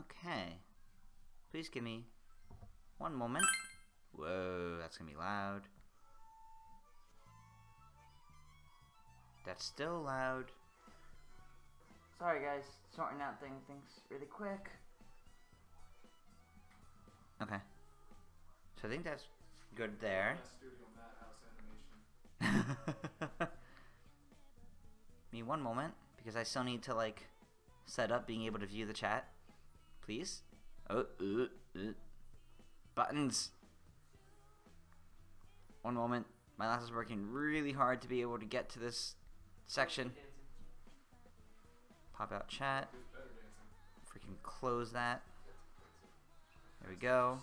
Okay. Please give me one moment. Whoa, that's gonna be loud. That's still loud. Sorry guys, sorting out things really quick. Okay. So I think that's good there. Me one moment, because I still need to like set up being able to view the chat. Please. Oh, buttons. One moment. My mouse is working really hard to be able to get to this section. Pop out chat. Freaking close that. There we go.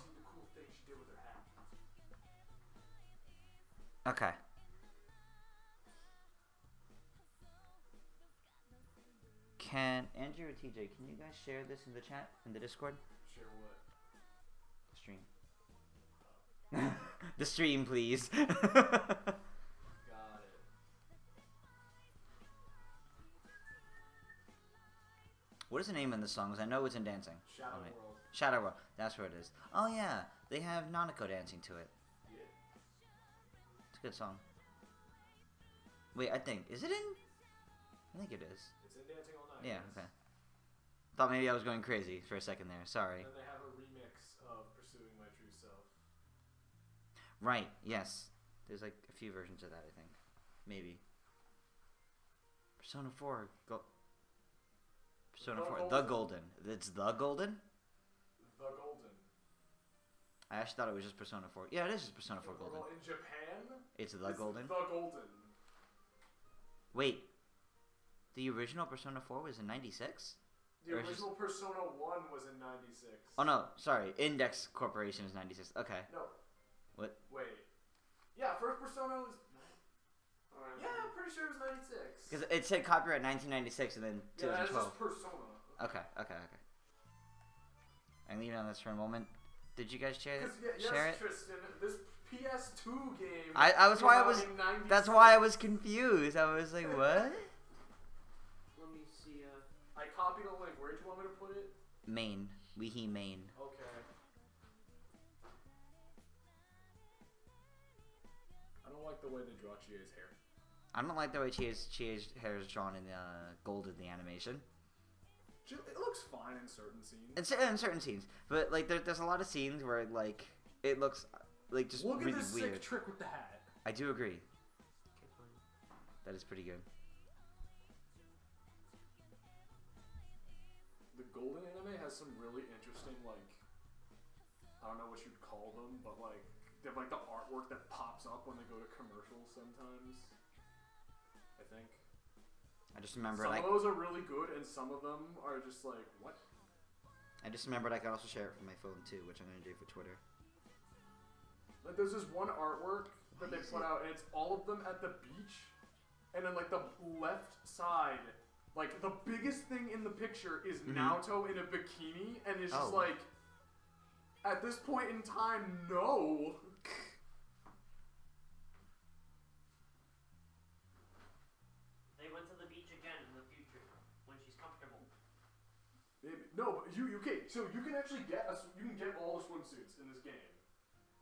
Okay. Can Andrew or TJ, can you guys share this in the chat, in the Discord? Share what? The stream. The stream, please. Got it. What is the name of the song? 'Cause I know it's in dancing. Shadow World. World. Shadow World. That's where it is. Oh yeah, they have Nanako dancing to it. Yeah. It's a good song. Wait, I think. Is it in? I think it is. It's in Dancing All Night. Yeah, yes. okay. Thought maybe I was going crazy for a second there. Sorry. And they have a remix of Pursuing My True Self. Right, yes. There's like a few versions of that, I think. Maybe. Persona 4. Persona 4. The Golden. It's The Golden? The Golden. I actually thought it was just Persona 4. Yeah, it is just Persona 4 Golden. Well, in Japan, It's The Golden? The Golden. Wait. The original Persona 4 was in 96? The original Persona 1 was in 96. Oh no, sorry. Index Corporation is 96. Okay. No. What? Wait. Yeah, first Persona was... Yeah, I'm pretty sure it was 96. Because it said copyright 1996 and then 2012. Yeah, that's just Persona. Okay. I'm leaving on this for a moment. Did you guys share it? Yes, Share it? Tristan, this PS2 game... I was why I was... That's why I was confused. I was like, what? Let me see, I copied a link. Where do you want me to put it? Main. WiiHii main. Okay. I don't like the way they draw Chie's hair. I don't like the way Chie's hair is drawn in gold in the animation. It looks fine in certain scenes. In certain scenes. But, like, there's a lot of scenes where, like, it looks, like, just Look really at this weird. sick trick with the hat. I do agree. That is pretty good. The Golden anime has some really interesting, like, I don't know what you'd call them, but, like, they have, like, the artwork that pops up when they go to commercials sometimes. I think. I just remembered some of those are really good, and some of them are just like, what? I just remembered I could also share it from my phone too, which I'm gonna do for Twitter. Like, there's this one artwork that they put out, and it's all of them at the beach, and then like the left side, like the biggest thing in the picture is Naoto in a bikini, and it's just like, at this point in time, no. No, but okay, so you can actually get all the swimsuits in this game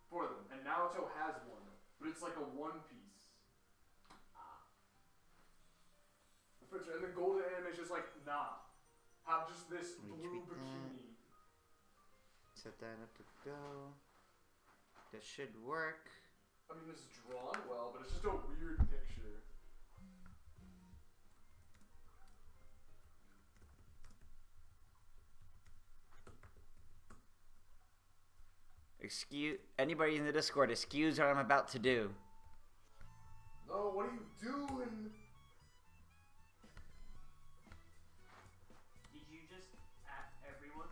for them, and Naruto has one, but it's like a one piece. And the Golden anime is just like, nah, have just this blue bikini. Set that up to go. That should work. I mean, this is drawn well, but it's just a weird picture. Excuse anybody in the Discord, excuse what I'm about to do. No, what are you doing? Did you just at everyone?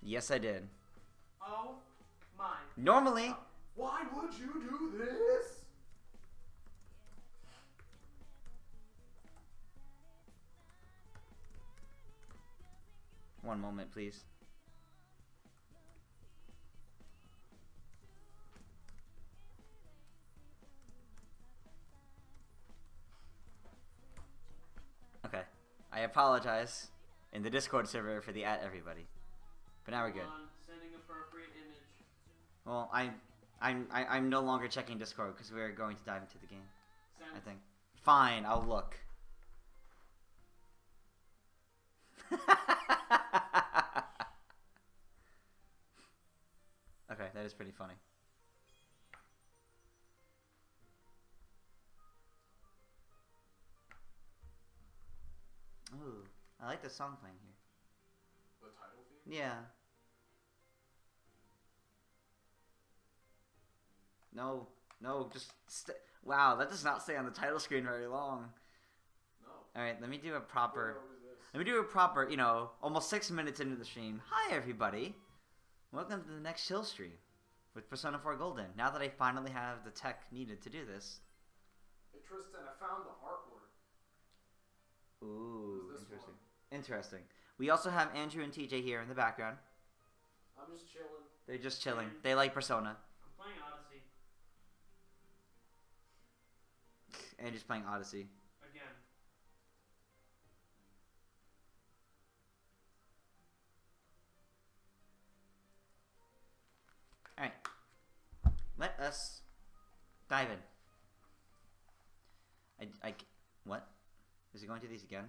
Yes, I did. Oh my. Normally. Why would you do this? One moment, please. Okay. I apologize in the Discord server for the at everybody. But now we're good. Hold on, sending appropriate image. Well, I'm no longer checking Discord because we're going to dive into the game. Send. I think. Fine, I'll look. Okay, that is pretty funny. Ooh, I like the song playing here. The title theme? Yeah. No, just wow, that does not stay on the title screen very long. No. Alright, let me do a proper... What was this? Let me do a proper, you know, almost 6 minutes into the stream. Hi, everybody. Welcome to the next chill stream with Persona 4 Golden. Now that I finally have the tech needed to do this. Hey, Tristan, I found the artwork. Ooh, Who's this interesting. one? Interesting. We also have Andrew and TJ here in the background. I'm just chilling. They're just chilling. They like Persona. I'm playing Odyssey. Andrew's playing Odyssey. Again. Alright. Let us dive in. What? Is he going to these again?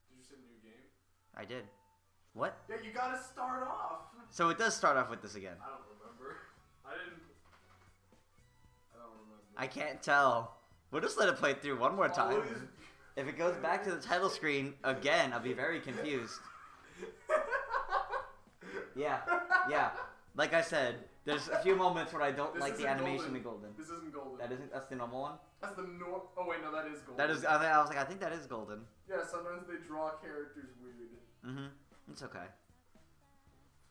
Did you say new game? I did. What? Yeah, you gotta start off. So it does start off with this again. I don't remember. I don't remember. I can't tell. We'll just let it play through one more time. Always- If it goes back to the title screen again, I'll be very confused. Yeah. Like I said, there's a few moments where I don't This like the isn't animation golden. in Golden. This isn't golden. That's the normal one? That's the Oh wait, no, that is golden. That is, I was like, I think that is Golden. Yeah, sometimes they draw characters weird. It's okay.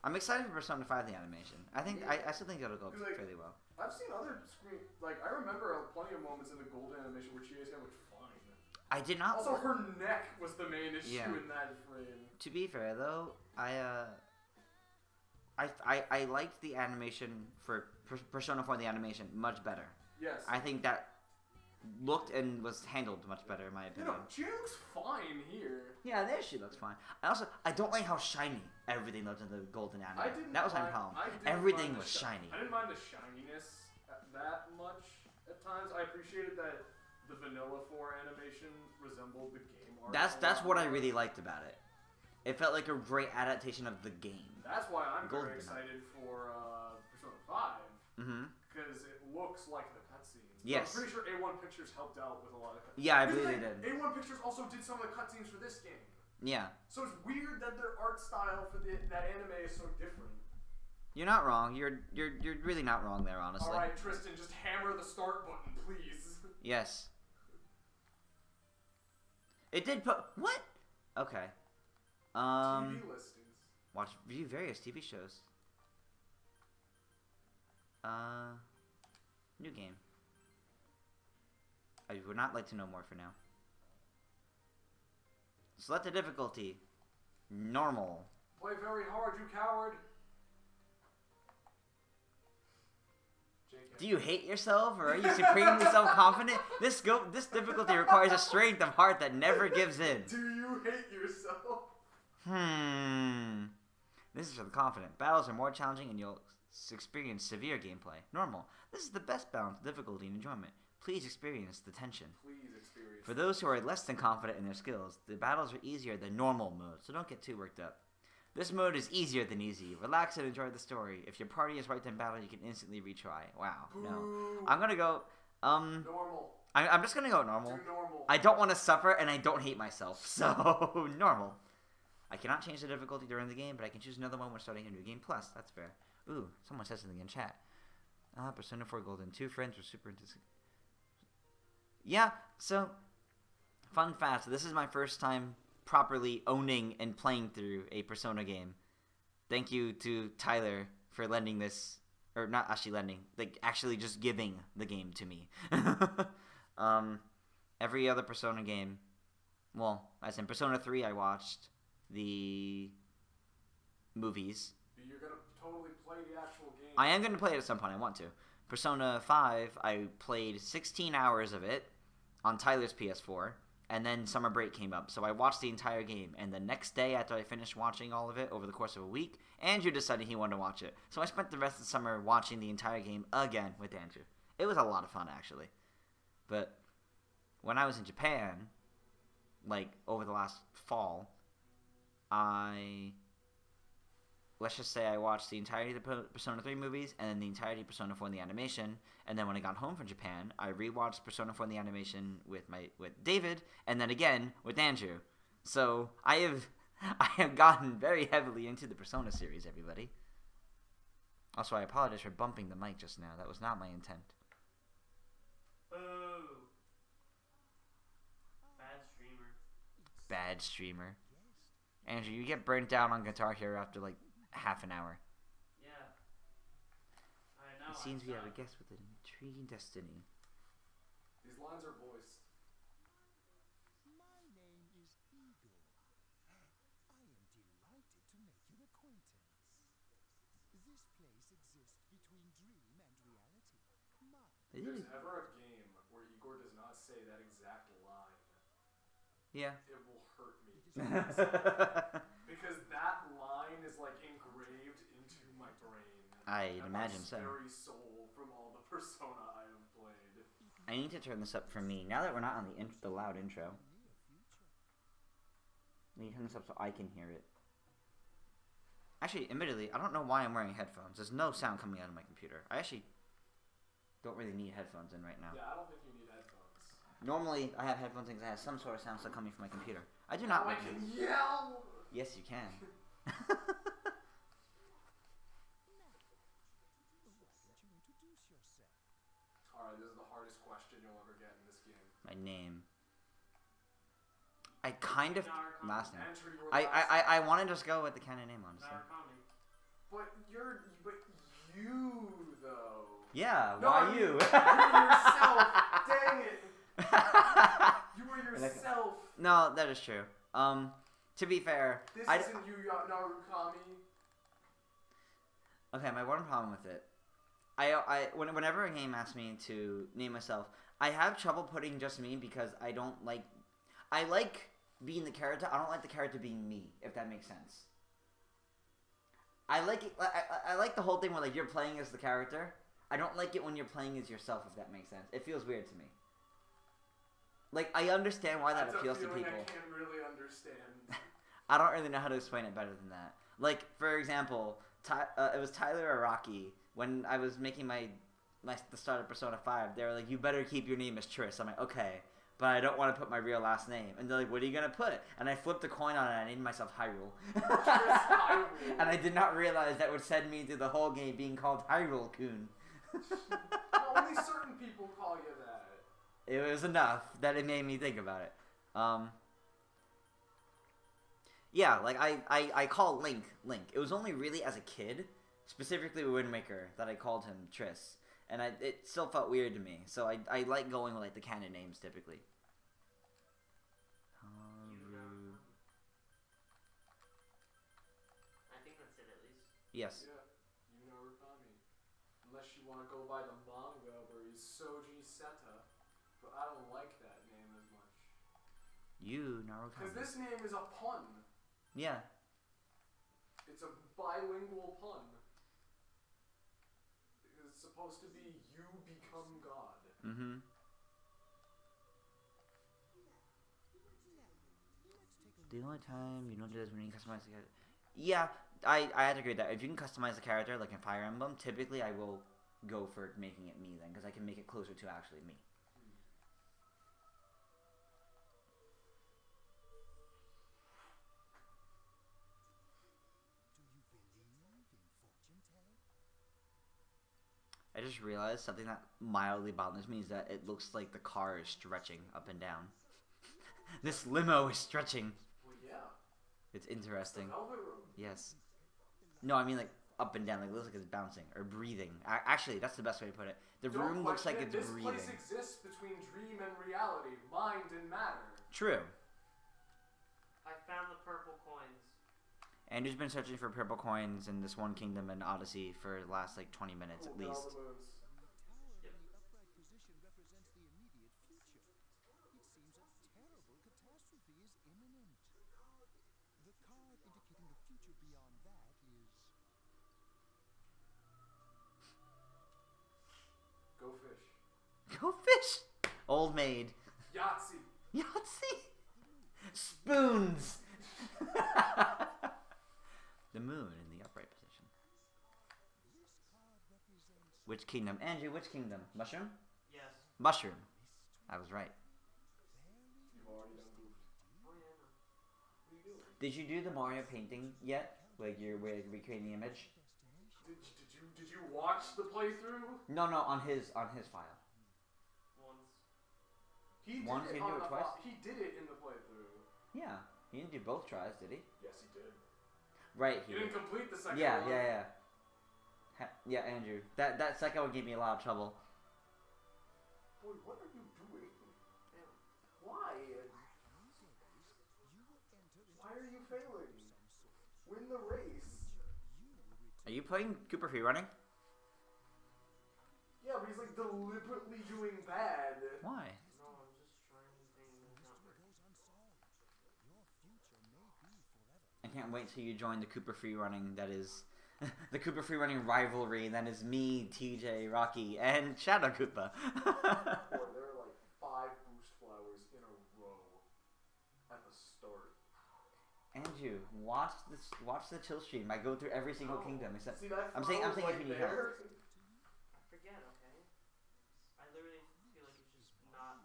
I'm excited for Persona 5 the animation. I think, I still think it'll go Like, fairly well. I've seen other screen, like I remember plenty of moments in the golden animation where Chie's hair looked fine. I did not. Also, her neck was the main issue Yeah. in that frame. To be fair though, I liked the animation for Persona 4 the animation much better. Yes. I think that looked and was handled much better in my You opinion. know, Chie looks fine here. Yeah, there she looks fine. I don't like how shiny everything looked in the golden anime. I didn't. That was my mind- problem. I didn't Everything mind the was shiny. I didn't mind the shininess that much at times. I appreciated that the vanilla 4 animation resembled the game art. That's what I really liked about it. It felt like a great adaptation of the game. That's why I'm Golden. very excited for Persona 5 Mm-hmm. because it looks like the cutscenes. Yes. I'm pretty sure A1 Pictures helped out with a lot of cutscenes. Yeah, I believe they did. A1 Pictures also did some of the cutscenes for this game. Yeah. So it's weird that their art style for that anime is so different. You're not wrong. You're really not wrong there, honestly. Alright, Tristan, just hammer the start button, please. Yes. It did put what? Okay. TV listings. View various TV shows. New game. I would not like to know more for now. Select the difficulty. Normal. Play very hard, you coward. JK. Do you hate yourself, or are you supremely self-confident? This difficulty requires a strength of heart that never gives in. Do you hate yourself? This is for the confident. Battles are more challenging and you'll experience severe gameplay. Normal. This is the best balance of difficulty and enjoyment. Please experience the tension. Please experience. For those who are less than confident in their skills, the battles are easier than normal mode, so don't get too worked up. This mode is easier than easy. Relax and enjoy the story. If your party is right in battle, you can instantly retry. Wow. No. Boo. I'm gonna go, Normal. I'm just gonna go normal. Do normal. I don't want to suffer, and I don't hate myself, so normal. I cannot change the difficulty during the game, but I can choose another one when starting a new game. Plus, that's fair. Ooh, someone said something in chat. Persona 4 Golden. 2 friends were super into... Yeah, so... Fun fact, this is my first time properly owning and playing through a Persona game. Thank you to Tyler for lending this... Or not actually lending, like actually just giving the game to me. Every other Persona game... Well, as in Persona 3 I watched the movies. You're gonna totally play the actual game. I am going to play it at some point. I want to. Persona 5, I played 16 hours of it on Tyler's PS4, and then summer break came up, so I watched the entire game. And the next day, after I finished watching all of it over the course of a week, Andrew decided he wanted to watch it. So I spent the rest of the summer watching the entire game again with Andrew. It was a lot of fun, actually. But when I was in Japan, like over the last fall, let's just say I watched the entirety of the Persona 3 movies and then the entirety of Persona 4 in the animation. And then when I got home from Japan, I rewatched Persona 4 in the animation with David, and then again with Andrew. So I have gotten very heavily into the Persona series, everybody. Also, I apologize for bumping the mic just now. That was not my intent. Boo. Bad streamer. Bad streamer. Andrew, you get burnt out on Guitar Hero after like half an hour. Yeah. I know. It seems we have a guest with an intriguing destiny. These lines are voiced. My name is Eagle. I am delighted to make your acquaintance. This place exists between dream and reality. They If did there's it. ever a game where Igor does not say that exact line, Yeah. it will hurt me. Because that line is like engraved into my brain. I'd and imagine my so. very soul from all the Persona I have played. I need to turn this up for me. Now that we're not on the loud intro. I need to turn this up so I can hear it. Actually, admittedly, I don't know why I'm wearing headphones. There's no sound coming out of my computer. I actually don't really need headphones in right now. Yeah, I don't think you need headphones. Normally, I have headphones because I have some sort of sound still coming from my computer. I do not Now I like can it. yell! Yes, you can. Alright, this is the hardest question you'll ever get in this game. My name. I kind of last name. Enter your last name. I want to just go with the kind of name, honestly. Narukami. But you though. Yeah, No, why I mean, you? You yourself. Dang it. You were yourself. No, that is true. To be fair, This I isn't you, Narukami. okay. My one problem with it, whenever a game asks me to name myself, I have trouble putting just me because I don't like. I like being the character. I don't like the character being me. If that makes sense. I like it. I like the whole thing where like you're playing as the character. I don't like it when you're playing as yourself. If that makes sense, it feels weird to me. Like I understand why that That's appeals a to feeling people. I can't really understand. I don't really know how to explain it better than that. Like, for example, it was Tyler Araki when I was making the start of Persona 5. They were like, you better keep your name as Triss. I'm like, okay, but I don't want to put my real last name. And they're like, what are you going to put? And I flipped a coin on it and I named myself Hyrule. Hyrule. And I did not realize that would send me through the whole game being called Hyrule-kun. Well, only certain people call you that. It was enough that it made me think about it. Yeah, like I call Link. It was only really as a kid, specifically with Wind Waker, that I called him Triss, and it still felt weird to me. So I like going with like the canon names typically. I think that's it at least. Yes. Yeah, Narukami. Unless you want to go by the manga where he's Soji Seta, but I don't like that name as much. Narukami. Because this name is a pun. Yeah. It's a bilingual pun. It's supposed to be you become God. Mm-hmm. The only time you don't do this when you customize the character. Yeah, I had to agree with that. If you can customize the character like in Fire Emblem, typically I will go for making it me then, because I can make it closer to actually me. I just realized something that mildly bothers me is that it looks like the car is stretching up and down. This limo is stretching. Well, yeah. It's interesting. The Velvet Room. Yes. No, I mean like up and down. Like it looks like it's bouncing or breathing. Actually, that's the best way to put it. The Don't room looks like question it's it. breathing. This place exists between dream and reality, mind and matter. True. I found the purple coins. Andrew's been searching for purple coins in this one kingdom in Odyssey for the last like 20 minutes Cool, at get all least. the moons. The upright position represents the immediate future. It seems a terrible Go fish. Old maid. Yahtzee. Yahtzee. Spoons. The moon in the upright position. Which kingdom? Andrew, which kingdom? Mushroom? Yes. Mushroom. I was right. You've already done goofed. Oh yeah. No. What are you doing? Did you do the Mario painting yet? Like you're recreating the image? Did you watch the playthrough? No, on his file. Once. He did Once, it he on did it the twice? He did it in the playthrough. Yeah. He didn't do both tries, did he? Yes, he did. Right. He didn't complete the second Yeah, one. yeah. Yeah, Andrew. That second one gave me a lot of trouble. Boy, what are you doing? Why? Why are you failing? Win the race. Are you playing Cooper Free Running? Yeah, but he's like deliberately doing bad. Why? No, I'm just trying things and it's not working. I can't wait till you join the Cooper Free Running that is the Cooper Free Running rivalry that is me, TJ, Rocky, and Shadow Koopa. Boy, there are like 5 boost flowers in a row at the start. Andrew, watch the chill stream. I go through every single kingdom except See that I'm saying flower if you need help. there? I forget, okay? I literally feel like it's just not.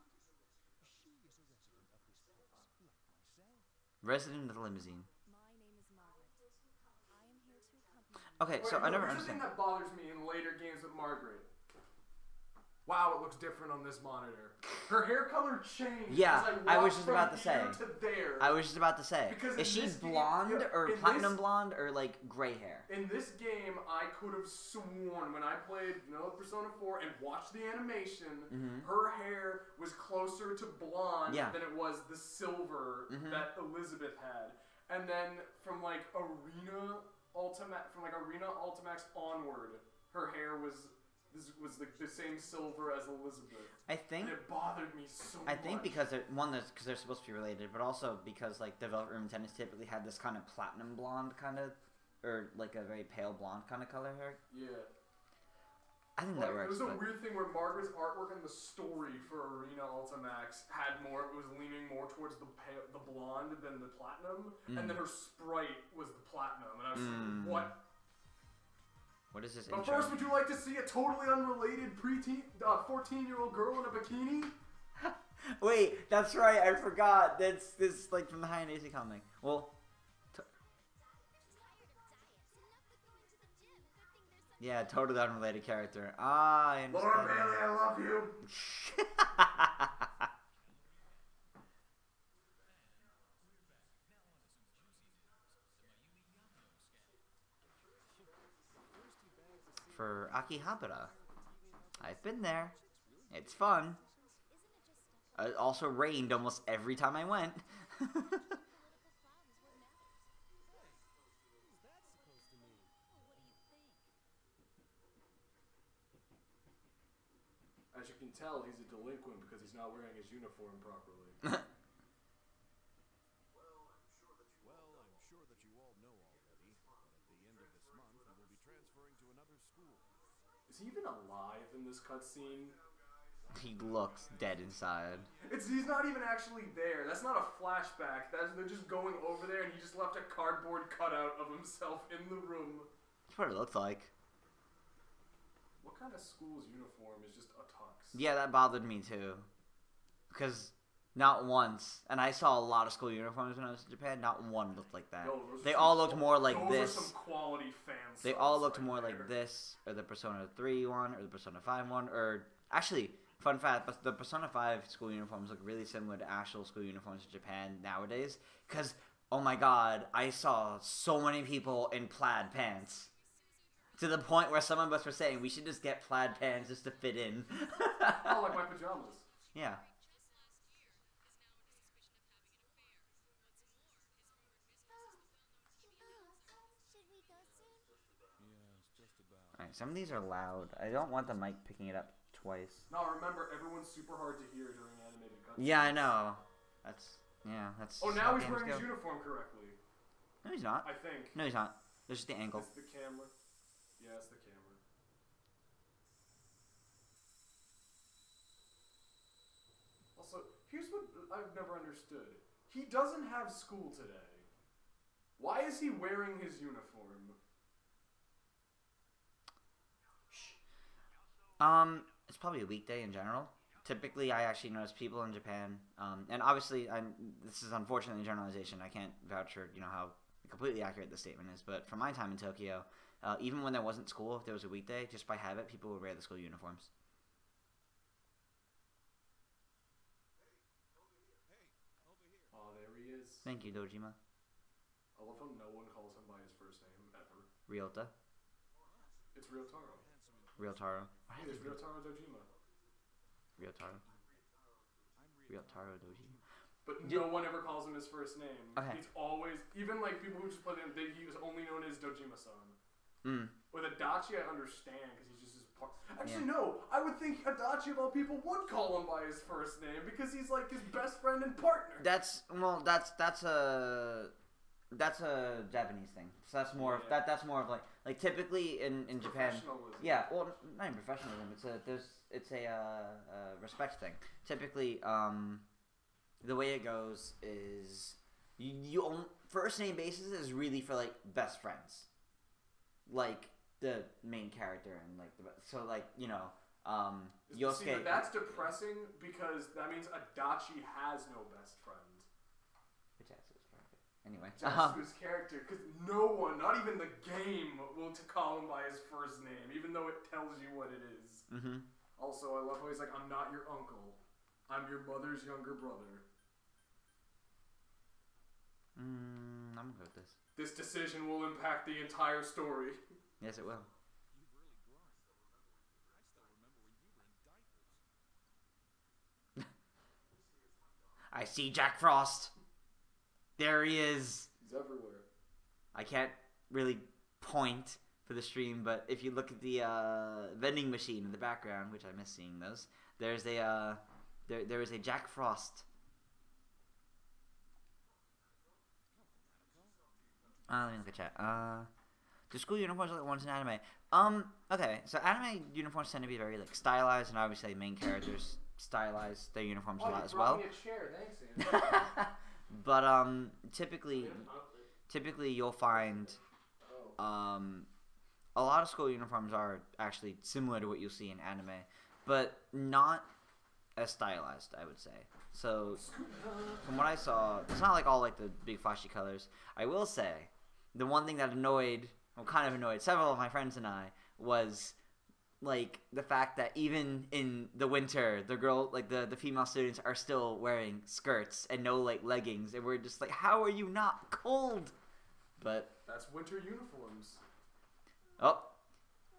Resident of the limousine. My name is Margaret. I am here to accompany you. Okay, so Wait, I never here's the thing understand. that bothers me in later games with Margaret. Wow, it looks different on this monitor. Her hair color changed. Yeah, as I was walked just from about to say. here to there. I was just about to say. Because Is in she this game- blonde yeah, or in platinum this- blonde or like gray hair? In this game, I could have sworn when I played vanilla Persona 4 and watched the animation, her hair was closer to blonde Yeah. than it was the silver that Elizabeth had. And then from like Arena Ultimax onward, her hair was like the same silver as Elizabeth. I think. And it bothered me so much. I think because they're supposed to be related, but also because like development tennis typically had this kind of platinum blonde kind of, or like a very pale blonde kind of color hair. Yeah. I think Like, that works. it was a but- weird thing where Margaret's artwork and the story for Arena Ultimax had more. It was leaning more towards the blonde than the platinum, and then her sprite was the platinum. And I was like, what? What is this But intro? first, would you like to see a totally unrelated 14-year-old girl in a bikini? Wait, that's right. I forgot. That's this like from the High and AC comic. Well. Yeah, totally unrelated character. Ah, I understand. Laura Bailey, I love you. For Akihabara. I've been there. It's fun. It also rained almost every time I went. As you can tell, he's a delinquent because he's not wearing his uniform properly. Well, I'm sure that you all know already, but at the end of this month, we will be transferring to another school. Is he even alive in this cutscene? He looks dead inside. He's not even actually there. That's not a flashback. They're just going over there, and he just left a cardboard cutout of himself in the room. That's what it looks like. What kind of school's uniform is just a tux? Yeah, that bothered me too. Because not once, and I saw a lot of school uniforms when I was in Japan, not one looked like that. Yo, those are They some all looked more like those this. are some quality fan They subs all looked right more there. like this, or the Persona 3 one, or the Persona 5 one, or... Actually, fun fact, but the Persona 5 school uniforms look really similar to actual school uniforms in Japan nowadays. Because, oh my god, I saw so many people in plaid pants. To the point where some of us were saying, we should just get plaid pants just to fit in. Oh, like my pajamas. Yeah. Yes, just about. Alright, some of these are loud. I don't want the mic picking it up twice. No, remember, everyone's super hard to hear during animated cutscenes. Yeah, I know. That's... Oh, how now he's games wearing his go. uniform correctly. No, he's not. I think. No, he's not. There's just the angle. It's the camera. Yeah, it's the camera. I've never understood. He doesn't have school today. Why is he wearing his uniform? It's probably a weekday in general. Typically, I actually notice people in Japan, and obviously, this is unfortunately a generalization. I can't vouch for how completely accurate the statement is, but from my time in Tokyo, even when there wasn't school, if there was a weekday, just by habit, people would wear the school uniforms. Oh, there he is. Thank you, Dojima. I love how no one calls him by his first name ever. Ryota. It's Ryotaro. Ryotaro. It's Ryotaro Dojima. Ryotaro. Ryotaro Dojima. But no one ever calls him his first name. Okay. He's always, even like people who just put in, he was only known as Dojima-san. Mm. With Adachi, I understand because he's just his part. Actually, Yeah. no. I would think Adachi of all people would call him by his first name because he's like his best friend and partner. That's a Japanese thing. So that's more Yeah. that's more of like typically in Japan. Professionalism. Yeah, well, not even professionalism. It's a respect thing. Typically, the way it goes is you own first name basis is really for like best friends, like the main character and like Yosuke. See, but that's depressing because that means Adachi has no best friend. Which Jatsu's character. Anyway, Jatsu's character, because no one, not even the game, will to call him by his first name, even though it tells you what it is. Mm-hmm. Also, I love how he's like, I'm not your uncle. I'm your mother's younger brother. I'm good with this. This decision will impact the entire story. Yes, it will. You've really grown. I still remember when you were in diapers. I see Jack Frost. There he is. He's everywhere. I can't really point for the stream, but if you look at the vending machine in the background, which I miss seeing those, there's a there is a Jack Frost. Let me look at chat. Do school uniforms look like ones in anime? Okay, so anime uniforms tend to be very like stylized, and obviously main characters stylize their uniforms a lot as well. Oh, you brought me a chair. Thanks, Andy. But typically you'll find a lot of school uniforms are actually similar to what you'll see in anime, but not as stylized, I would say. So from what I saw, it's not like all like the big flashy colors. I will say the one thing that kind of annoyed several of my friends and I was like the fact that even in the winter, the female students are still wearing skirts and no like leggings, and we're just like, how are you not cold? But that's winter uniforms. oh,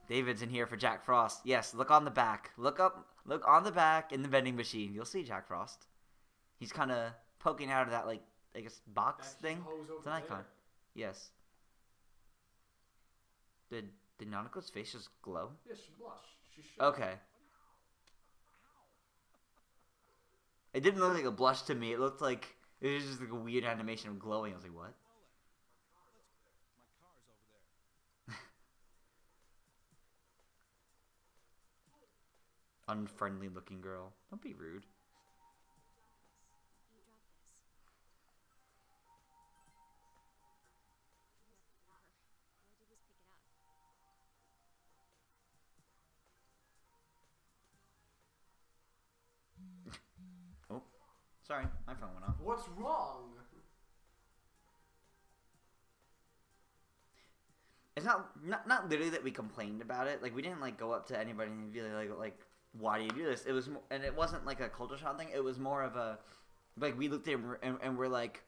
David's in here for Jack Frost. Yes, look on the back. Look on the back in the vending machine. You'll see Jack Frost. He's kind of poking out of that like I guess box thing. It's an icon. Yes. Did Nanako's face just glow? Yeah, she blushed. She should. Okay. It didn't look like a blush to me. It looked like it was just like a weird animation of glowing. I was like, what? My car's over there. Unfriendly looking girl. Don't be rude. You drop this. All I did was pick it up. Oh, sorry, my phone went off. What's wrong? It's not literally that we complained about it. Like we didn't like go up to anybody and be like why do you do this? It was and it wasn't like a culture shock thing. It was more of a like we looked at it and we're like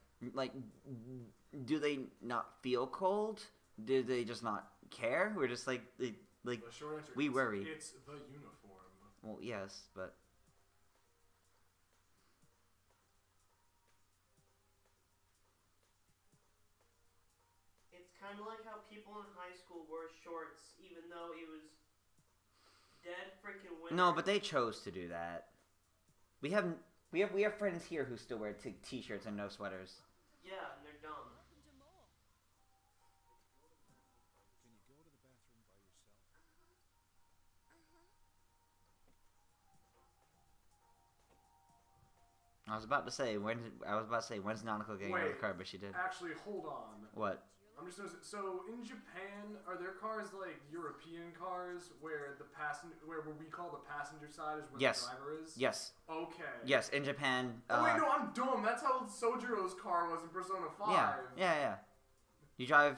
do they not feel cold? Do they just not care? We're just like The short answer we is worry. It's the uniform. Well, yes, but It's kind of like how people in high school wore shorts, even though it was dead freaking winter. no, but they chose to do that. We have friends here who still wear t-shirts and no sweaters. Yeah, and they're dumb. Welcome to Mole. Can you go to the bathroom by yourself? I was about to say when's Nanako getting out of the car, but she did. Actually, hold on. What? I'm just noticing. So in Japan, are there cars like European cars where where we call the passenger side is where Yes. the driver is? Yes. Okay. Yes, in Japan. Oh wait, no, I'm dumb. That's how Sojiro's car was in Persona 5. Yeah. You drive.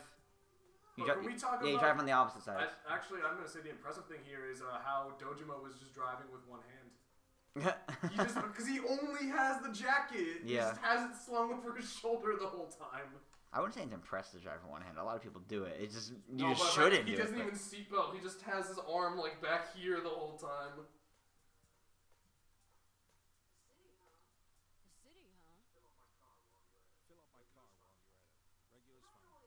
You But can we talk you about- drive on the opposite side. Actually, I'm gonna say the impressive thing here is how Dojima was just driving with one hand. He just because he only has the jacket. He Yeah. just has it slung over his shoulder the whole time. I wouldn't say it's impressive to drive with one hand. A lot of people do it. It's just you No, just but, shouldn't He do it. doesn't even seatbelt. He just has his arm like back here the whole time. The city, huh? Fill up my car while you're at it. Regular's fine.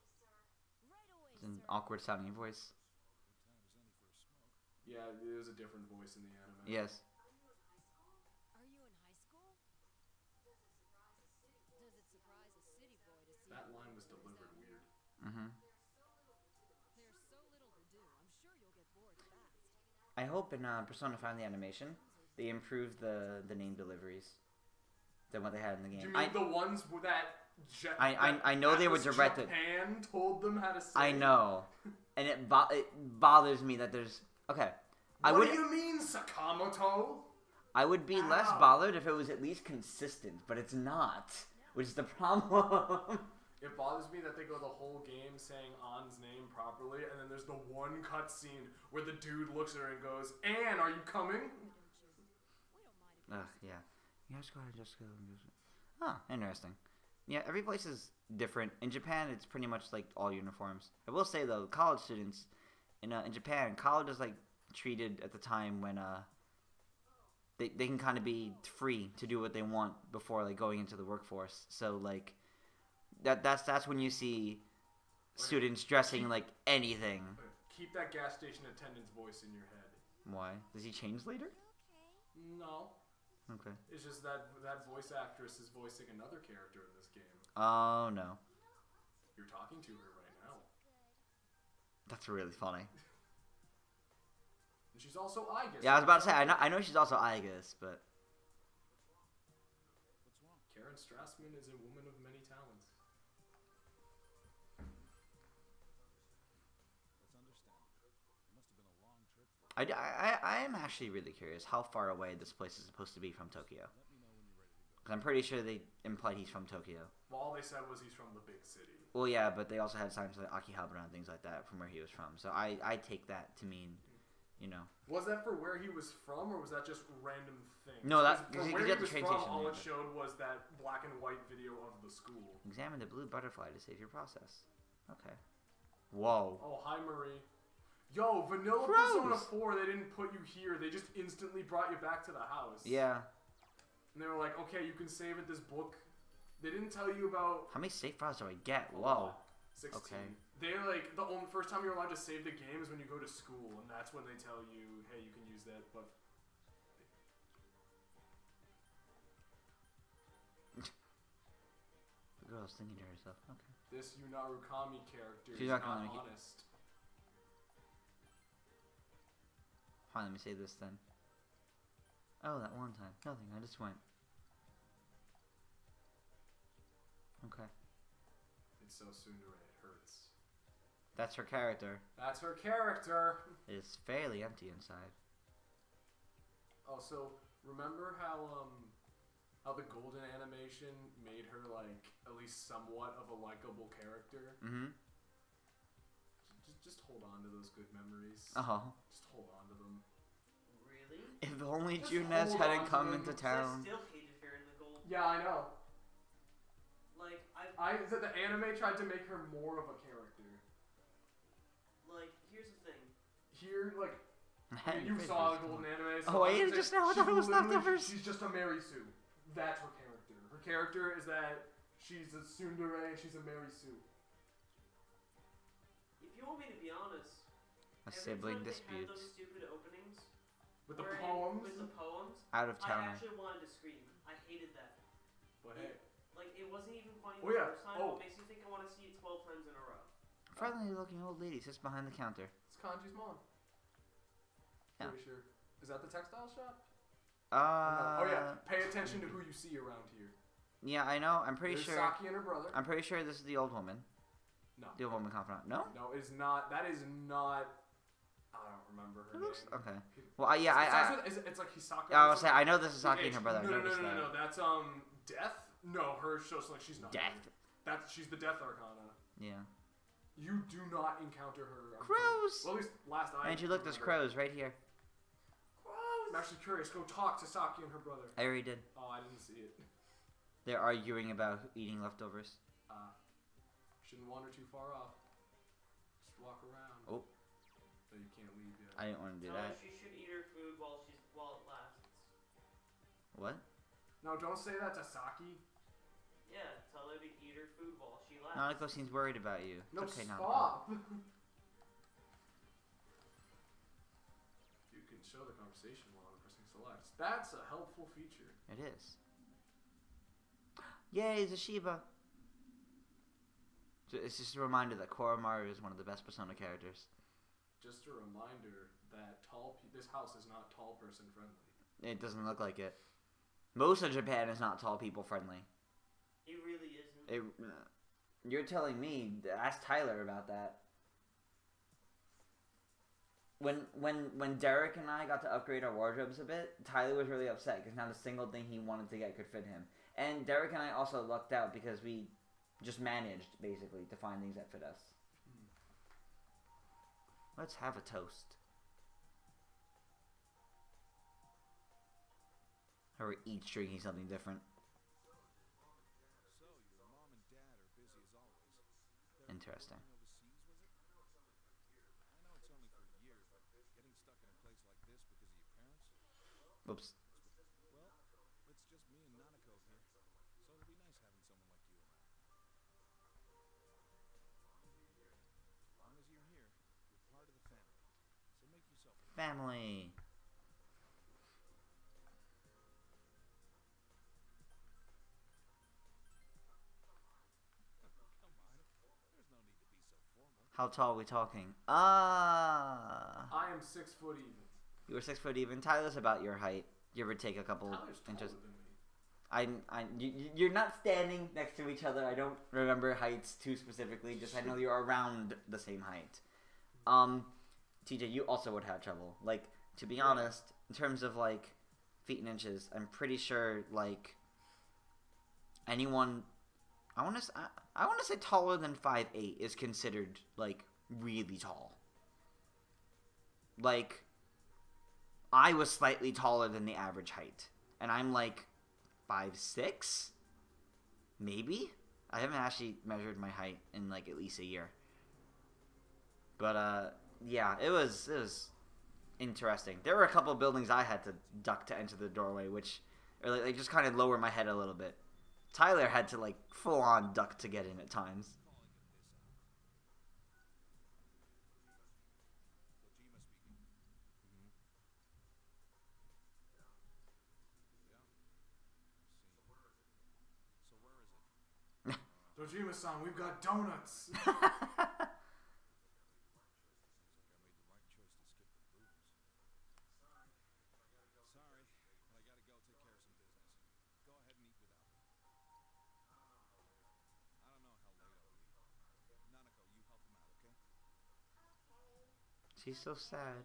Right away, It's an sir. awkward sounding voice. Good time is any for a smoke. Yeah, there's a different voice in the anime. Yes. Are you in high school? Does it surprise a city boy to see That you line was outdoors delivered out weird. here? Mhm. There's so little to do. I'm sure you'll get bored fast. I hope in Persona 5 the animation they improved the name deliveries than what they had in the Do you game. mean the ones that I know they were directed. Japan told them how to say. I know, and it bothers me that there's okay. What do you mean, Sakamoto? I would be less Ow. bothered if it was at least consistent, but it's not, which is the problem. It bothers me that they go the whole game saying Ann's name properly, and then there's the one cutscene where the dude looks at her and goes, "Anne, are you coming?" We don't mind if Ugh, yeah. Yes, go ahead, just go. Oh, interesting. Yeah, every place is different. In Japan, it's pretty much like all uniforms. I will say though, college students in Japan, college is like treated at the time when they can kind of be free to do what they want before like going into the workforce. So like that's when you see students dressing like anything. Keep that gas station attendant's voice in your head. Why? Does he change later? No, Okay. it's just that voice actress is voicing another character in this game. Oh no, You're talking to her right now, that's really funny. and she's also Aigis. Yeah, I was about to say I know she's also Aigis, but What's wrong? Karen Strassman is a woman of many talents. That's understandable. It must have been a long trip for I am actually really curious how far away this place is supposed to be from Tokyo. Let me know when you're ready to go. 'Cause I'm pretty sure they implied he's from Tokyo. Well, all they said was he's from the big city. Well, yeah, but they also had signs like Akihabara and things like that from where he was from. So I take that to mean, you know. Was that for where he was from, or was that just random things? No, that- Because because where you he got the was train from, station all name, it but- showed was that black and white video of the school. Examine the blue butterfly to save your process. Okay. Whoa. Oh, hi, Marie. Yo, Vanilla Gross. Persona 4, they didn't put you here. They just instantly brought you back to the house. Yeah. And they were like, okay, you can save at this book. They didn't tell you about How many safe files do I get? a Whoa. lot. 16. Okay. They're like, the only first time you're allowed to save the game is when you go to school, and that's when they tell you, hey, you can use that, but... The girl's thinking to herself. Okay. This Yunarukami character She's is not not gonna- honest. Fine, let me say this then. Oh, that one time. Nothing, I just went. Okay. It's so tsundere, it hurts. That's her character. That's her character! It is fairly empty inside. Oh, so remember how the golden animation made her like at least somewhat of a likable character? Mm-hmm. Just hold on to those good memories. Oh. Just hold on to them. Really? If only Just Junes hold hadn't on to come them. into 'Cause town. I still hated her in the gold. Yeah, I know. Like, I said the anime tried to make her more of a character. here's the thing. Here, like, I you saw the golden anime. Oh, I I'm ate it saying just now. I she's thought it was literally- leftovers. She's just a Mary Sue. That's her character. Her character is that she's a tsundere and she's a Mary Sue. If you want me to be honest, A every sibling time they had dispute. those stupid openings With the wherein- poems. with the poems, Out of I town. actually wanted to scream. I hated that. But hey, Like, it wasn't even funny Oh, the yeah. first time. Oh. It makes me think I want to see it 12 times in a row. Friendly looking old lady sits behind the counter. it's Kanji's mom. Yeah. Pretty sure. Is that the textile shop? Oh yeah, pay attention to who you see around here. Yeah, I know. I'm pretty There's sure. Saki and her brother. I'm pretty sure this is the old woman. No. The old woman confidant. No. No, it's not. That is not. I don't remember her name. Okay. Well, yeah, it's like Hisaka. I was say I know this is Saki and her brother. No. That's Death. No, her shows like she's not. Death. She's the Death Arcana. Yeah. You do not encounter her. Crows. Well, at least last I. And you look, there's crows right here. I'm actually curious. Go talk to Saki and her brother. I already did. Oh, I didn't see it. They're arguing about eating leftovers. Shouldn't wander too far off. Just walk around. Oh. So you can't leave yet. I didn't want to do Tell that. her she should eat her food while it lasts. What? No, don't say that to Saki. Yeah, tell her to eat her food while she lasts. Nanako seems worried about you. No, It's okay, Nanako. stop. You can show the conversation while pressing select. That's a helpful feature. It is. Yay, Zashiba! So it's just a reminder that Koromaru is one of the best Persona characters. Just a reminder that this house is not tall person friendly. It doesn't look like it. Most of Japan is not tall people friendly. It really isn't. You're telling me? Ask Tyler about that. When Derek and I got to upgrade our wardrobes a bit, Tyler was really upset because not a single thing he wanted to get could fit him. And Derek and I also lucked out because we just managed, basically, to find things that fit us. Let's have a toast. Or each drinking something different. So, your mom and dad are busy as always. Interesting. Overseas, was it? I know it's only for a year, but getting stuck in a place like this because of your parents? Whoops. Well, it's just me and Nanako here, so it'll be nice having someone like you around. As long as you're here, you're part of the family, so make yourself at home. Family. Come on, there's no need to be so formal. How tall are we talking? I am 6 foot even. You were 6 foot even. Tyler's about your height. You ever take a couple Tyler's taller inches? than me. You're not standing next to each other. I don't remember heights too specifically. Just I know you're around the same height. TJ, you also would have trouble. Like, to be honest, in terms of like feet and inches, I'm pretty sure like anyone, I want to say taller than 5'8" is considered like really tall. Like, I was slightly taller than the average height, and I'm like 5'6", maybe. I haven't actually measured my height in like at least a year. But yeah, it was interesting. There were a couple of buildings I had to duck to enter the doorway, which or like just kind of lower my head a little bit. Tyler had to like full on duck to get in at times. Kojima speaking. Yeah. So where is it? Dojima-san, we've got donuts. Seems like I made the right choice to skip the booze. Sorry, but I gotta go take care of some business. Go ahead and eat without me. I don't know how late I'll be. Nanako, you help him out, okay? She's so sad.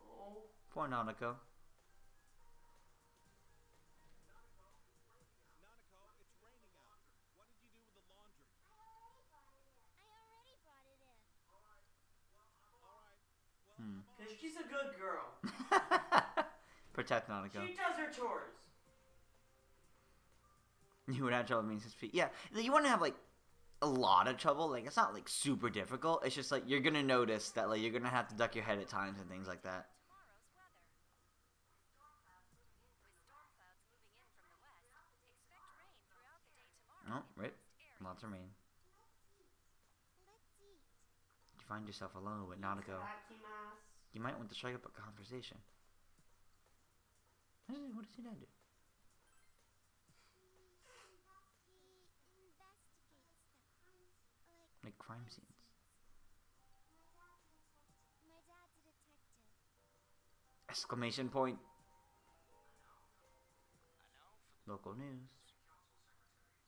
Oh. Poor Nanako. Nanako, it's raining out. What did you do with the laundry? I already brought it in. Alright. Well, Because she's a good girl. Protect Nanako. She does her chores. You would have trouble means 6 feet. Yeah, you want to have like a lot of trouble. Like it's not like super difficult. It's just like you're gonna notice that like you're gonna have to duck your head at times and things like that. Tomorrow's weather. With storm clouds moving in from the west, expect rain throughout the day tomorrow. Oh, right. Lots of rain. Let's eat. You find yourself alone with Nanako. Itadakimasu. You might want to strike up a conversation. What does your dad do? He investigates stuff. Like crime scenes. My dad's a detective. Exclamation point. Local news.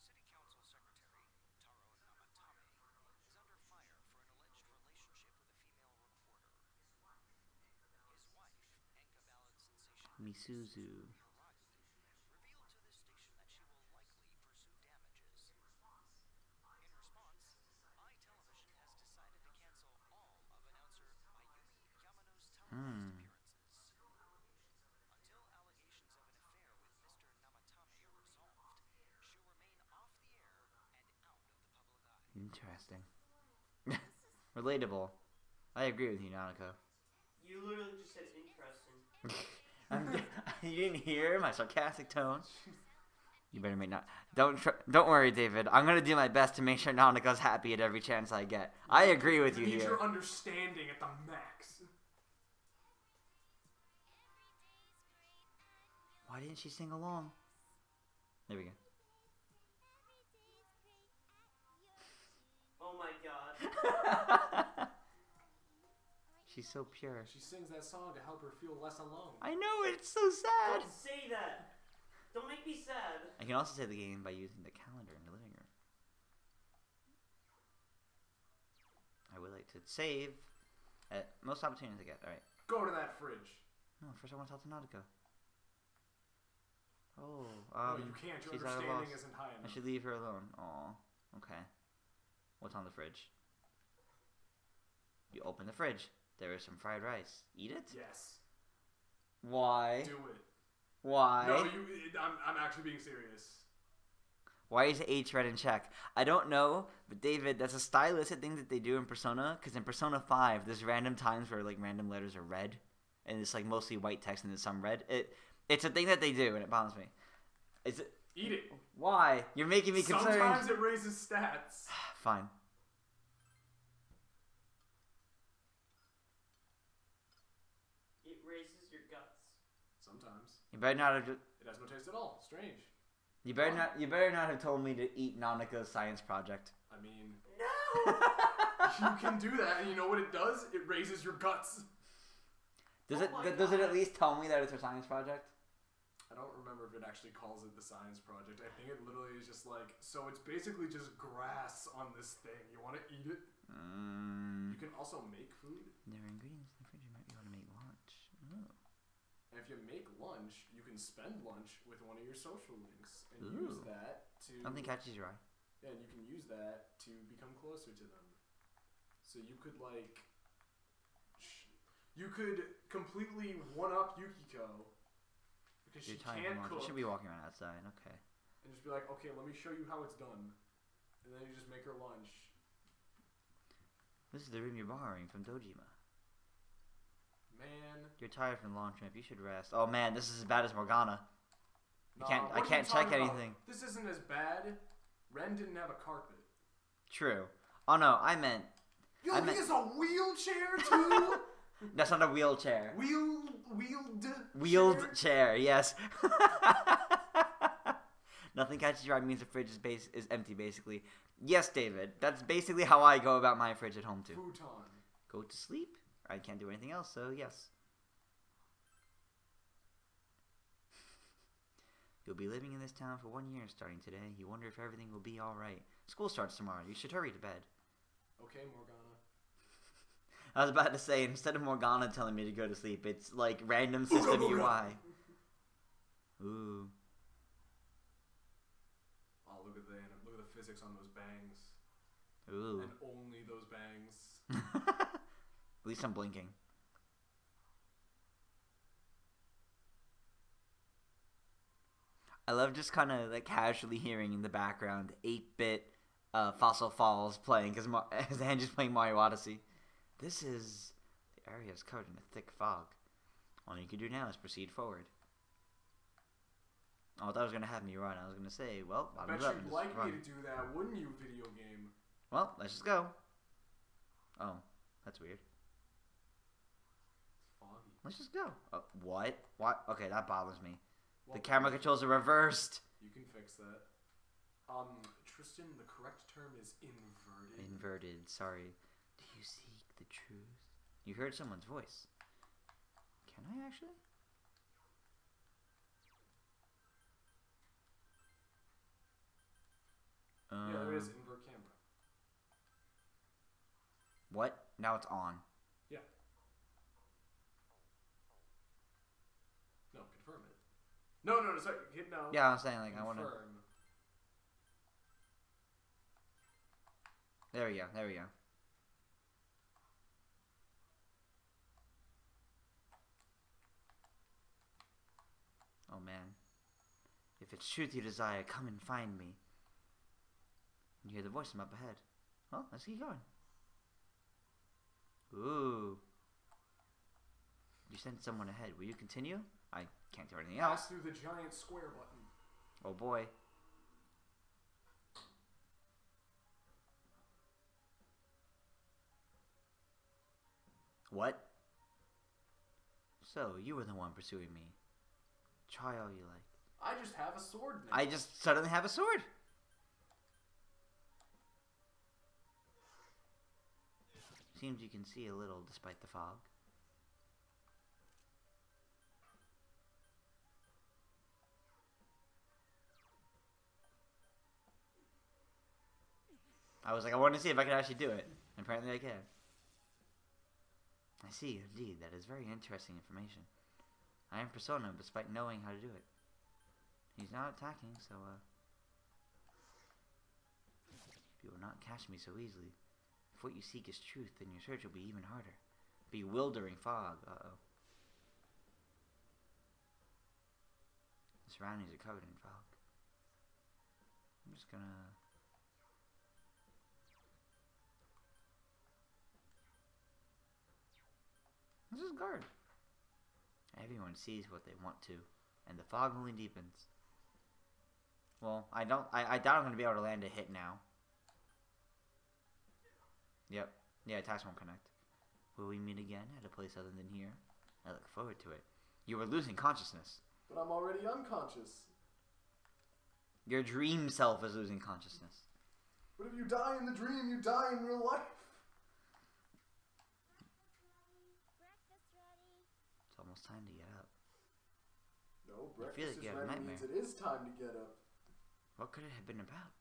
City Council Secretary Taro Namatame is under fire for an alleged relationship with a female reporter. His wife, Enka ballad sensation Misuzu. revealed to this station that she will likely pursue damages. In response, iTelevision has decided to cancel all of announcer Mayumi Yamano's televised appearances. Until allegations of an affair with Mr. Namatame are resolved, she'll remain off the air and out of the public eye. Interesting. Relatable. I agree with you, Nanako. You literally just said interesting. You didn't hear my sarcastic tone. You better make not. Don't worry, David. I'm gonna do my best to make sure Nanako's happy at every chance I get. I agree with you need here. your understanding at the max. Why didn't she sing along? There we go. Oh my god. She's so pure. She sings that song to help her feel less alone. I know, it's so sad. Don't say that. Don't make me sad. I can also save the game by using the calendar in the living room. I would like to save at most opportunities I get. Alright. Go to that fridge. No, first I want to talk to Nautica. Oh, No, you can't. Your she's at a understanding loss. isn't high I enough. should leave her alone. Aw, okay. What's on the fridge? You open the fridge. There is some fried rice. Eat it? Yes. Why? Do it. Why? No, I'm actually being serious. Why is H red in check? I don't know, but David, that's a stylistic thing that they do in Persona. Because in Persona 5, there's random times where like random letters are red, and it's like mostly white text and there's some red. It's a thing that they do, and it bothers me. Is it? Eat it. Why? You're making me concerned. Sometimes it raises stats. Fine. It raises your guts. Sometimes. You better not have. It has no taste at all. Strange. You better not. You better not have told me to eat Nanaka's science project. I mean, No! you can do that, and you know what it does? It raises your guts. Does Oh it? my Does it God. at least tell me that it's a science project? I don't remember if it actually calls it the science project. I think it literally is just like, so it's basically just grass on this thing. You want to eat it? You can also make food. There are ingredients in the fridge. You might be able to make lunch. Oh. And if you make lunch, you can spend lunch with one of your social links and Ooh. use that to. Something catches your eye. Yeah, and you can use that to become closer to them. So you could like, you could completely one up Yukiko because she You're tired can't from lunch. cook, You should be walking around outside. Okay. and just be like, okay, let me show you how it's done, and then you just make her lunch. This is the room you're borrowing from Dojima. Man, You're tired from the long trip. You should rest. Oh man, this is as bad as Morgana. nah, I what are you can't check talking about? anything. This isn't as bad. Ren didn't have a carpet. True. Oh no, I meant Yo, I he meant- has a wheelchair too. that's not a wheelchair. Wheeled Chair. Yes. Nothing catches your eye means the fridge is empty. Basically, yes, David. That's basically how I go about my fridge at home too. futon. Go to sleep. I can't do anything else, so yes. You'll be living in this town for 1 year starting today. You wonder if everything will be alright. School starts tomorrow. You should hurry to bed. Okay, Morgana. I was about to say, instead of Morgana telling me to go to sleep, it's like random system Ooga, UI. ooga. Ooh. Oh, look at the physics on those bangs. Ooh. And only those bangs. At least I'm blinking. I love just kind of like casually hearing in the background 8-bit Fossil Falls playing because Andrew's playing Mario Odyssey. This is... The area is covered in a thick fog. All you can do now is proceed forward. Oh, that was going to have me run. I was going to say, well, I bottoms bet up and you'd just like run. me to do that, wouldn't you, video game? Well, let's just go. Oh, that's weird. It's foggy. Let's just go. What? What? Okay, that bothers me. Well, The camera controls are reversed. You can fix that. Tristan, the correct term is inverted. Inverted, sorry. Do you seek the truth? You heard someone's voice. Can I actually? What? Now it's on. Yeah. No, confirm it. No, sorry. Hit no. Yeah, I was saying, like, confirm. I want to... There we go. There we go. Oh, man. If it's truth you desire, come and find me. You hear the voice from up ahead. Well, let's keep going. Ooh. You sent someone ahead. Will you continue? I can't do anything else. Pass through the giant square button. Oh, boy. What? So, you were the one pursuing me. Try all you like. I just have a sword now. I just suddenly have a sword. Seems you can see a little despite the fog. I was like, I wanted to see if I could actually do it. Apparently I can. I see, indeed. That is very interesting information. I am Persona, despite knowing how to do it. He's not attacking, so, you will not catch me so easily. If what you seek is truth, then your search will be even harder. Bewildering fog. Uh-oh. The surroundings are covered in fog. I'm just gonna... This is guard. Everyone sees what they want to, and the fog only deepens. Well, I doubt I'm going to be able to land a hit now. Yep. Yeah, attacks won't connect. Will we meet again at a place other than here? I look forward to it. You are losing consciousness. But I'm already unconscious. Your dream self is losing consciousness. But if you die in the dream, you die in real life. Breakfast ready. It's almost time to get up. No, feel breakfast like is you have a ready means nightmare. it is time to get up. What could it have been about?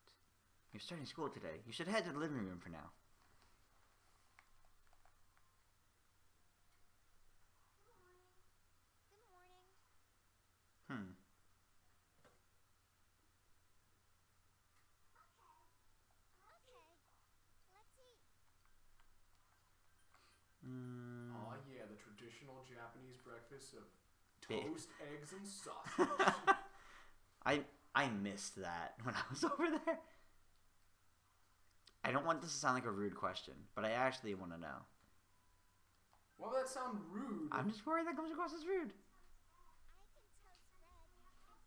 You're starting school today. You should head to the living room for now. Good morning. Hmm. Okay. Let's eat. Oh yeah, the traditional Japanese breakfast of Ba- toast, eggs, and sausage. I missed that when I was over there. I don't want this to sound like a rude question, but I actually want to know. Why would that sound rude? I'm just worried that comes across as rude. I can toast bread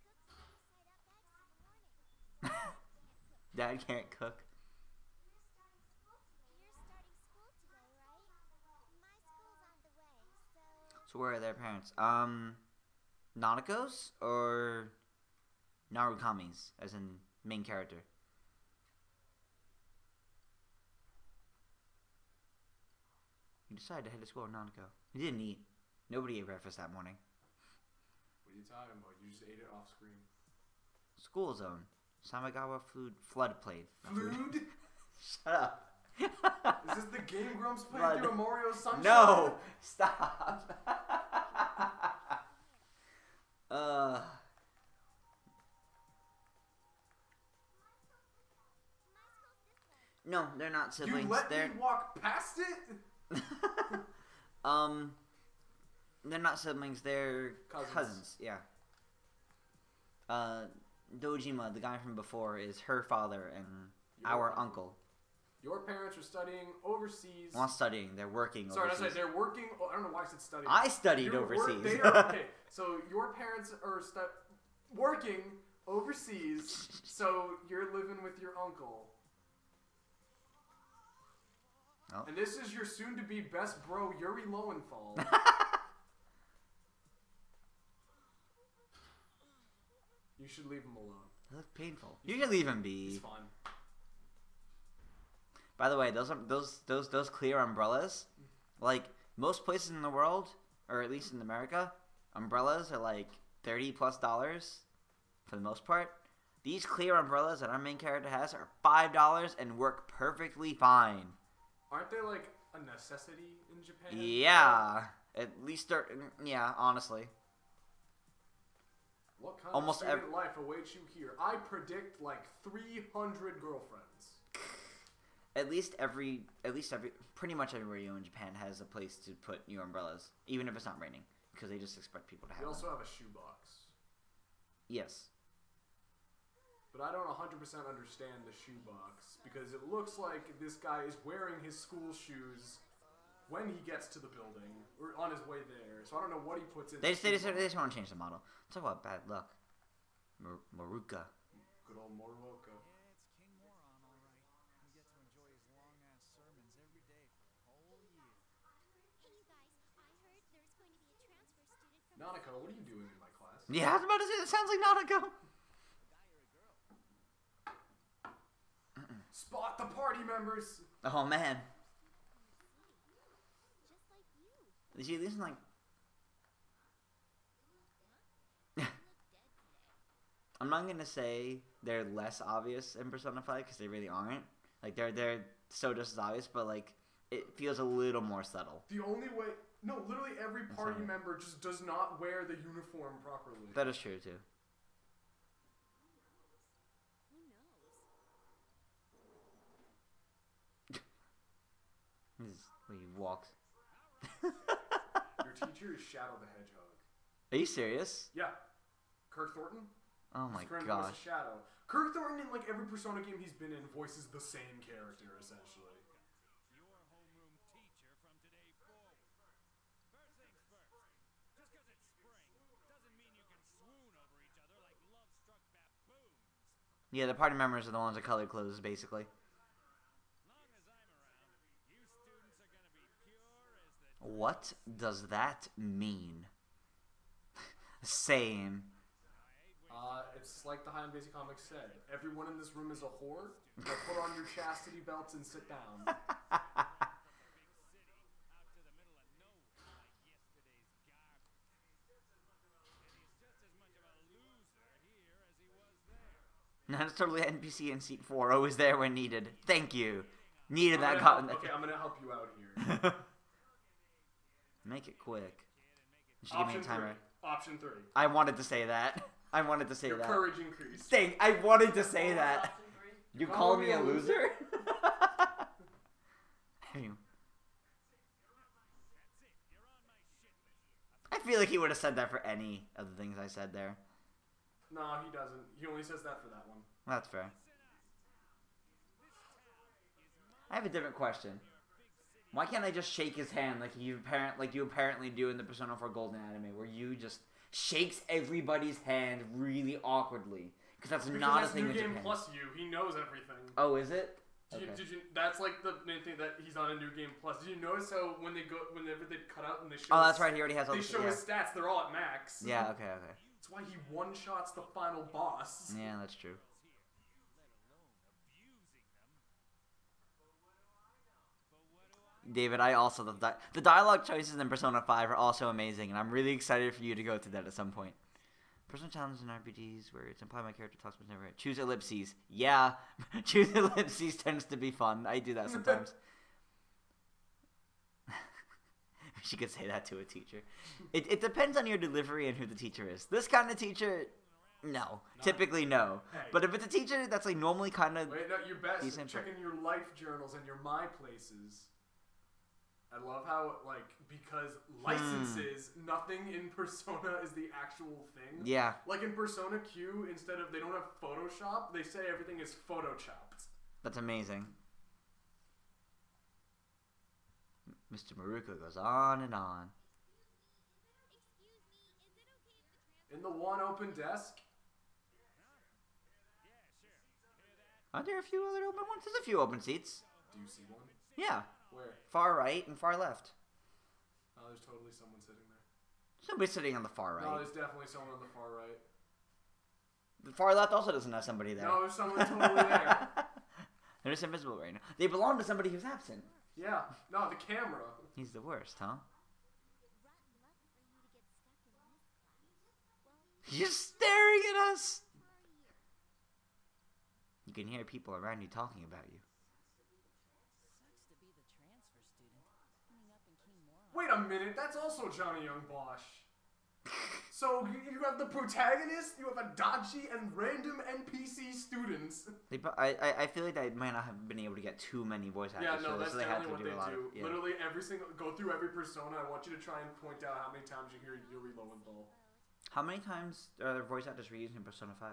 and cook side-up eggs in the morning. Dad can't cook. You're starting school today, right? My school's on the way, so... So where are their parents? Nanako's or Narukami's, as in main character? You decided to head to school with Nanako. You didn't eat. Nobody ate breakfast that morning. What are you talking about? You just ate it off screen. School zone. Samagawa food floodplain. Not Food? Shut up. Is this the Game Grumps playing Blood. through a Mario Sunshine? No! Stop! No, they're not siblings. You let They're me walk past it? they're not siblings. They're cousins. Yeah. Dojima, the guy from before, is her father and Your our uncle. uncle. Your parents are studying overseas. Not studying. They're working Sorry, overseas. that's right. They're working. Oh, I don't know why I said studying. I studied You're overseas. they are, okay, so your parents are working overseas, so you're living with your uncle. Oh. And this is your soon-to-be best bro, Yuri Lowenthal. You should leave him alone. They look painful. You can leave him be. He's fine. By the way, those clear umbrellas, like most places in the world, or at least in America, umbrellas are like $30+ for the most part. These clear umbrellas that our main character has are $5 and work perfectly fine. Aren't they like a necessity in Japan. Yeah. At least, yeah, honestly. What kind Almost of student life awaits you here? I predict like 300 girlfriends. At least pretty much everywhere you go in Japan has a place to put your umbrellas, even if it's not raining, because they just expect people to have We them. also have a shoebox. Yes. But I don't 100% understand the shoebox, because it looks like this guy is wearing his school shoes when he gets to the building, or on his way there. So I don't know what he puts in They the just shoebox. want to change the model. Talk about bad luck. Maruka. Good old Moroka. Yeah, it's King Moron, all right. You get to enjoy his long-ass sermons every day for a whole year. Hey, you guys, I heard there's going to be a transfer student from... Nanako, what are you doing in my class? Yeah, I was about to say, that sounds like Nanako. Spot the party members! Oh, man. Just like you. Is he at least like... I'm not gonna say they're less obvious in Persona 5 because they really aren't. Like they're so just as obvious, but like it feels a little more subtle. The only way... No, literally every party sorry. member just does not wear the uniform properly. That is true too. Who knows? He walks. Your teacher is Shadow the Hedgehog. Are you serious? Yeah. Kirk Thornton? Oh my His friend gosh. was a Shadow. Kirk Thornton in like every Persona game he's been in voices the same character essentially. Your homeroom teacher from today forward. First things first. Just because it's spring doesn't mean you can swoon over each other like love-struck baboons. Yeah, the party members are the ones with colored clothes, basically. Long as I'm around, you students are gonna be pure as the... What does that mean? Same. It's like the High and Basic Comics said. Everyone in this room is a whore. Now put on your chastity belts and sit down. Big city, out to the middle of nowhere like yesterday's garbage. And he's just as much of a loser here as he was there. That's totally NPC in seat 4. Always there when needed. Thank you. Needed that. Okay, I'm gonna help you out here. Make it quick. You should give me a timer. Option 3. I wanted to say that. I wanted to say Your that. courage increased. Dang, I wanted to say that. Option three. You call me a loser? I feel like he would have said that for any of the things I said there. No, he doesn't. He only says that for that one. That's fair. I have a different question. Why can't I just shake his hand like you apparently do in the Persona 4 Golden anime, where you just shakes everybody's hand really awkwardly? Because that's not a thing New in Game Japan. Plus U. He knows everything. Oh, is it? Okay. That's like the main thing that he's on a New Game Plus. Did you notice how whenever they cut out and they show Oh, that's right. He already has all they the show his stats, they're all at max. Yeah, okay. That's why he one-shots the final boss. Yeah, that's true. David, I also the dialogue choices in Persona 5 are also amazing, and I'm really excited for you to go through that at some point. Personal challenges in RPGs where it's implied my character talks but never choose ellipses. Yeah, choose ellipses tends to be fun. I do that sometimes. She could say that to a teacher. It depends on your delivery and who the teacher is. This kind of teacher, no. Typically, no. Hey. But if it's a teacher that's like normally kind of... Wait, no, your best. Decent Checking your life journals and your My Places. I love how, like, because licenses, nothing in Persona is the actual thing. Yeah. Like in Persona Q, instead of, they don't have Photoshop, they say everything is Photochopped. That's amazing. Mr. Maruko goes on and on. In the one open desk, Aren't there a few other open ones? There's a few open seats. do you see one? Yeah. Where? Far right and far left. Oh, there's totally someone sitting there. Somebody's sitting on the far right. No, there's definitely someone on the far right. The far left also doesn't have somebody there. No, there's someone totally there. They're just invisible right now. They belong to somebody who's absent. Yeah, no, the camera. He's the worst, huh? He's staring at us! You can hear people around you talking about you. Sucks to be the transfer student. minute, that's also Johnny Young Bosch. So you have the protagonist, you have Adachi, and random NPC students. I feel like they might not have been able to get too many voice actors. Yeah, no, that's so they had definitely to what they do a lot do. of, Literally go through every persona. I want you to try and point out how many times you hear Yuri Lowenthal. How many times are voice actors were used in Persona 5?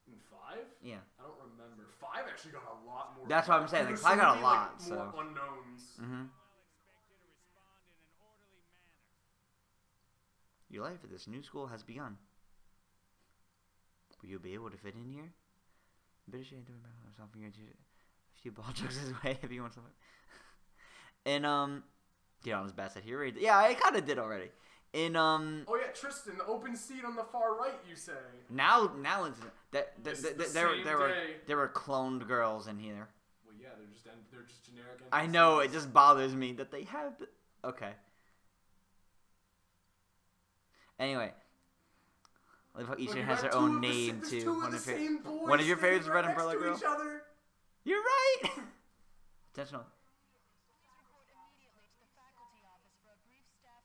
In 5? Yeah. I don't remember. 5 actually got a lot more. That's what I'm saying. Like, There's 5 got a many, lot, like, so. more unknowns. Mm-hmm. Your life at this new school has begun. Will you be able to fit in here? British ain't doing something. A few ball jugs his way if you want something. And get on his basket here. Yeah, I kind of did already. In Oh yeah, Tristan, the open seat on the far right. You say. now it's there were cloned girls in here. Well, yeah, they're just generic. I know, it just bothers me that they have. Okay. Anyway, I love how each one has their own name too. One of your favorites is Red Umbrella Girl. You're right. Intentional.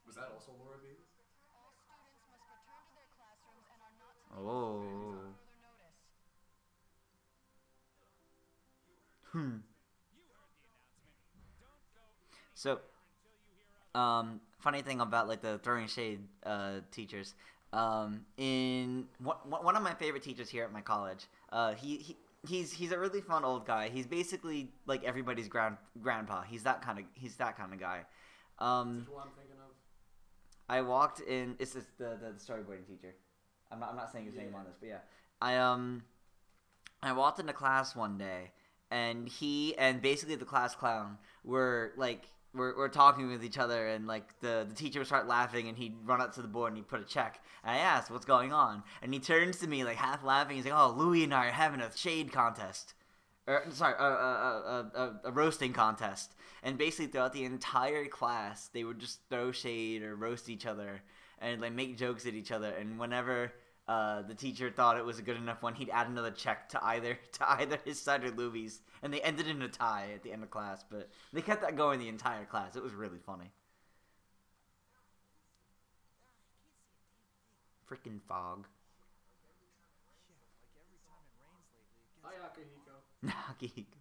Was that also Laura B? Oh. So, funny thing about like the throwing shade teachers. In one of my favorite teachers here at my college. He's a really fun old guy. He's basically like everybody's grandpa. He's that kind of guy. Is this what I'm thinking of? I walked in. It's just the storyboarding teacher. I'm not saying his name on this, but yeah. I walked into class one day, and he and basically the class clown were like we're talking with each other, and like the teacher would start laughing, and he'd run up to the board and he'd put a check. And I asked, "What's going on?" And he turns to me like half laughing. He's like, "Oh, Louie and I are having a shade contest." A roasting contest. And basically throughout the entire class, they would just throw shade or roast each other and like make jokes at each other. And whenever the teacher thought it was a good enough one, he'd add another check to either his side or Louie's. And they ended in a tie at the end of class. But they kept that going the entire class. It was really funny. Freaking fog. Hi, Akihiko. Akihiko.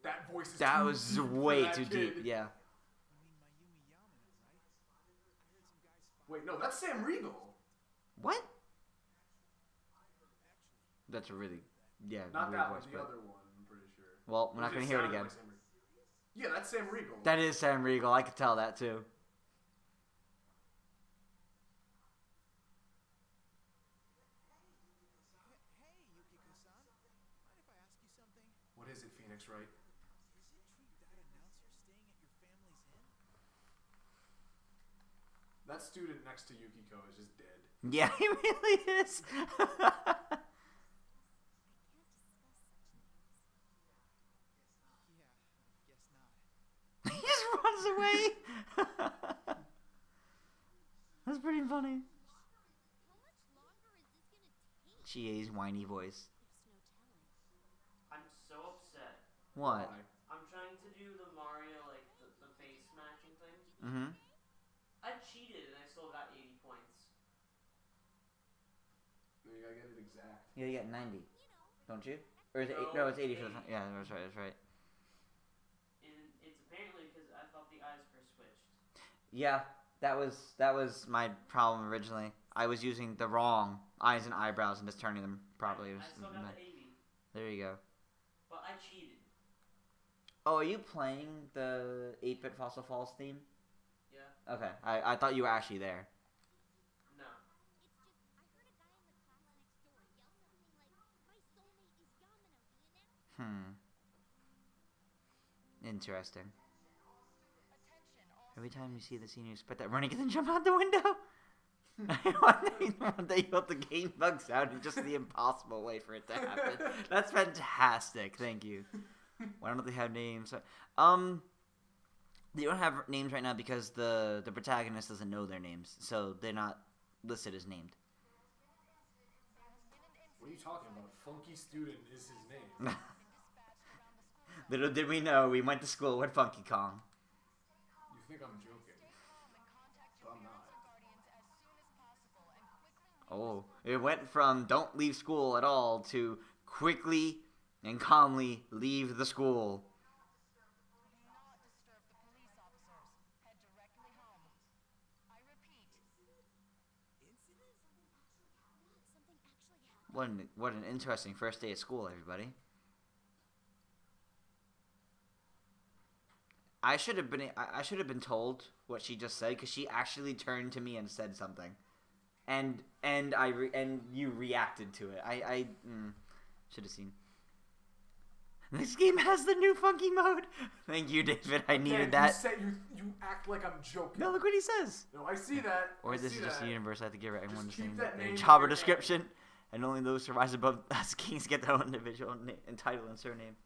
That voice is That too was deep for way that too kid. deep, yeah. Wait, no, that's Sam Riegel. What? That's a really, yeah, Not weird that one, voice, the but... other one, I'm pretty sure. Well, we're not going to hear it again. Like Sam Riegel. Yeah, that's Sam Riegel. That is Sam Riegel, I could tell that too. What is it, Phoenix Wright? That student next to Yukiko is just dead. Yeah, he really is. He just runs away. That's pretty funny. GA's whiny voice. I'm so upset. What? Why? I'm trying to do the Mario, like, the face smashing thing. Mm-hmm. I cheated and I still got 80 points. No, you gotta get it exact. You get 90, don't you? Or is it No, no, it's 80 for the 80. Yeah, that's right, that's right. And it's apparently because I thought the eyes were switched. Yeah, that was my problem originally. I was using the wrong eyes and eyebrows and just turning them properly. I still got the 80. There you go. But I cheated. Oh, are you playing the 8-Bit Fossil Falls theme? Yeah. Okay, I thought you were actually there. No. Interesting. Every time you see the scene, you expect that running and then jump out the window. One day you let the game bugs out and just the impossible way for it to happen. That's fantastic. Thank you. Why don't they have names? They don't have names right now because the protagonist doesn't know their names, so they're not listed as named. What are you talking about? Funky Student is his name. Little did we know, we went to school with Funky Kong. think I'm joking. But I'm not. Oh, it went from don't leave school at all to quickly and calmly leave the school. What an interesting first day of school, everybody. I should have been told what she just said because she actually turned to me and said something, and you reacted to it. I should have seen. This game has the new funky mode. Thank you, David. I needed that. You act like I'm joking. No, look what he says. No, I see that. Or this is just the universe. I have to give everyone the same name job in or your description, and only those who rise above us kings get their own individual and title and surname.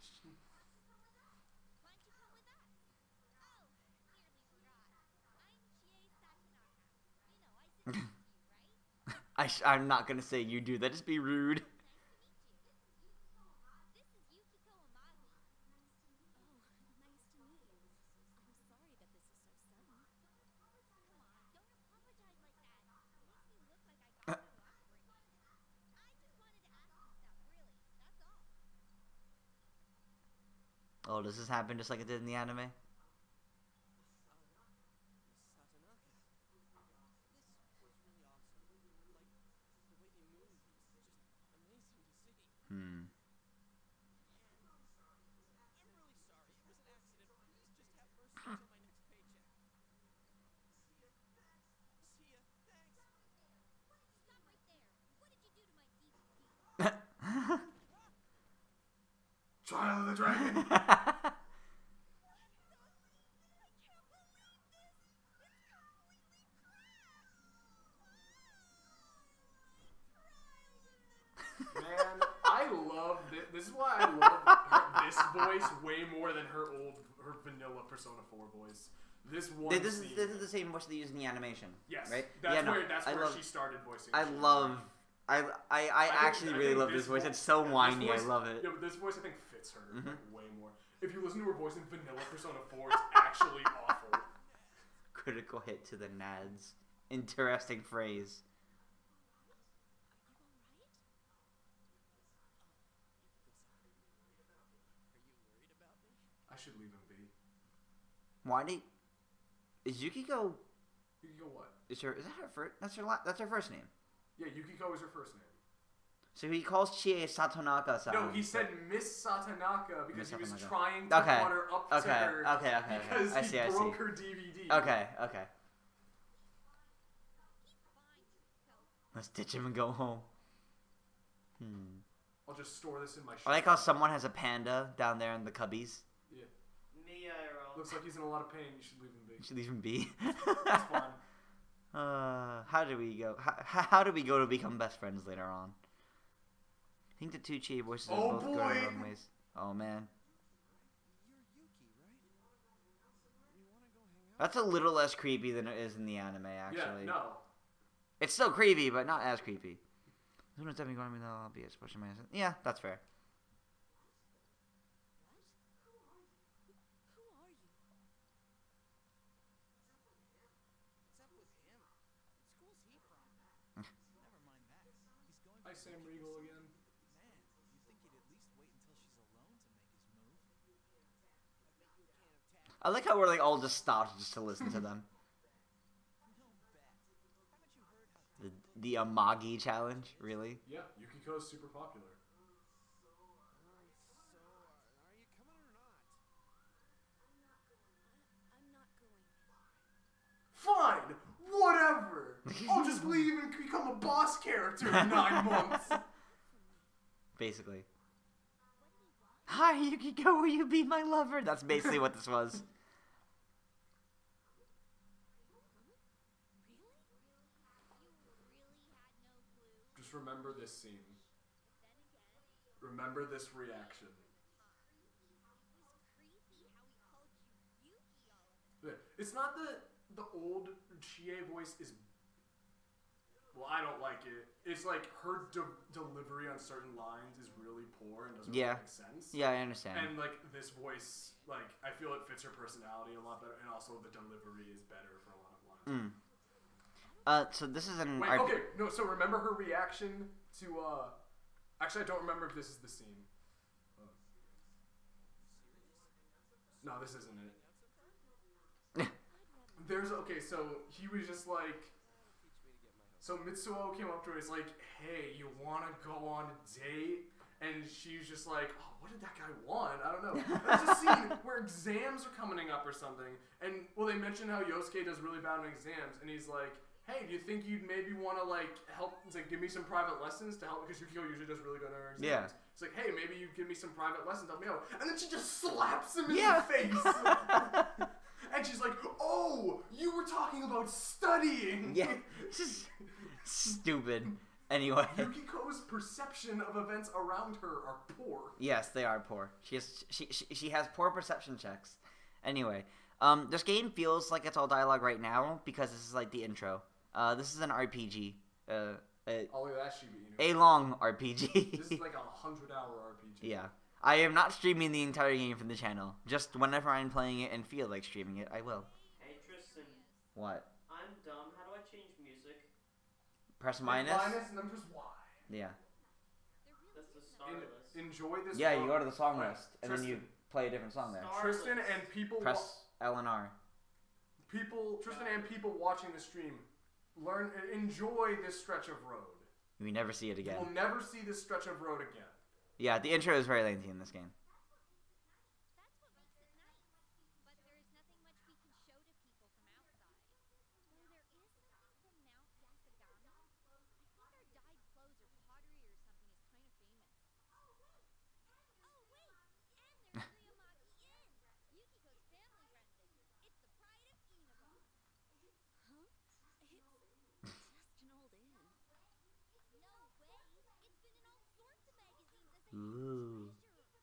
I'm not gonna say you do that. Just be rude. Oh, does this happen just like it did in the anime? Hmm. Trial of the Dragon. Man, I love this. This is why I love this voice way more than her vanilla Persona 4 voice. This one. This is the same voice they use in the animation. Yes, right? That's where she started voicing. I actually really love this voice. It's so whiny. I love it. Yeah, but this voice I think fits her like, way more. If you listen to her voice in vanilla Persona 4, it's actually awful. Critical hit to the nads. Interesting phrase. I should leave him be. Why did? Is Yukiko? Yukiko what? Is that her first? That's her first name. Yeah, Yukiko is her first name. So he calls Chie Satonaka-san. No, he said Miss Satonaka because he was trying to water up to her. Okay. Because he broke her DVD. Okay. Let's ditch him and go home. I'll just store this in my. I like how someone has a panda down there in the cubbies. Yeah. Me, IRL. Looks like he's in a lot of pain. You should leave him be. You should leave him be. That's fine. How do we go? How do we go to become best friends later on? I think the two Chie voices both go their own ways. Oh man. That's a little less creepy than it is in the anime, actually. Yeah, no. It's still creepy, but not as creepy. As soon as definitely going to be, I'll be a special man. Yeah, that's fair. Hi, Sam Riegel again. Man, you'd think he'd at least wait until she's alone to make his move. I like how we're like all just stopped just to listen to them. The Amagi challenge, really? Yeah, Yukiko's super popular. So, are you coming or not? I'm not going. Fine, whatever. I'll just leave and become a boss character in 9 months. Basically. Hi, Yukiko, will you be my lover? That's basically what this was. Just remember this scene. Remember this reaction. It's not the old Chie voice is... Well, I don't like it. It's like her delivery on certain lines is really poor and doesn't Yeah. really make sense. Yeah, I understand. And like this voice, like I feel it fits her personality a lot better, and also the delivery is better for a lot of lines. So this is an Wait, okay, no. So remember her reaction to Actually, I don't remember if this is the scene. No, this isn't it. So he was just like. So Mitsuo came up to her and was like, hey, you want to go on a date? And she's just like, oh, what did that guy want? I don't know. There's a scene where exams are coming up or something. And, well, they mentioned how Yosuke does really bad on exams. And he's like, hey, do you think you'd maybe want to, like, help, it's like, give me some private lessons to help? Because Yukiko usually does really good on her exams. Yeah. It's like, hey, maybe you'd give me some private lessons to help me out. And then she just slaps him in the face. And she's like, oh, you were talking about studying. Yeah. This is stupid. Anyway. Yukiko's perception of events around her are poor. Yes, they are poor. She has poor perception checks. Anyway, this game feels like it's all dialogue right now because this is like the intro. This is an RPG. Oh, that should be. A long RPG. This is like a 100-hour RPG. Yeah. I am not streaming the entire game from the channel. Just whenever I'm playing it and feel like streaming it, I will. Hey Tristan. What? I'm dumb. How do I change music? Press minus? Minus and then press Y. Yeah. That's the star list. Enjoy this. Yeah, you go to the song Right, list, and then you play a different song there. Star Tristan list. and people. Press L and R. Tristan and people watching the stream, enjoy this stretch of road. We never see it again. We'll never see this stretch of road again. Yeah, the intro is very lengthy in this game. That's what makes it nice. But there is nothing much we can show to people from outside. Though there is something from Mount Yasagami. I think our dyed clothes or pottery or something is kind of famous. Oh, wait! And there's the Amagi Inn! Yukiko's family runs it. It's the pride of Inaba. Huh? It's just an old inn. No way! It's been in all sorts of magazines as a Ooh. treasure.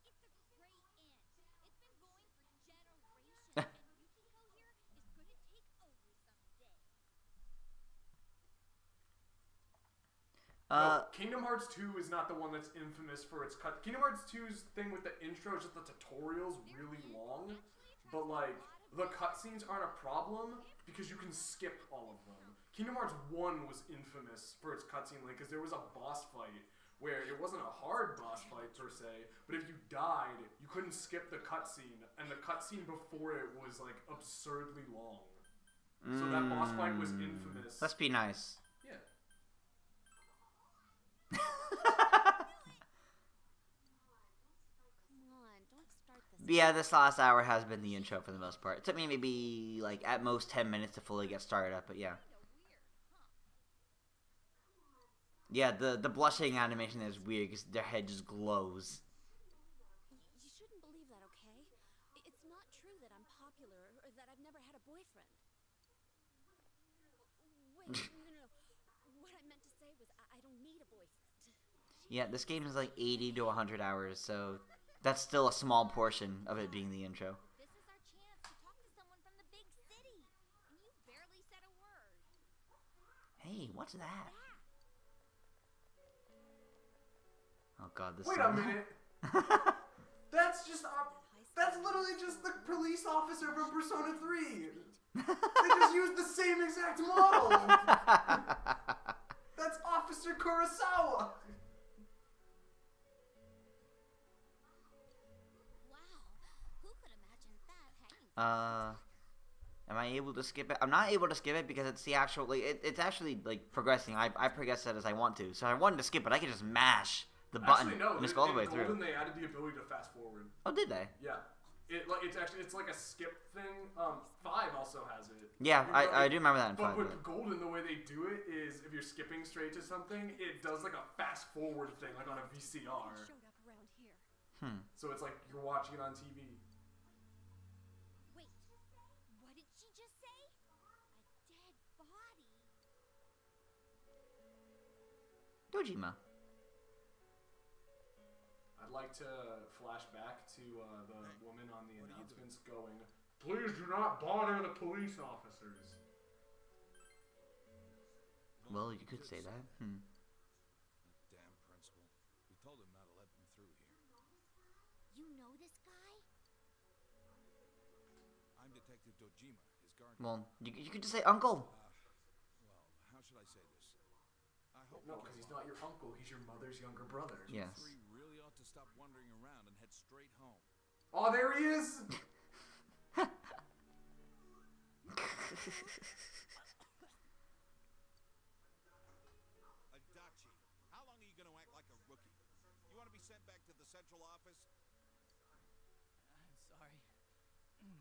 It's a great inn. It's been going for generations, and Yukiko here is gonna take over someday. Kingdom Hearts 2 is not the one that's infamous for its cut. Kingdom Hearts 2's thing with the intro is just the tutorial's really long, but like the cutscenes aren't a problem because you can skip all of them. Kingdom Hearts 1 was infamous for its cutscene length because there was a boss fight where it wasn't a hard boss fight per se, but if you died, you couldn't skip the cutscene, and the cutscene before it was like absurdly long. So that boss fight was infamous. Let's be nice. Yeah. Come on, don't start this. Yeah, this last hour has been the intro for the most part. It took me maybe, like, at most 10 minutes to fully get started up, but yeah. Yeah, the blushing animation is weird because their head just glows. You shouldn't believe that, okay? It's not true that I'm popular or that I've never had a boyfriend. Wait, no. What I meant to say was I don't need a boyfriend. Yeah, this game is like 80 to 100 hours, so that's still a small portion of it being the intro. This is our chance to talk to someone from the big city, and you barely said a word. Hey, what's that? Oh god, this Wait a minute. That's just that's literally just the police officer from Persona 3. They just used the same exact model. That's Officer Kurosawa. Wow, who could imagine that hanging? Am I able to skip it? I'm not able to skip it because it's the actual, like, it's actually, like, progressing. I progress it as I want to. So if I wanted to skip it, I could just mash the button Actually, no. and just go all the way in Golden, through. they added the ability to fast forward. Oh, did they? Yeah. It's like a skip thing. 5 also has it. Yeah, You know, I do remember that in But 5. with Golden, the way they do it is if you're skipping straight to something, it does like a fast forward thing, like on a VCR. Showed up around here. So it's like you're watching it on TV. Wait, what did she just say? A dead body. Dojima. I'd like to flash back to the woman on the announcements going, "Please do not bother the police officers." Well, you could say that. That damn principal. We told him not to let them through here. You know this guy? I'm Detective Dojima, his guardian. Well, you could just say uncle. Well, how should I say this? I hope No, because he's not your uncle. He's your mother's younger brother. Yes. three really ought to stop wandering around and head straight home. Oh, there he is! Adachi, how long are you going to act like a rookie? You want to be sent back to the central office? I'm sorry.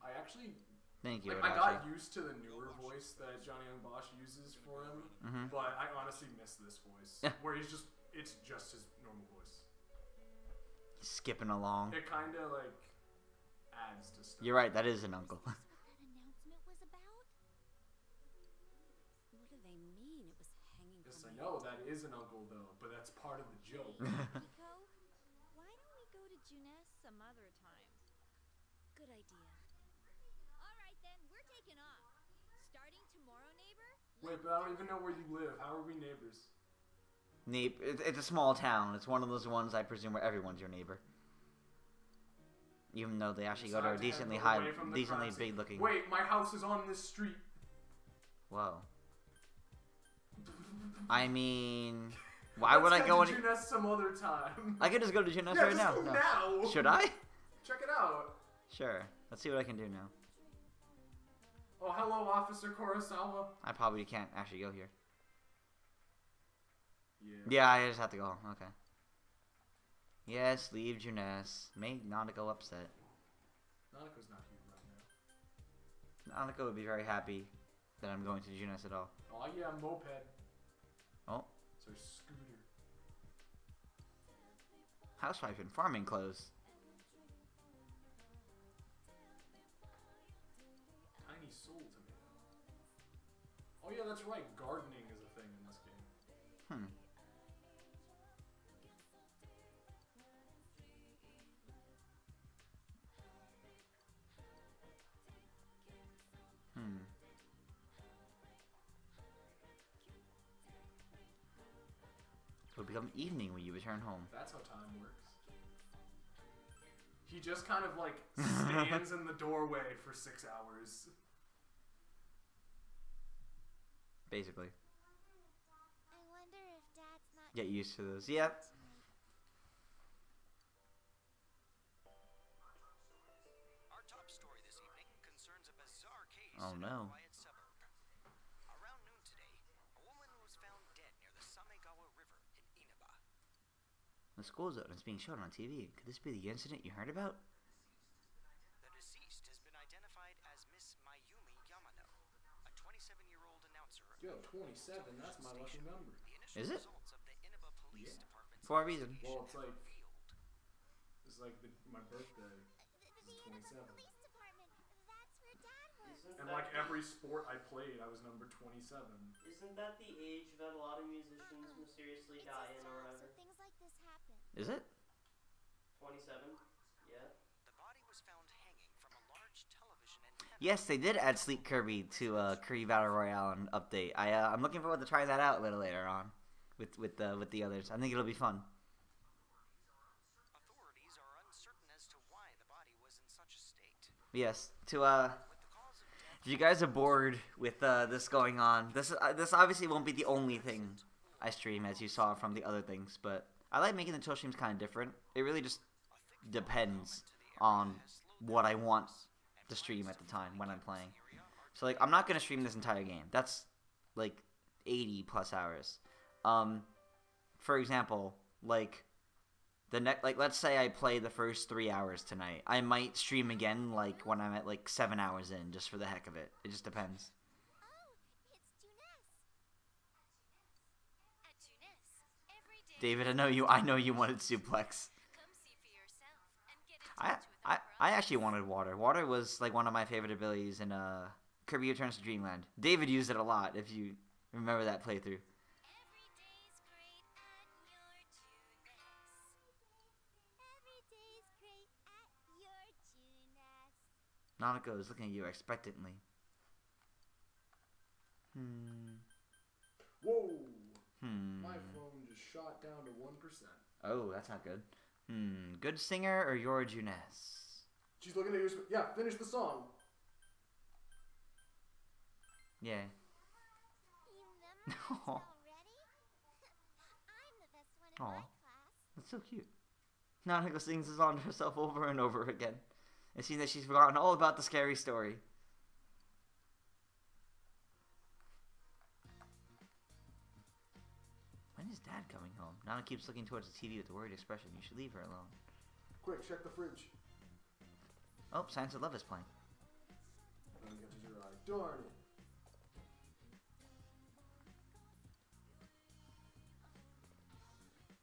I actually, Thank you. like, I Adachi. got used to the newer voice that Johnny Young Bosch uses for him, Mhm. but I honestly miss this voice, Yeah. where it's just his normal voice. Skipping along. It kind of, like, adds to stuff. You're right. That is an uncle. What that announcement was about? What do they mean? It was hanging Yes, from I my know, that is an uncle, though, but that's part of the joke. Nico, why don't we go to Juness some other time? Good idea. All right then, we're taking off. Starting tomorrow, neighbor. Wait, but I don't even know where you live. How are we neighbors? It's a small town. It's one of those ones I presume where everyone's your neighbor. Even though they actually go to a Decide to decently head high, away from the decently crime scene. big looking. Wait, my house is on this street. Whoa. I mean, why would I go Let's any? head to Juness some other time. I could just go to Juness yeah, right just now. go No. now. Should I? Check it out. Sure. Let's see what I can do now. Oh, hello, Officer Kurosawa. I probably can't actually go here. Yeah. Yeah, I just have to go home. Okay. Yes, leave Juness. Make Nanako upset. Nanako's not here right now. Nanako would be very happy that I'm going to Juness at all. Oh yeah, moped. Oh. So scooter. Housewife and farming clothes. Tiny soul tomato. Oh yeah, that's right. Gardening is a thing in this game. It will become evening when you return home. That's how time works. He just kind of like stands in the doorway for 6 hours. Basically. I wonder if Dad's not. Get used to those. Yep. Our top story this evening concerns a bizarre case Oh, in no. a quiet suburb. Around noon today, a woman was found dead near the Samegawa River in Inaba. The school zone is being shown on TV. Could this be the incident you heard about? The deceased has been identified as Miss Mayumi Yamano, a 27-year-old announcer. Yo, 27, that's my lucky number. The initial Is it? results of the Inaba Police Yeah. Department's For a reason. Well, it's investigation like- revealed. It's like my birthday. The This is Annabelle 27. Police Department. That's where Dad works. Isn't And that like the- every sport I played, I was number 27. Isn't that the age that a lot of musicians mysteriously It's die his in or job, so whatever? things like this happen. Is it? 27? Yeah. The body was found hanging from a large television antenna. Yes, they did add Sleep Kirby to Kirby Battle Royale and update. I'm looking forward to trying that out a little later on, with the others. I think it'll be fun. Authorities are uncertain as to why the body was in such a state. Yes. To With the cause of death, if you guys are bored with this going on, this obviously won't be the only thing I stream, as you saw from the other things. But I like making the chill streams kind of different. It really just depends on what I want to stream at the time when I'm playing. So like, I'm not gonna stream this entire game. That's like 80 plus hours. For example, like let's say I play the first 3 hours tonight. I might stream again like when I'm at like 7 hours in, just for the heck of it. It just depends. Oh, it's Juness. At Juness, every day. David, I know you wanted suplex. Come see for yourself and get in I touch with I actually wanted water. Water was like one of my favorite abilities in Kirby Returns to Dreamland. David used it a lot, if you remember that playthrough. Every day's great at your Juness. Every day's great at your Juness. Nanako is looking at you expectantly. Whoa! My phone just shot down to 1%. Oh, that's not good. Good singer or your Juness? She's looking at your... Yeah, finish the song. Yeah. You memorized Aw. already? I'm the best one in Aw. my class. That's so cute. Nanako sings the song to herself over and over again. It seems that she's forgotten all about the scary story. When is Dad coming home? Nana keeps looking towards the TV with a worried expression. You should leave her alone. Quick, check the fridge. Oh, Signs of Love is playing. Nothing catches your eye. Darn it.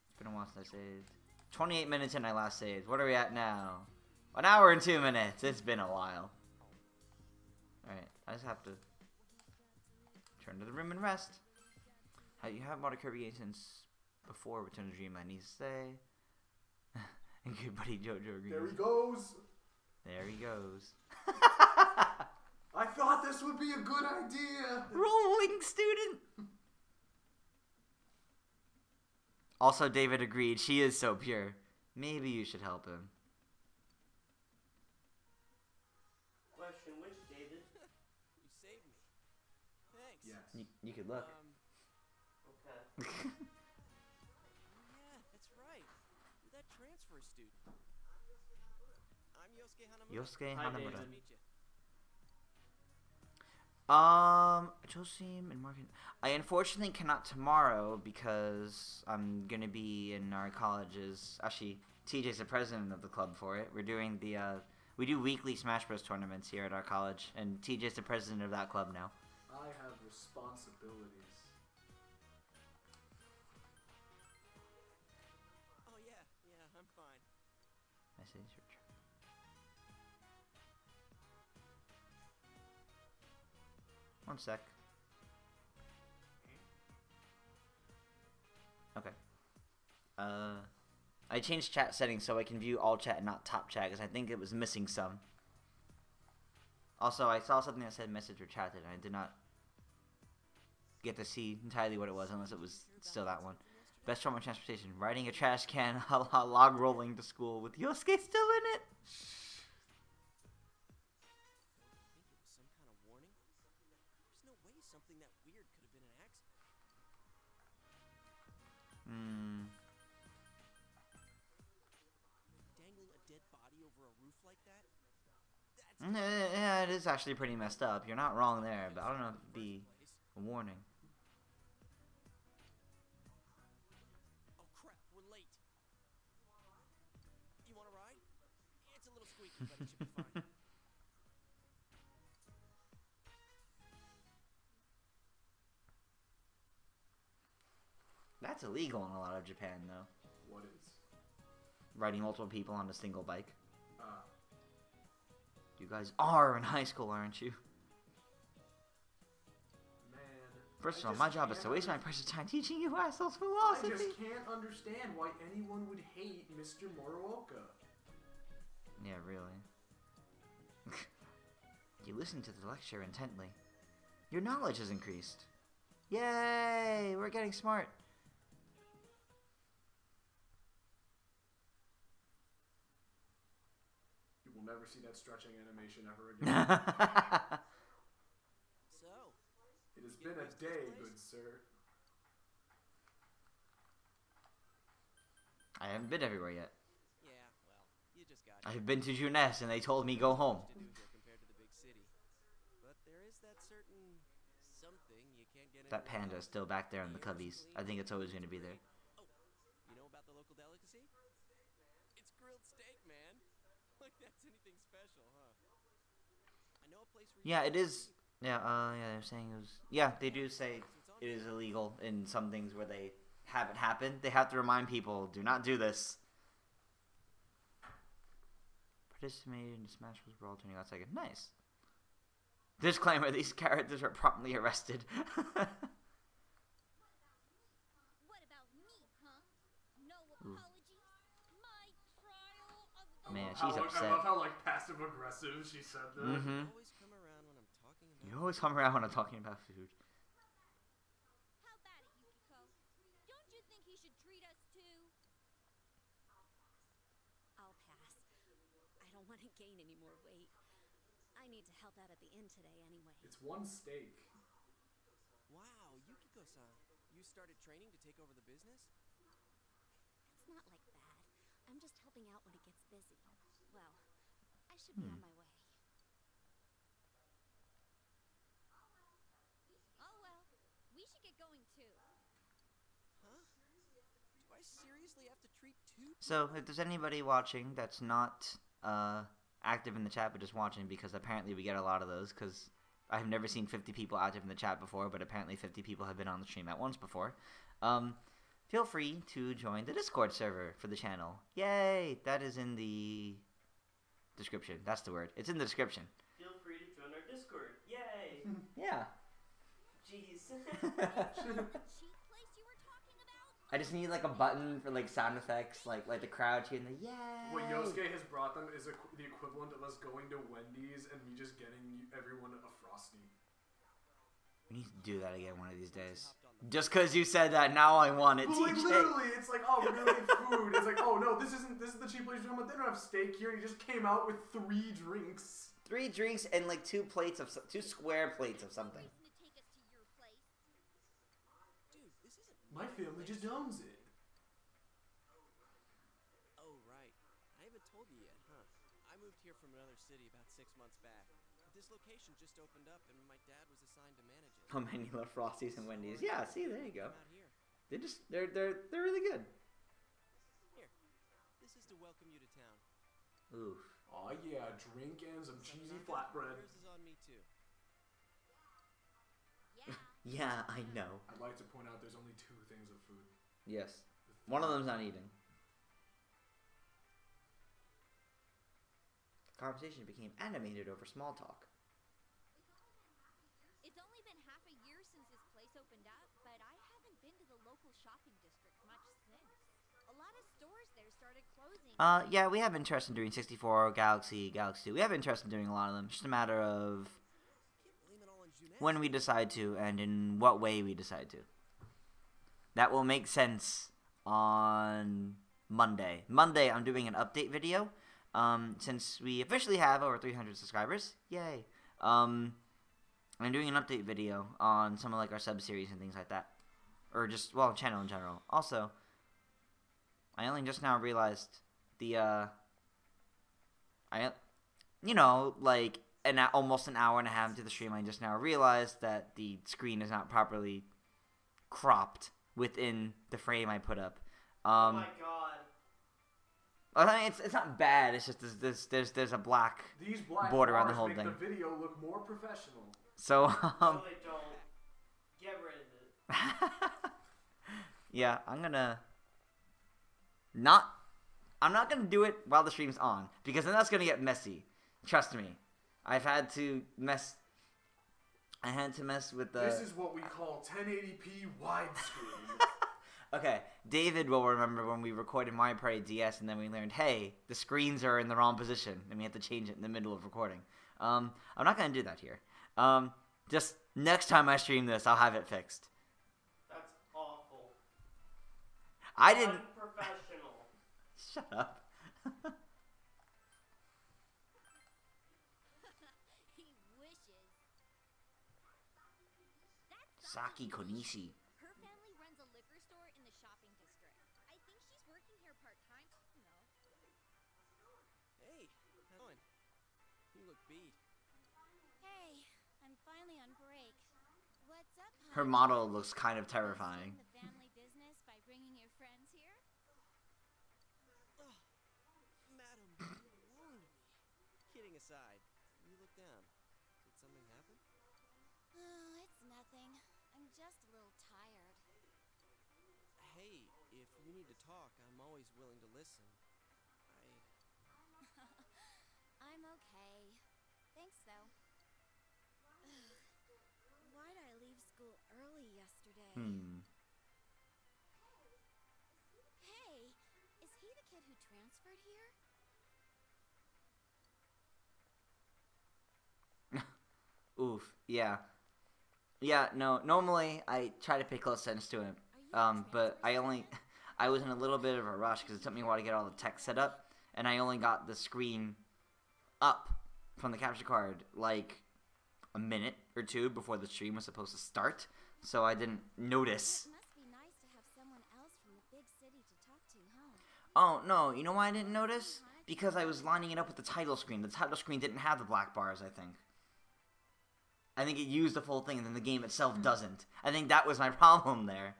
It's been a while since I saved. 28 minutes in I last saved. What are we at now? 1 hour and 2 minutes. It's been a while. Alright, I just have to turn to the room and rest. You haven't bought a Kirby game since before Return to Dreamland. Needs to stay. And good buddy Jojo agrees. There he goes. There he goes. I thought this would be a good idea. Rolling student. Also, David agreed. She is so pure. Maybe you should help him. Question, which David? You saved me. Thanks. Yes. You could look. Okay. Yeah, that's right. You're that transfer student. I'm Yosuke Hanamura. Yosuke Hi, Hanamura. David. Nice to meet you. Josim and Morgan. I unfortunately cannot tomorrow because I'm gonna be in our college's. Actually, TJ's the president of the club for it. We're doing the we do weekly Smash Bros tournaments here at our college, and TJ's the president of that club now. I have responsibilities. Oh yeah, I'm fine. Message return. One sec. Okay. I changed chat settings so I can view all chat and not top chat because I think it was missing some. Also, I saw something that said message or chatted and I did not get to see entirely what it was unless it was still that one. Best form of transportation. Riding a trash can a la log rolling to school with Yosuke still in it. Think it was some kind of warning? There's no way something that weird could have been an accident. Dangle a dead body over a roof like that? That's Yeah, it is actually pretty messed up. You're not wrong there, but I don't know if it'd be a warning. Oh crap, we're late. You want a ride? It's a little squeaky, but it should be fine. That's illegal in a lot of Japan, though. What is? Riding multiple people on a single bike. Ah. You guys are in high school, aren't you? Man. First of I all, just my job is to can't waste my under- precious time teaching you assholes I philosophy. just can't understand why anyone would hate Mr. Moroka. Yeah, really. You listen to the lecture intently. Your knowledge has increased. Yay! We're getting smart. You will never see that stretching animation ever again. So, It has been a day, good sir. I haven't been everywhere yet. yeah, well, you just got I've been to Juness and they told me go home. to do here compared to the big city. But there is that certain something you can't get That anywhere panda is else. still back there in the cubbies. I think it's always going to be there. Oh, you know about the local delicacy? It's grilled steak, man. Like that's anything special, huh? I know a place where Yeah, it is. Yeah, yeah, they're saying it was. Yeah, they do say it is illegal in some things where they have it happen. They have to remind people, do not do this. Participated in Smash Bros. Brawl 20 last second. Nice. Disclaimer: these characters are promptly arrested. What about me, huh? No apologies? My trial of the Man, I she's love upset. I love how like passive aggressive she said that. Mm-hmm. always come around when I'm talking about You always come around when I'm talking about food. How about it, Yukiko? don't want to gain any more weight. I need to help out at the inn today anyway. It's one steak. Wow, Yukiko-san, you started training to take over the business? It's not like that. I'm just helping out when it gets busy. Well, I should be on my way. Oh well, we should get going too. Huh? Do I seriously have to treat two? So, if there's anybody watching that's not active in the chat but just watching, because apparently we get a lot of those, because I've never seen 50 people active in the chat before, but apparently 50 people have been on the stream at once before. Feel free to join the Discord server for the channel. Yay! That is in the description. That's the word. It's in the description. Feel free to join our Discord. Yay! Yeah. Jeez. Cheap place you were talking about? I just need like a button for like sound effects, like the crowd cheering the yay. What Yosuke has brought them is the equivalent of us going to Wendy's and me just getting everyone a Frosty. We need to do that again one of these days. Just because you said that, now I want it, But like TJ. literally, it's like, oh, we're gonna get food. It's like, oh no, this is the cheap place you're talking about. They don't have steak here. And he just came out with 3 drinks. 3 drinks and like 2 square plates of something. Reason to take us to your place. Dude, this isn't My family just owns it. Oh, right. I haven't told you yet, huh? I moved here from another city about 6 months back. This location just opened up and my dad was assigned to manage it. How many love Frosties and Wendy's? Yeah, see, there you go. Come out here. They're really good. Here. This is to welcome you to town. Oof. Oh yeah, drink and some cheesy Yours flatbread. is on me too. Yeah. Yeah, I know. I'd like to point out there's only 2 things of food. Yes. One of them's not eating. The conversation became animated over small talk. It's only been half a year since this place opened up, but I haven't been to the local shopping district much since. A lot of stores there started closing. Yeah, we have interest in doing 64, Galaxy 2. We have interest in doing a lot of them. It's just a matter of Can't blame it all on Jeanette. when we decide to and in what way we decide to. That will make sense on Monday. Monday, I'm doing an update video. Since we officially have over 300 subscribers. Yay. I'm doing an update video on some of like our sub-series and things like that. Or just, well, channel in general. Also, I only just now realized the, like almost an hour and a half into the stream, I just now realized that the screen is not properly cropped within the frame I put up. Oh my god. I mean, it's not bad. It's just there's a black These black border on the bars whole make thing. the video look more professional. So No, they don't. Get rid of it. yeah, I'm not gonna do it while the stream's on, because then that's gonna get messy. Trust me. I had to mess with the. This is what we call 1080p widescreen. Okay, David will remember when we recorded Mario Party DS, and then we learned, hey, the screens are in the wrong position, and we have to change it in the middle of recording. I'm not gonna do that here. Just next time I stream this, I'll have it fixed. That's awful. I didn't. Unprofessional. Shut up. He wishes. That's Saki Konishi. Her family runs a liquor store in the shopping district. I think she's working here part-time, though. Hey, how's it going? You look beat. Hey, I'm finally on break. What's up, hon? Her model looks kind of terrifying. The family business by bringing your friends here? Oh, madam, you wound me. Kidding aside, you look down. Did something happen? Oh, it's nothing. I'm just a little tired. Hey, if you need to talk, I'm always willing to listen. I'm okay. Thanks, though. Why'd I leave school early yesterday? Hey, is he the kid who transferred here? Oof. Yeah. Yeah. No. Normally, I try to pay close attention to him. But I was in a little bit of a rush because it took me a while to get all the text set up, and I only got the screen up from the capture card like a minute or two before the stream was supposed to start, so I didn't notice. It must be nice to have someone else from the big city to talk to, huh? Oh, no, you know why I didn't notice? Because I was lining it up with the title screen. The title screen didn't have the black bars, I think. I think it used the full thing, and then the game itself doesn't. I think that was my problem there.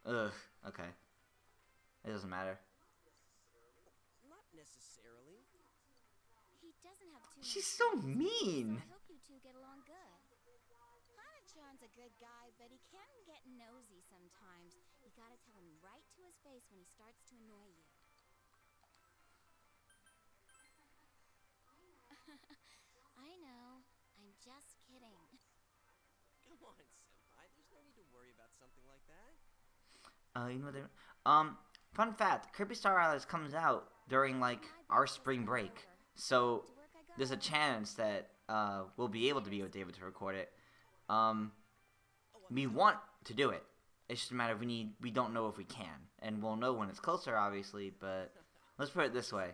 Ugh, okay. It doesn't matter. Not necessarily. He doesn't have too She's much so friends, mean. So I hope you two get along good. Hana-chan's a good guy, but he can get nosy sometimes. You gotta tell him right to his face when he starts to annoy you. I know. I'm just kidding. Come on, Senpai. There's no need to worry about something like that. You know what fun fact, Kirby Star Allies comes out during, like, our spring break. So, there's a chance that, we'll be able to be with David to record it. We want to do it. It's just a matter of we don't know if we can. And we'll know when it's closer, obviously, but let's put it this way.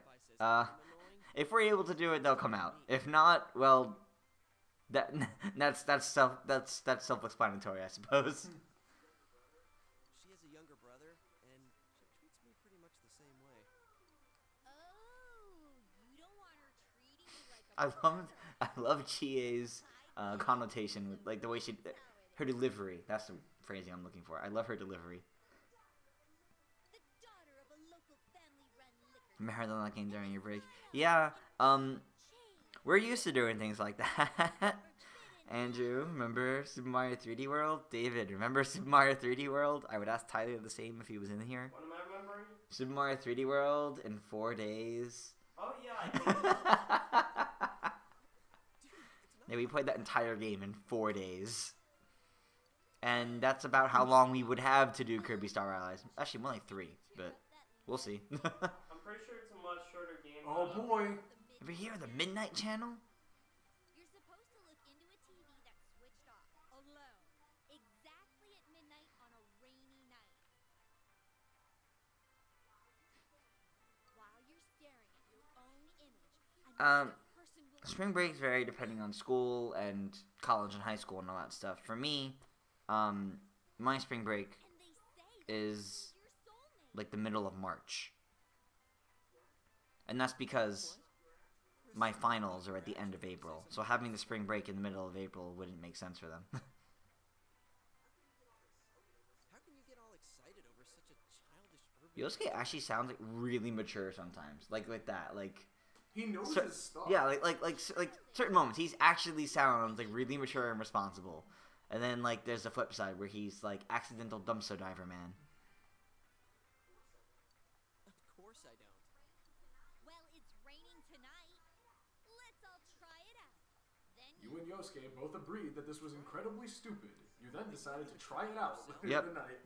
If we're able to do it, they'll come out. If not, well, that's self-explanatory, I suppose. She has a younger brother, and she treats me pretty much the same way. Oh, you don't want her treating you like a I love Chie's connotation with, like, the way her delivery. That's the phrasing I'm looking for. I love her delivery. the daughter of a local family-run liquor. Remember unlocking during your break? Yeah, we're used to doing things like that. Andrew, remember Super Mario 3D World? David, remember Super Mario 3D World? I would ask Tyler the same if he was in here. What am I remembering? Super Mario 3D World in 4 days. Oh yeah, I think Yeah, we played that entire game in 4 days. And that's about how long we would have to do Kirby Star Allies. Actually, more like 3, but we'll see. I'm pretty sure it's a much shorter game. Oh boy. Ever hear of the Midnight Channel? You're supposed to look into a TV that's switched off, alone, exactly at midnight on a rainy night. While you're staring at your own image, another person will Spring breaks vary depending on school and college and high school and all that stuff. For me, my spring break and they say is you're your soulmate. like the middle of March. And that's because my finals are at the end of April. So having the spring break in the middle of April wouldn't make sense for them. How can you get all excited over such a childish urban... Yosuke actually sounds like really mature sometimes. Like that. Like He knows cer- his stuff. yeah, like certain moments he's actually sounds like really mature and responsible. And then like there's the flip side where he's like accidental dumpster diver man. Of course I don't. Well, it's raining tonight. Let's all try it out. Then You and Yosuke both agreed that this was incredibly stupid. You then decided to try it out later Yep. in the night.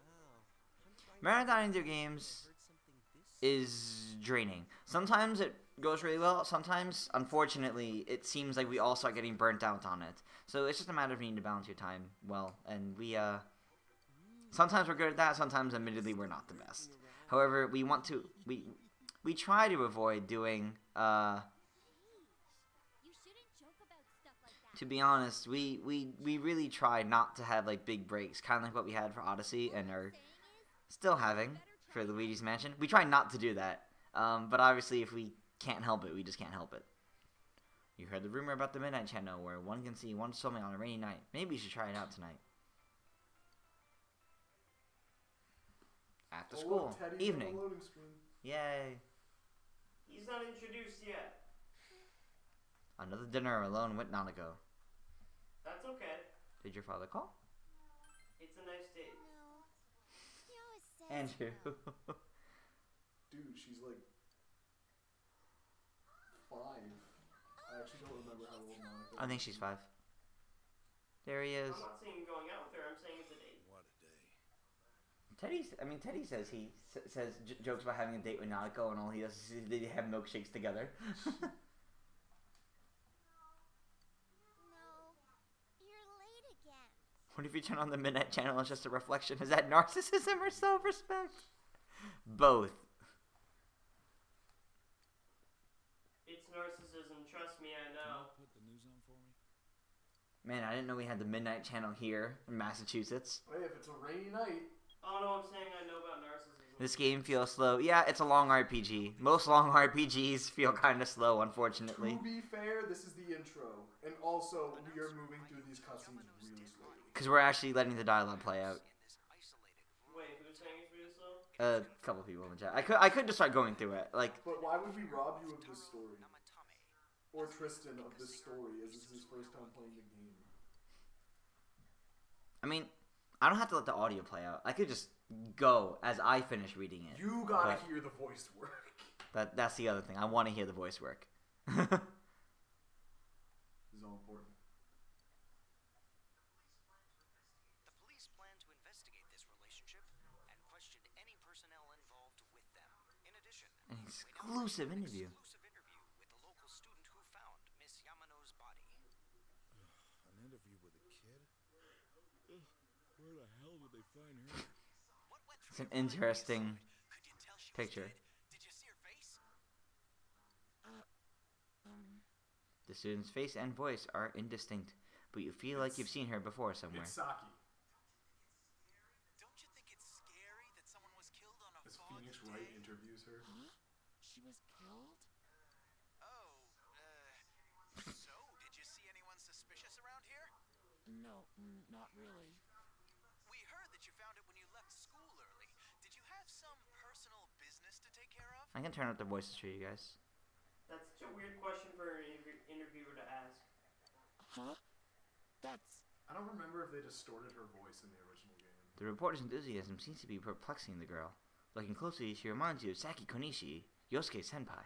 Wow. I'm trying Marathoning video to games heard something this is draining. Sometimes it goes really well. Sometimes, unfortunately, it seems like we all start getting burnt out on it. So it's just a matter of needing to balance your time well. And we, sometimes we're good at that. Sometimes, admittedly, we're not the best. However, we want to, we try to avoid doing, you shouldn't joke about stuff like that. to be honest, we really try not to have, like, big breaks. Kind of like what we had for Odyssey and are still having for Luigi's Mansion. We try not to do that. But obviously, if we can't help it, we just can't help it. You heard the rumor about the Midnight Channel where one can see one soulmate on a rainy night. Maybe you should try it out tonight. After Oh, school. look, Teddy's on the Evening. loading screen. Yay. he's not introduced yet. Another dinner alone with Nanako. That's okay. Did your father call? It's a nice date. No. He always says Andrew. no. Dude, she's like 5. I actually don't remember how old Monica is. I think she's 5. There he is. I'm not saying going out with her. I'm saying it's a date. What a day. Teddy says he says jokes about having a date with Nanako, and all he does is they have milkshakes together. No. You're late again. What if you turn on the Midnight Channel? It's just a reflection. Is that narcissism or self-respect? Both. narcissism. Trust me, I Can know. you put the news on for me? Man, I didn't know we had the Midnight Channel here in Massachusetts. Hey, if it's a rainy night. Oh no, I'm saying I know about narcissism. This game feels slow. Yeah, it's a long RPG. Most long RPGs feel kind of slow, unfortunately. To be fair, this is the intro. And also, we are moving through these cutscenes really slowly. Because we're actually letting the dialogue play out. Wait, who's saying it's really slow? A couple people in the chat. I could just start going through it. Like, But why would we rob you of this story? Or Tristan of this story, as this is his first time playing the game? I mean, I don't have to let the audio play out. I could just go as I finish reading it. You gotta But- hear the voice work. That's the other thing. I want to hear the voice work. This is all important. The police plan to investigate this relationship and question any personnel involved with them. In addition, An exclusive interview. exclusive interview with the local student who found Miss Yamano's body. An interview with a kid? Where the hell did they find her? What went It's through an your mind when you interesting saw it? Could you tell she was picture. dead? Did you see her face? The student's face and voice are indistinct, but you feel like you've seen her before somewhere. It's Saki. Don't you think it's scary that someone was killed on a As foggy Phoenix day? Wright interviews her. She was killed? Oh, so did you see anyone suspicious around here? No, not really. We heard that you found it when you left school early. Did you have some personal business to take care of? I can turn up the voices for you guys. That's such a weird question for an interviewer to ask. Huh? That's... I don't remember if they distorted her voice in the original game. The reporter's enthusiasm seems to be perplexing the girl. Looking closely, she reminds you of Saki Konishi, Yosuke senpai.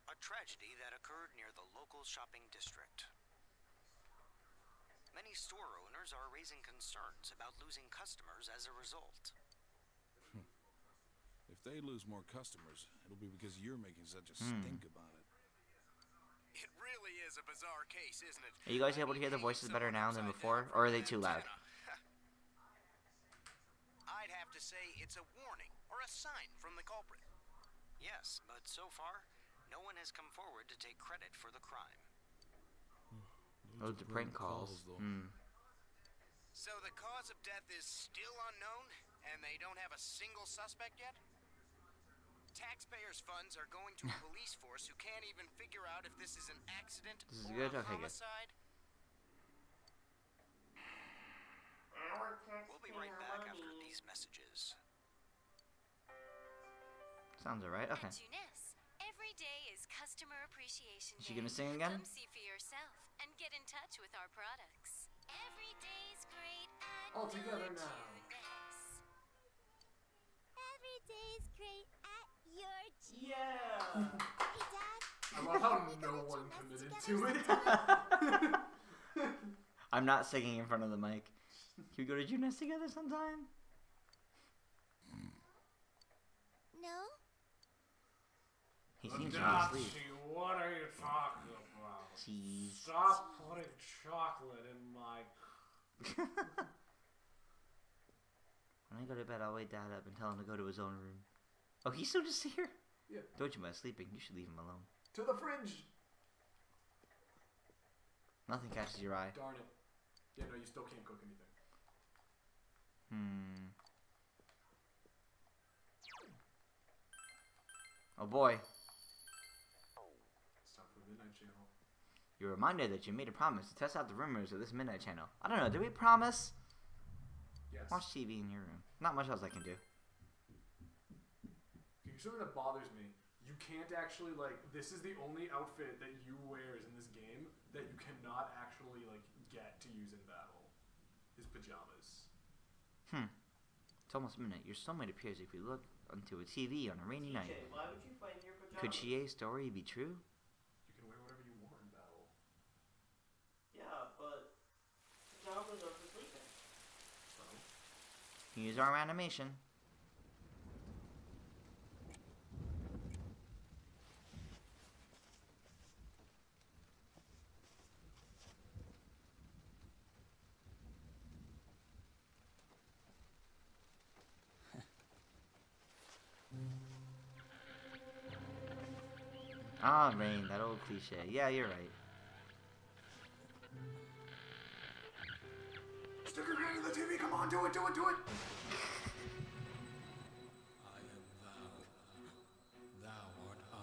A tragedy that occurred near the local shopping district. Many store owners are raising concerns about losing customers as a result. If they lose more customers, it'll be because you're making such a stink about it. It really is a bizarre case, isn't it? Are you guys able to hear the voices better now than before, or are they too loud? I'd have to say it's a warning or a sign from the culprit. Yes, but so far, no one has come forward to take credit for the crime. Those are prank calls. though. So the cause of death is still unknown, and they don't have a single suspect yet? Taxpayers' funds are going to a police force who can't even figure out if this is an accident This is or good? a Okay, good. homicide. Our We'll be right back after money. these messages. Sounds alright. Okay. At Junes, every day is Customer Appreciation Is she Day. gonna sing again? Come see for yourself and get in touch with our products. Every day's great at All together your now. Junes. Every day's great at your gym. Yeah! Hey, Dad. I love how we no gotta one gymnast committed together to it. I'm not singing in front of the mic. Can we go to gymnast together sometime? No? He seems to be asleep. What are you talking about? Jeez. Stop putting chocolate in my... When I go to bed, I'll wake Dad up and tell him to go to his own room. Oh, he's still just here? Yeah. Don't you mind sleeping? You should leave him alone. To the fridge! Nothing catches your eye. Darn it. Yeah, no, you still can't cook anything. Oh boy. It's time for Midnight Channel. You're reminded that you made a promise to test out the rumors of this Midnight Channel. I don't know, did we promise? Yes. Watch TV in your room. Not much else I can do. Okay, something that bothers me. You can't actually, like, this is the only outfit that you wears in this game that you cannot actually, like, get to use in battle. His pajamas. It's almost midnight. Your soulmate appears if you look into a TV on a rainy night. TJ, why would you find your pajamas? Could Chie's story be true? You can wear whatever you want in battle. Yeah, but pajamas are for sleeping. So, Use arm animation. Ah, rain, that old cliche. Yeah, you're right. Stick your hand in the TV, come on, do it, do it, do it! I am thou. Thou art I.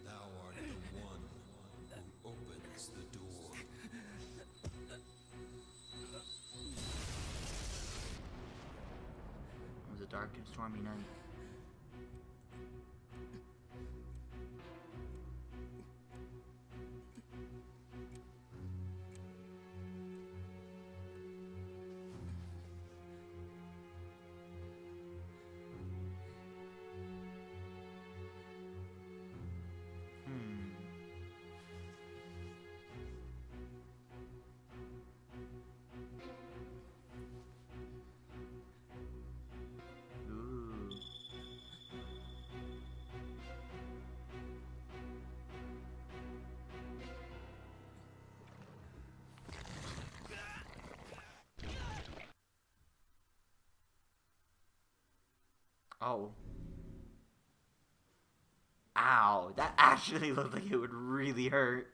Thou art the one who opens the door. It was a dark and stormy night. Ooh. Oh. Ow, that actually looked like it would really hurt.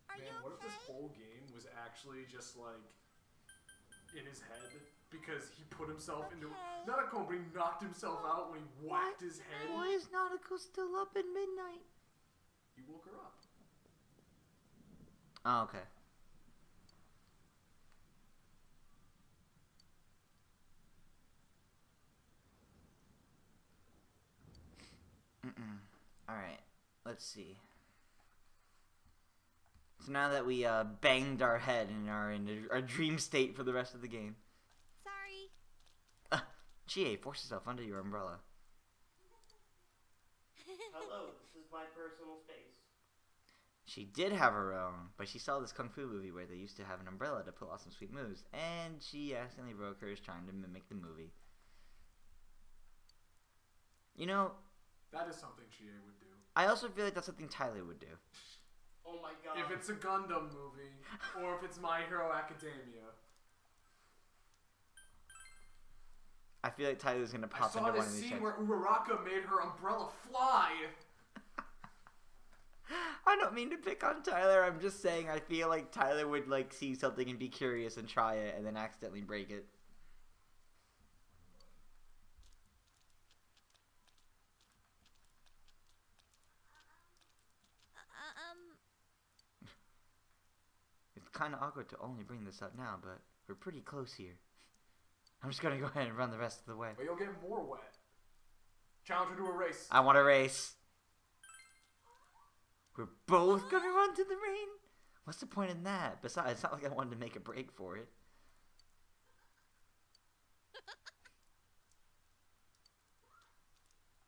Are Man, you what if this okay? whole game was actually just like in his head? Because he put himself into not a coma, but he knocked himself out when he whacked his head. Why is Nautical still up at midnight? He woke her up. Oh, okay. Alright, let's see. So now that we banged our head and are in a dream state for the rest of the game. Sorry. GA, force yourself under your umbrella. Hello, this is my personal space. She did have her own, but she saw this kung fu movie where they used to have an umbrella to pull off some sweet moves, and she accidentally broke hers trying to mimic the movie. You know, That is something Chie would do. I also feel like that's something Tyler would do. Oh my god. If it's a Gundam movie, or if it's My Hero Academia. I feel like Tyler's gonna I pop saw into one this of these scene checks. where Uraraka made her umbrella fly. I don't mean to pick on Tyler, I'm just saying I feel like Tyler would like see something and be curious and try it and then accidentally break it. It's kind of awkward to only bring this up now, but we're pretty close here. I'm just gonna go ahead and run the rest of the way. But you'll get more wet. Challenge her to a race. I want a race. We're both gonna run to the rain? What's the point in that? Besides, it's not like I wanted to make a break for it.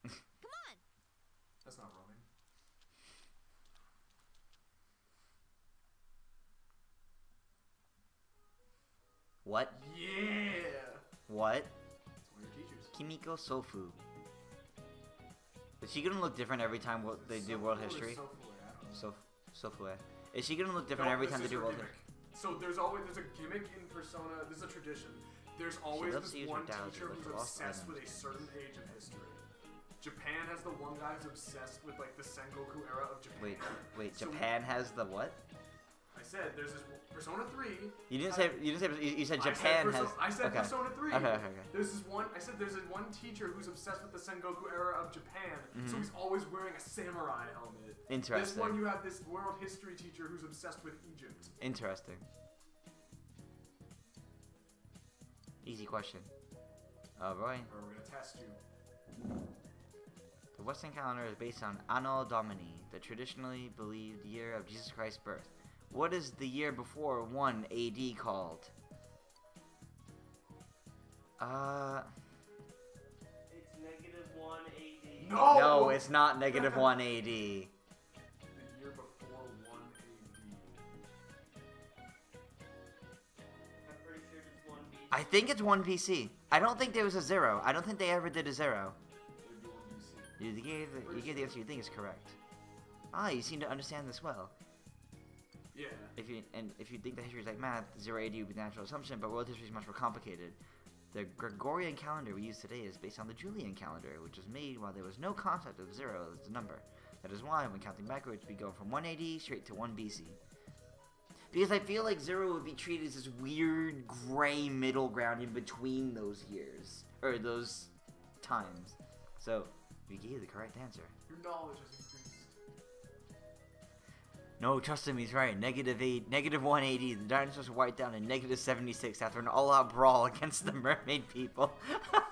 Come on. That's not running. What? Yeah. What? That's one of your teachers. Kimiko Sofu. Is she gonna look different every time they do world history? Sofue. Is she gonna look different every time they do world history? So there's a gimmick in Persona. This is a tradition. There's always loves this to use one her dowels teacher with who's the lost obsessed with a items. certain age of history. Japan has the one guy who's obsessed with like the Sengoku era of Japan. Wait. So Japan has the what? I said there's this Persona 3. You didn't say. You said Japan has. I said okay. Persona 3. Okay. There's this one. I said there's this one teacher who's obsessed with the Sengoku era of Japan. So he's always wearing a samurai helmet. Interesting. This one you have this world history teacher who's obsessed with Egypt. Interesting. Easy question. Alright. Or we're gonna test you. The Western calendar is based on Anno Domini, the traditionally believed year of Jesus Christ's birth. What is the year before 1 AD called? It's -1 AD. No! No, it's not negative 1 AD. The year before 1 I'm pretty sure it's 1 BC. I think it's 1 PC. I don't think there was a 0. I don't think they ever did a 0. AD. You gave the answer you think is correct. Ah, you seem to understand this well. Yeah. If you think that history is like math, 0 AD would be the natural assumption, but world history is much more complicated. The Gregorian calendar we use today is based on the Julian calendar, which was made while there was no concept of 0 as a number. That is why, when counting backwards, we go from 1 AD straight to 1 BC. Because I feel like 0 would be treated as this weird gray middle ground in between those years. Or those times. So, we gave the correct answer. Your knowledge has increased. No, trust him, he's right. Negative 180. The dinosaurs were wiped down in negative 76 after an all-out brawl against the mermaid people.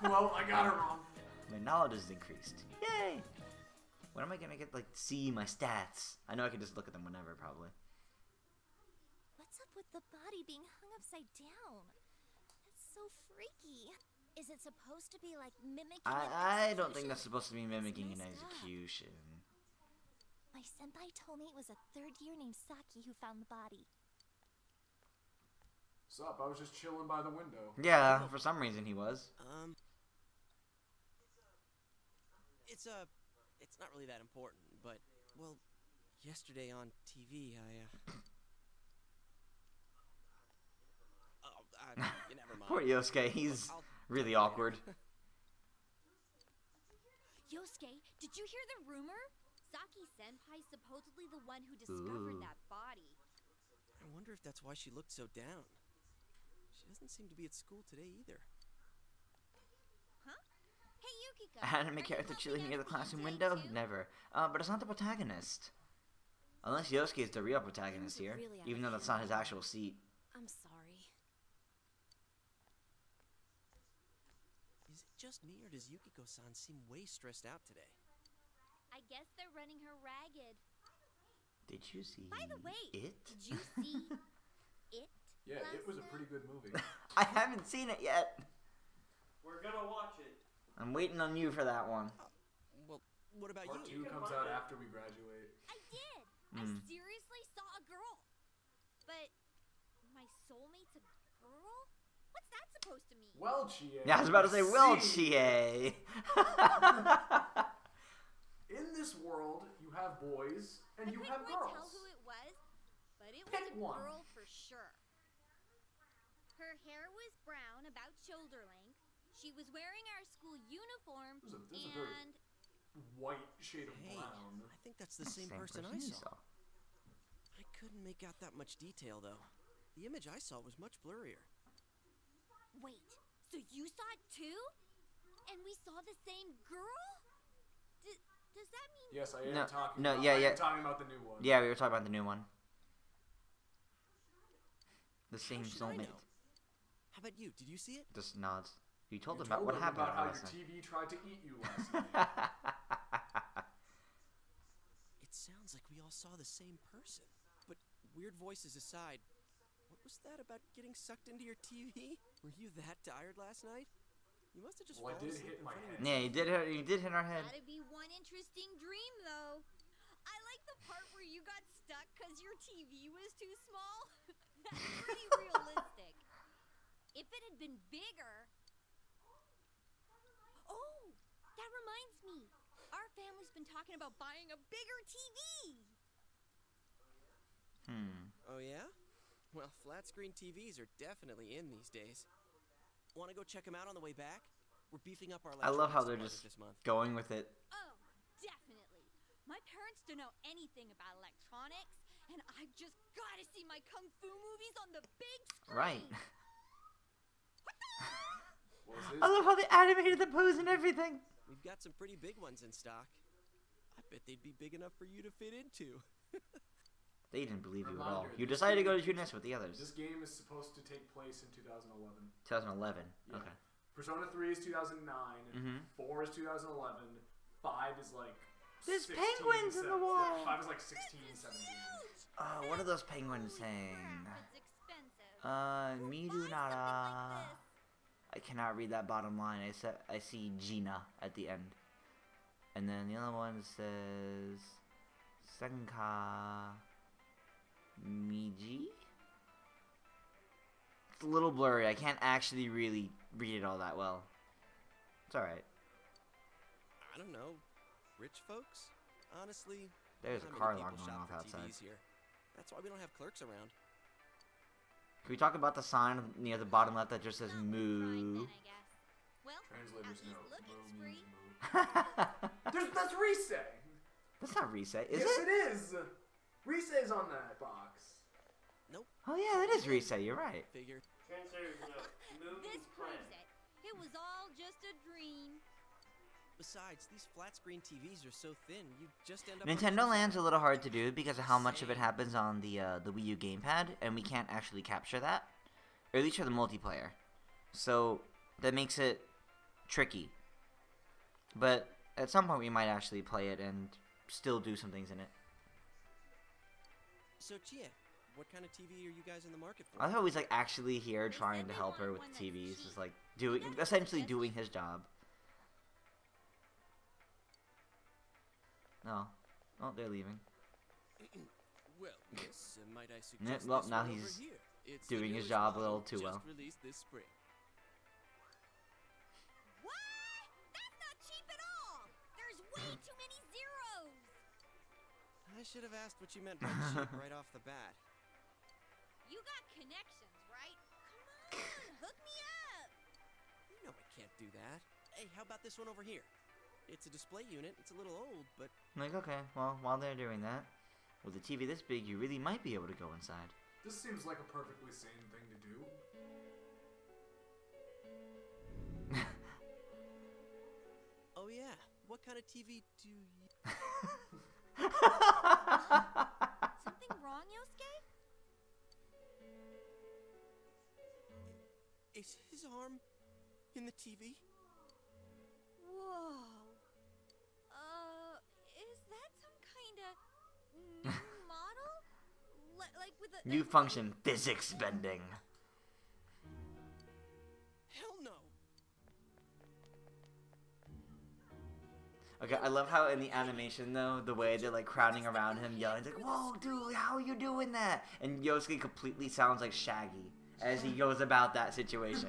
Well, I got it wrong. My knowledge has increased. Yay! When am I gonna get, like, see my stats? I know I can just look at them whenever, probably. What's up with the body being hung upside down? That's so freaky. Is it supposed to be like mimicking I don't think that's supposed to be mimicking an execution. My senpai told me it was a third year named Saki who found the body. Sup, I was just chilling by the window. Yeah, for some reason he was. It's not really that important, but, well, yesterday on TV, never mind. Poor Yosuke, he's really awkward. Yosuke, did you hear the rumor? Saki Senpai's supposedly the one who discovered that body. I wonder if that's why she looked so down. She doesn't seem to be at school today either. Huh? Hey Yukiko! Anime character chilling near the classroom window? Never. But it's not the protagonist. Unless Yosuke is the real protagonist here, even though that's not his actual seat. I'm sorry. Is it just me, or does Yukiko-san seem way stressed out today? I guess they're running her ragged. Did you see By the way, it? did you see it? Yeah, it was a pretty good movie. I haven't seen it yet. We're gonna watch it. I'm waiting on you for that one. Well, what about Part you? 2 comes out after we graduate. I did! I seriously saw a girl. But my soulmate's a girl? What's that supposed to mean? Well, Chie. Yeah, I was about to say, well, Chie. In this world, you have boys and you have girls. I couldn't tell who it was, but it was Pick a one. girl for sure. Her hair was brown, about shoulder length. She was wearing our school uniform, There's a very white shade of Hey, brown. I think that's the same person I saw. I couldn't make out that much detail, though. The image I saw was much blurrier. Wait, so you saw it too? And we saw the same girl? Does that mean... Yes, I am No, talking no, about, yeah, I yeah. am talking about the new one. Yeah, we were talking about the new one. The same How should I soulmate. know? How about you? Did you see it? Just nods. You told You him about what happened about how last your night. TV tried to eat you last night. It sounds like we all saw the same person. But weird voices aside, what was that about getting sucked into your TV? Were you that tired last night? You must have just Well, I fallen did asleep hit in my front of head. your Yeah, you did hit our head. That'd be one interesting dream, though. I like the part where you got stuck because your TV was too small. That's pretty realistic. If it had been bigger... Oh, that reminds me. Our family's been talking about buying a bigger TV. Oh yeah? Well, flat screen TVs are definitely in these days. Want to go check them out on the way back? We're beefing up our I love how they're electronics just department this month. going with it. Oh, definitely. My parents don't know anything about electronics, and I've just got to see my kung fu movies on the big screen. Right. Was I love how they animated the pose and everything. We've got some pretty big ones in stock. I bet they'd be big enough for you to fit into. They didn't believe you at all. Reminder, You this decided to go game- to Tunis with the others. This game is supposed to take place in 2011. 2011. Yeah. Okay. Persona 3 is 2009. Mhm. 4 is 2011. 5 is like. There's 16, penguins in the 17. wall. Yeah, 5 is like 16, 17. Oh, what are those penguins saying? Crap, it's expensive. Miru nara. I cannot read that bottom line. I see Gina at the end. And then the other one says Senka Miji? It's a little blurry. I can't actually really read it all that well. It's alright. I don't know. Rich folks? Honestly, There's a not car many alarm people going shop off for outside. TVs here. That's why we don't have clerks around. Can we talk about the sign near the bottom left that just says Not worth trying moo? then, I guess. There's no looking moo spree. moo. That's Risei. That's not Risei, is Yes, it? it is. Risei's on that box. Nope. Oh yeah, that is Risei. You're right. Figured. Transfer's moon This planet. proves it. It was all just a dream. Besides, these flat screen TVs are so thin, you just end up. on Nintendo the Land's a inside. little hard to do because of how much of it happens on the Wii U gamepad, and we can't actually capture that, or at least for the multiplayer. So that makes it tricky. But at some point, we might actually play it and still do some things in it. So, Chia, what kind of TV are you guys in the market for? I thought he's like actually here They trying said to they help her wanted with one the that's TVs, cheap. just like doing essentially doing his job. No, oh, they're leaving. Well, yes, might I Yep, suggest well, this now one over he's here. It's the doing his newest job a model, little too just well. released this spring. What? That's not cheap at all. There's way too many zeros. I should have asked what you meant by cheap right off the bat. You got connections, right? Come on, hook me up. You know I can't do that. Hey, how about this one over here? It's a display unit. It's a little old, but Like, okay, well, while they're doing that, with a TV this big, you really might be able to go inside. This seems like a perfectly sane thing to do. oh yeah, what kind of TV do you? Something wrong, Yosuke? Is his arm in the TV? Whoa. Is that some kind of new model? Like with a New function, physics bending. Hell no. Okay, I love how in the animation though, the way they're like crowding around him, yelling, like, "Whoa, dude, how are you doing that?" And Yosuke completely sounds like Shaggy as he goes about that situation.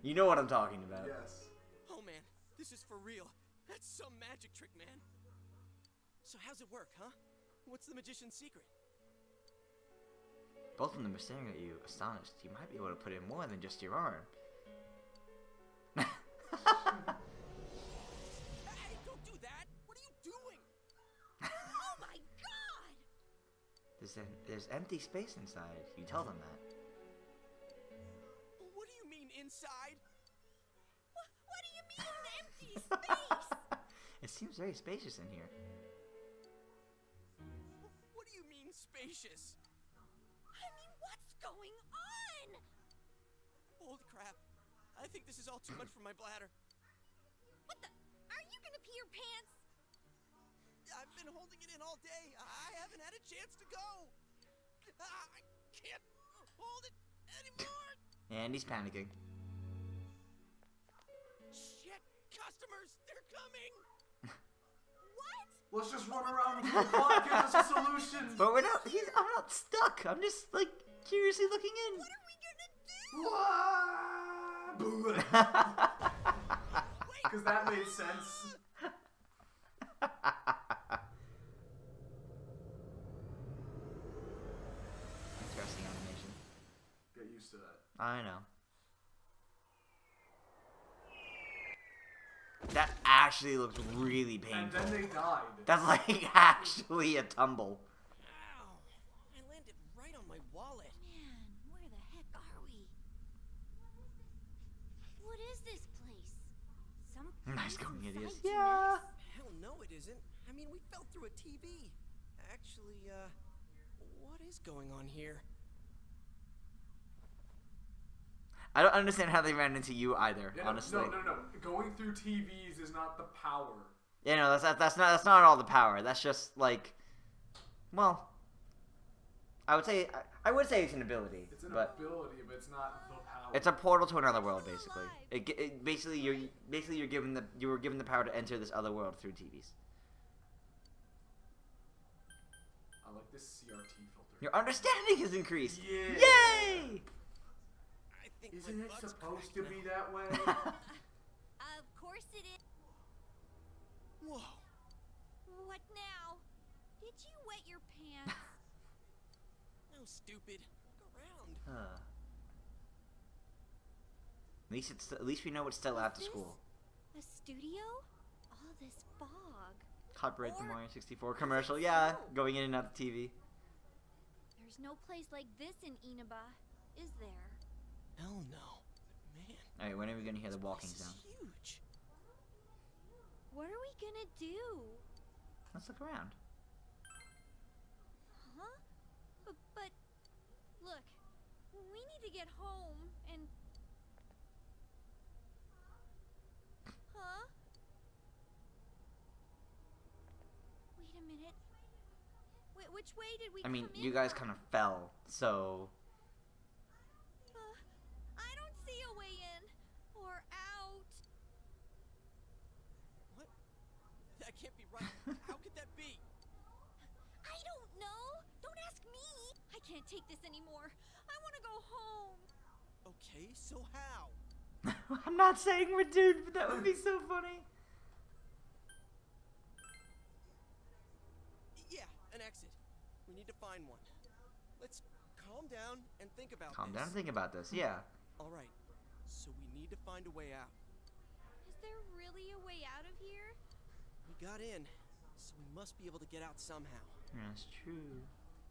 You know what I'm talking about. Yes. Oh man, this is for real. That's some magic trick, man. So how's it work, huh? What's the magician's secret? Both of them are staring at you, astonished. You might be able to put in more than just your arm. Hey, don't do that! What are you doing? Oh my god! There's empty space inside. You tell them that. What do you mean inside? What do you mean empty space? It seems very spacious in here. What do you mean spacious? I mean, what's going on? Holy crap. I think this is all too much for my bladder. What the? Are you gonna pee your pants? I've been holding it in all day. I haven't had a chance to go. I can't hold it anymore. And he's panicking. Shit, customers, they're coming. What? Let's just run around until the clock gives us a solution. But we're not. I'm not stuck. I'm just like curiously looking in. What are we gonna do? Because that made sense. Interesting animation. Get used to that. I know. That actually looks really And painful. then they died. That's like actually a tumble. Ow. I landed right on my wallet. Man, where the heck are we? What is this place? Some Nice place going, inside idiots. genetics? Yeah. Hell no, it isn't. I mean, we fell through a TV. Actually, what is going on here? I don't understand how they ran into you either. Yeah, honestly. No. Going through TVs is not the power. Yeah, no, that's not all the power. That's just like, well, I would say it's an ability, It's an but ability, but it's not the power. it's a portal to another world, basically. It basically you were given the power to enter this other world through TVs. I like this CRT filter. Your understanding has increased. Yeah. Yay! I think Isn't my it butt's supposed to cracked be now. that way? Of course it is. Whoa. What now? Did you wet your pants? No, stupid. Look around. At least we know it's still after This school. A studio? All this fog. Copyright the Or Mario 64 commercial. Yeah, going in and out the TV. there's no place like this in Inaba, is there? Hell no. But man, Alright, when are we gonna hear the this walking place is sound? huge. What are we gonna do? Let's look around. Huh? But look, we need to get home and... Huh? Wait a minute. Which way did we I mean, come in you guys from? kind of fell, so... I don't see a way in or out. What? That can't be right. How could that be? I don't know. Don't ask me. I can't take this anymore. I want to go home. Okay, so how? I'm not saying we're doomed, but that would be so funny. Yeah, an exit. We need to find one. Let's calm down and think about Calm this. down and think about this, yeah. All right, so we need to find a way out. Is there really a way out of here? We got in, so we must be able to get out somehow. That's true.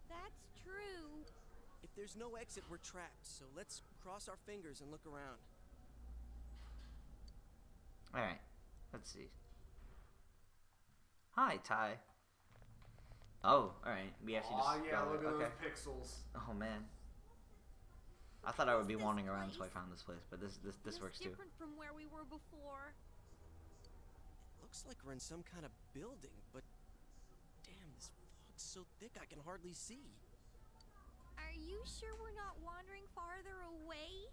That's true. If there's no exit, we're trapped, so let's cross our fingers and look around. Alright, let's see. Hi, Ty. Oh, alright. We actually just. Aw, yeah, got look it. at Okay. those pixels. Oh man. I thought I would be This wandering around place? until I found this place, but this Feels works too. different from where we were before. Looks like we're in some kind of building, but damn, this fog's so thick I can hardly see. Are you sure we're not wandering farther away?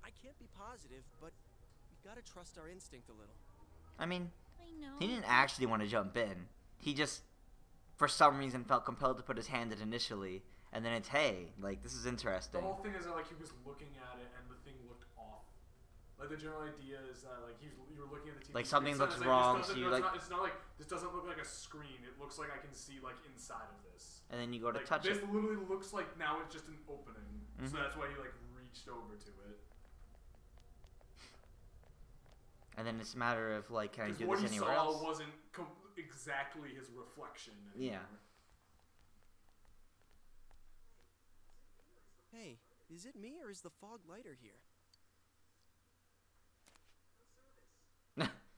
I can't be positive, but we've got to trust our instinct a little. I mean, I know. he didn't actually want to jump in. He just, for some reason, felt compelled to put his hand in initially, and then it's, hey, like, this is The interesting. whole thing is that like he was looking at it and the thing looked off. Like the general idea is that like you were looking at the TV. Like, something it's looks like, wrong, This so doesn't, you, no, like- it's not like this doesn't look like a screen. It looks like I can see like inside of this. And then you go to Like, touch this it. literally looks like now it's just an opening. Mhm. So that's why he like reached over to it. And then it's a matter of, like, can I Because do what this he anywhere saw else? wasn't exactly his reflection. Anymore. Yeah. Hey, is it me or is the fog lighter here?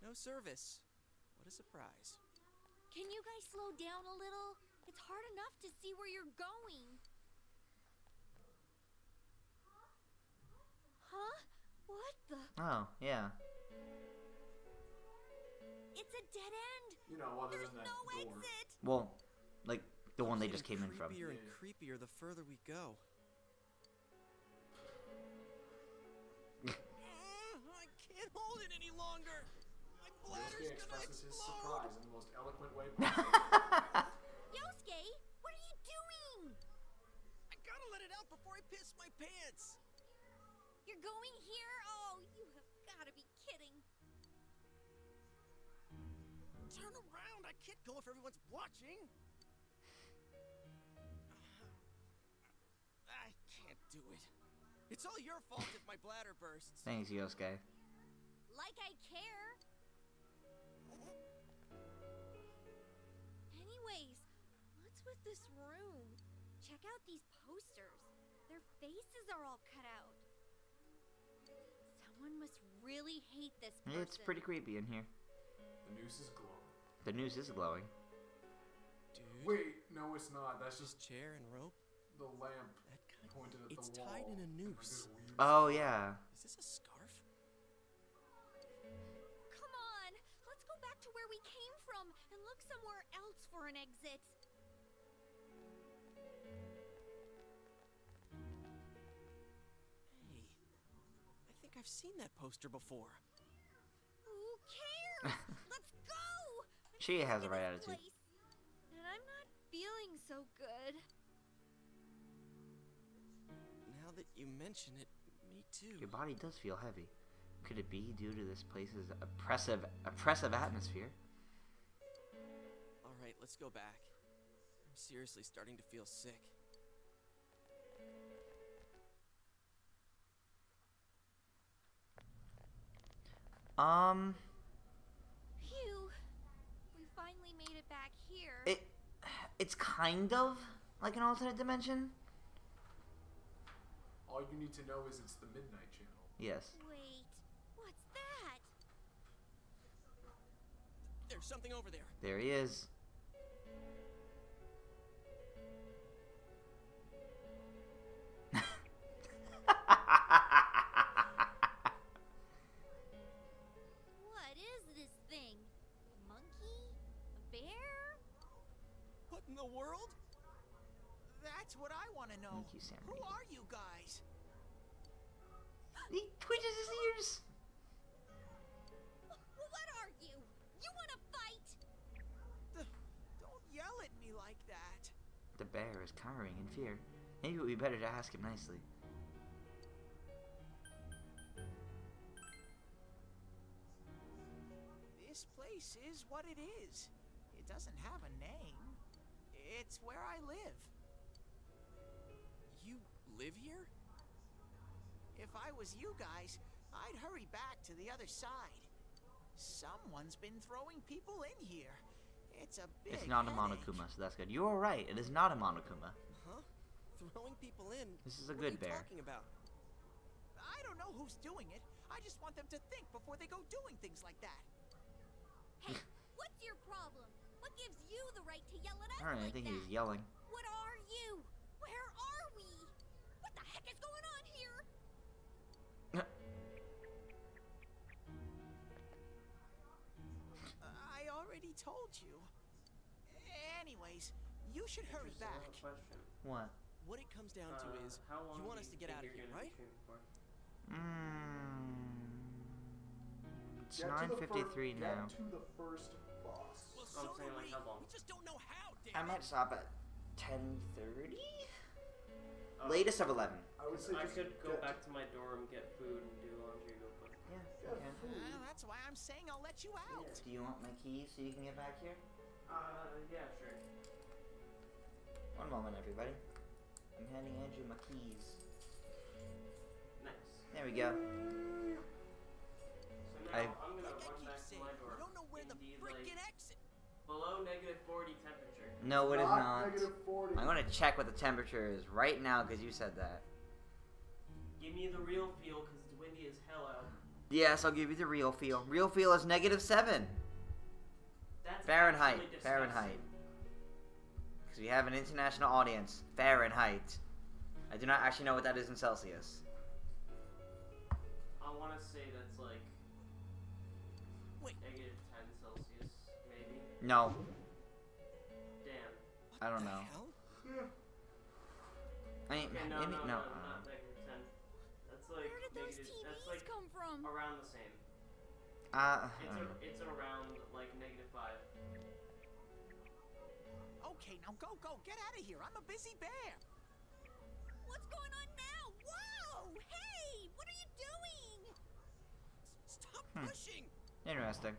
No service. What a surprise. Can you guys slow down a little? It's hard enough to see where you're going. Huh? What the? Oh, yeah. It's a dead end. You know, other There's than that no door. exit. Well, like, the one they Getting just came in from. Creepier and Yeah. creepier the further we go. I can't hold it any longer. My bladder's Yosuke gonna expresses his explode. surprise in the most eloquent way possible. Yosuke, what are you doing? I gotta let it out before I piss my pants. You're going here? Oh, you have got to be kidding. Turn around. I can't go if everyone's watching. I can't do it. It's all your fault if my bladder bursts. Thanks, Yosuke. Like I care. Anyways, what's with this room? Check out these posters. Their faces are all cut out. Someone must really hate this person. It's pretty creepy in here. The noose is glowing. The noose is glowing. Dude, Wait, no, it's not. That's this just chair and rope. the lamp That kind pointed at It's the wall. tied in a Like noose. this weird Oh, stuff. yeah. Is this a scarf? Come on, let's go back to where we came from and look somewhere else for an exit. Hey, I think I've seen that poster before. Who cares? Let's go! I'm She sick has the of right this attitude. place, and I'm not feeling so good. Now that you mention it, me too. Your body does feel heavy. Could it be due to this place's oppressive atmosphere? All right, let's go back. I'm seriously starting to feel sick. here. It's kind of like an alternate dimension. All you need to know is it's the Midnight Channel. Yes. Wait, what's that? There's something over there. There he is. What is this thing? A monkey? A bear? What in the world? That's what I want to know. Thank you, Sam. Who are you guys? He twitches his ears. What are you? You want to fight? Don't yell at me like that. The bear is cowering in fear. Maybe it would be better to ask him nicely. This place is what it is. It doesn't have a name. It's where I live. You live here? If I was you guys, I'd hurry back to the other side. Someone's been throwing people in here. It's a big It's not a headache. Monokuma, so that's good. You are right. It is not a Monokuma. Huh? Throwing people in? This is a What good are you bear. talking about? I don't know who's doing it. I just want them to think before they go doing things like that. Hey, what's your problem? What gives you the right to yell at us Alright, I like think that? he's yelling. What are you? Where are we? What the heck is going on here? I already told you. Anyways, you should hurry Just a back. question. What? What it comes down to is, how long you want do us to get think out of you're here, gonna right? be streaming for? It's Get to the 9:53 now. Get to the first boss. Well, I'm so saying, do like, we. how long? We just don't know how, I damn might it. stop at 10:30. Oh, Latest of 11. I would say I just could go get back to my dorm, get food, and do laundry real quick. Yeah. Yeah, Okay. food. That's why I'm saying I'll let you out. Do you want my keys so you can get back here? Yeah, sure. One moment, everybody. I'm handing Andrew my keys. Nice. There we go. So now I- I'm gonna Like I run keep back to saying, my we dorm. don't know where the Indeed, frickin' like, exit. below -40 temperature. No, it is not. -40. I'm gonna check what the temperature is right now because you said that. Give me the real feel, cause it's windy as hell out. Yes, I'll give you the real feel. Real feel is -7 That's Fahrenheit. actually disgusting. Fahrenheit. Because we have an international audience. Fahrenheit. I do not actually know what that is in Celsius. I want to say that's like Wait. -10 Celsius, maybe. No, Damn. I don't The know. hell? I mean, Okay, no, maybe no, no. not -10. That's like Where did those negative. TVs That's like come from? around the same. I It's don't know. it's around like -5. Okay, now go, get out of here. I'm a busy bear. What's going on now? Whoa! Hey! What are you doing? Stop Hmm. pushing. Interesting.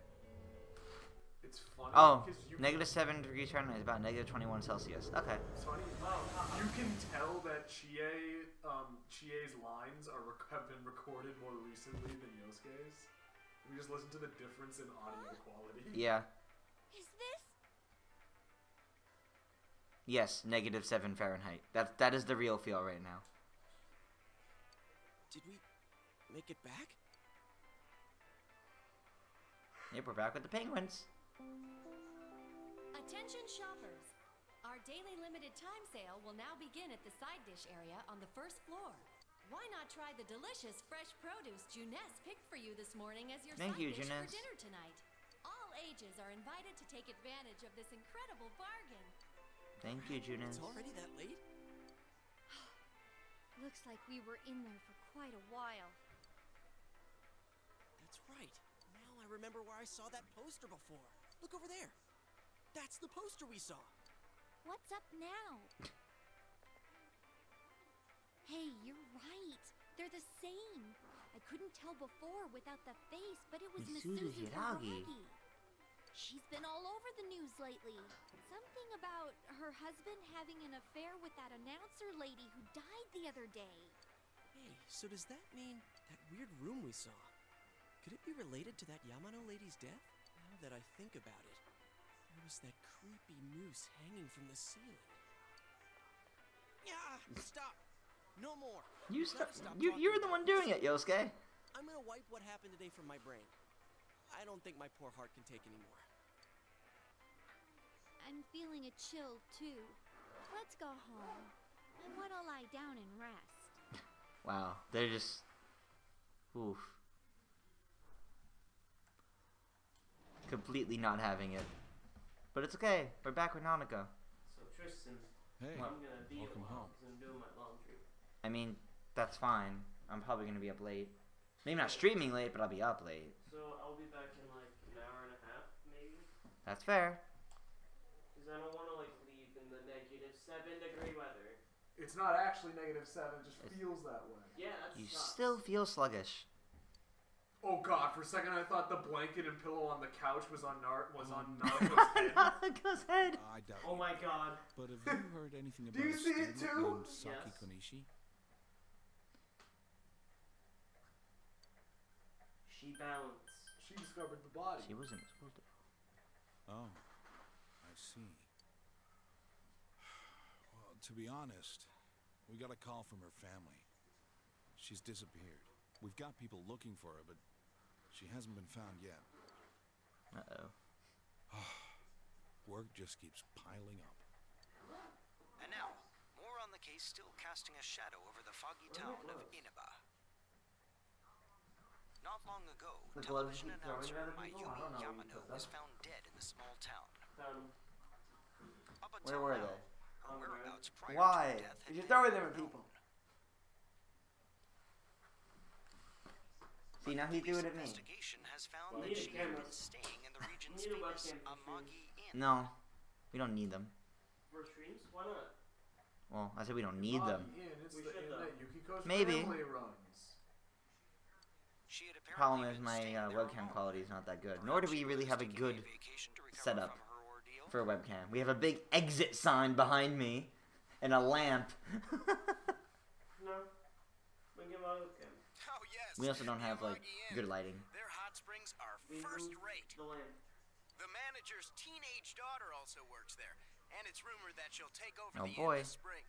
It's funny Oh, because you -7 degrees Fahrenheit is about -21 Celsius. Okay. It's funny. You can tell that Chie's lines have been recorded more recently than Yosuke's. We just listen to the difference in audio quality. Yeah. Is this? Yes, -7 Fahrenheit. That is the real feel right now. Did we make it back? Yep, we're back with the penguins. Attention shoppers! Our daily limited time sale will now begin at the side dish area on the first floor. Why not try the delicious fresh produce Juness picked for you this morning as your Thank side you, dish for Juness. dinner tonight? All ages are invited to take advantage of this incredible bargain. Thank you, Junis. It's already that late? Looks like we were in there for quite a while. That's right. Now I remember where I saw that poster before. Look over there. That's the poster we saw. What's up now? Hey, you're right. They're the same. I couldn't tell before without the face, but it was Misuzu Misuzu Hiragi. Hiragi. She's been all over the news lately. Something about her husband having an affair with that announcer lady who died the other day. Hey, so does that mean that weird room we saw? Could it be related to that Yamano lady's death? Now that I think about it. Where was that creepy noose hanging from the ceiling? Yeah, stop. No more. You gotta stop. stop You're talking the about one doing this. it, Yosuke. I'm gonna wipe what happened today from my brain. I don't think my poor heart can take anymore. I'm feeling a chill too. Let's go home. I want to lie down and rest. Wow, they're just. Oof. Completely not having it. But it's okay. We're back with Nanako. So Tristan, Hey, I'm gonna be welcome a while home. because I'm doing my laundry. I mean, that's fine. I'm probably gonna be up late. Maybe not streaming late, but I'll be up late. So I'll be back in like an hour and a half, maybe. That's fair. Because I don't want to like leave in the -7-degree weather. It's not actually -7, it just feels that way. Yeah, that's You sucks. still feel sluggish. Oh god, for a second I thought the blanket and pillow on the couch was on Naruto's head. Naruto's head. I doubt Oh it. my god. But have you heard anything about Do you a see it student too? named Saki Yes. Konishi? She bounced. She discovered the body. She wasn't supposed to. Oh, I see. Well, to be honest, we got a call from her family. She's disappeared. We've got people looking for her, but she hasn't been found yet. Uh-oh. Work just keeps piling up. And now, more on the case still casting a shadow over the foggy town of Inaba. Not long ago, The television gloves keep throwing announcer at other people? I don't Mayumi know, Yamano because was that's- found dead in the small town. Found him. Up Where until were now, they? her whereabouts prior Why? to her death had You're been throwing them at unknown. people. See, now he's doing it at me. Investigation has found Well, that we need she a had camera. been staying in the region's We need a famous webcam for Amagi Inn. No, we don't need them. For streams? Why not? Well, I said we don't need them. It's We the should, inn though. that Yukiko's Maybe. family runs. She had apparently Problem is been my staying there webcam alone. quality is not that good. Nor do Perhaps we she really was have a taking good vacation to recover setup from her ordeal. for a webcam. We have a big exit sign behind me and a lamp. No. We can get my webcam. Oh yes. We also don't have like Amagi Inn. good lighting. Their hot springs are We first moved rate. the lamp. The manager's teenage daughter also works there, and it's rumored that she'll take over Oh, the boy. inn this spring.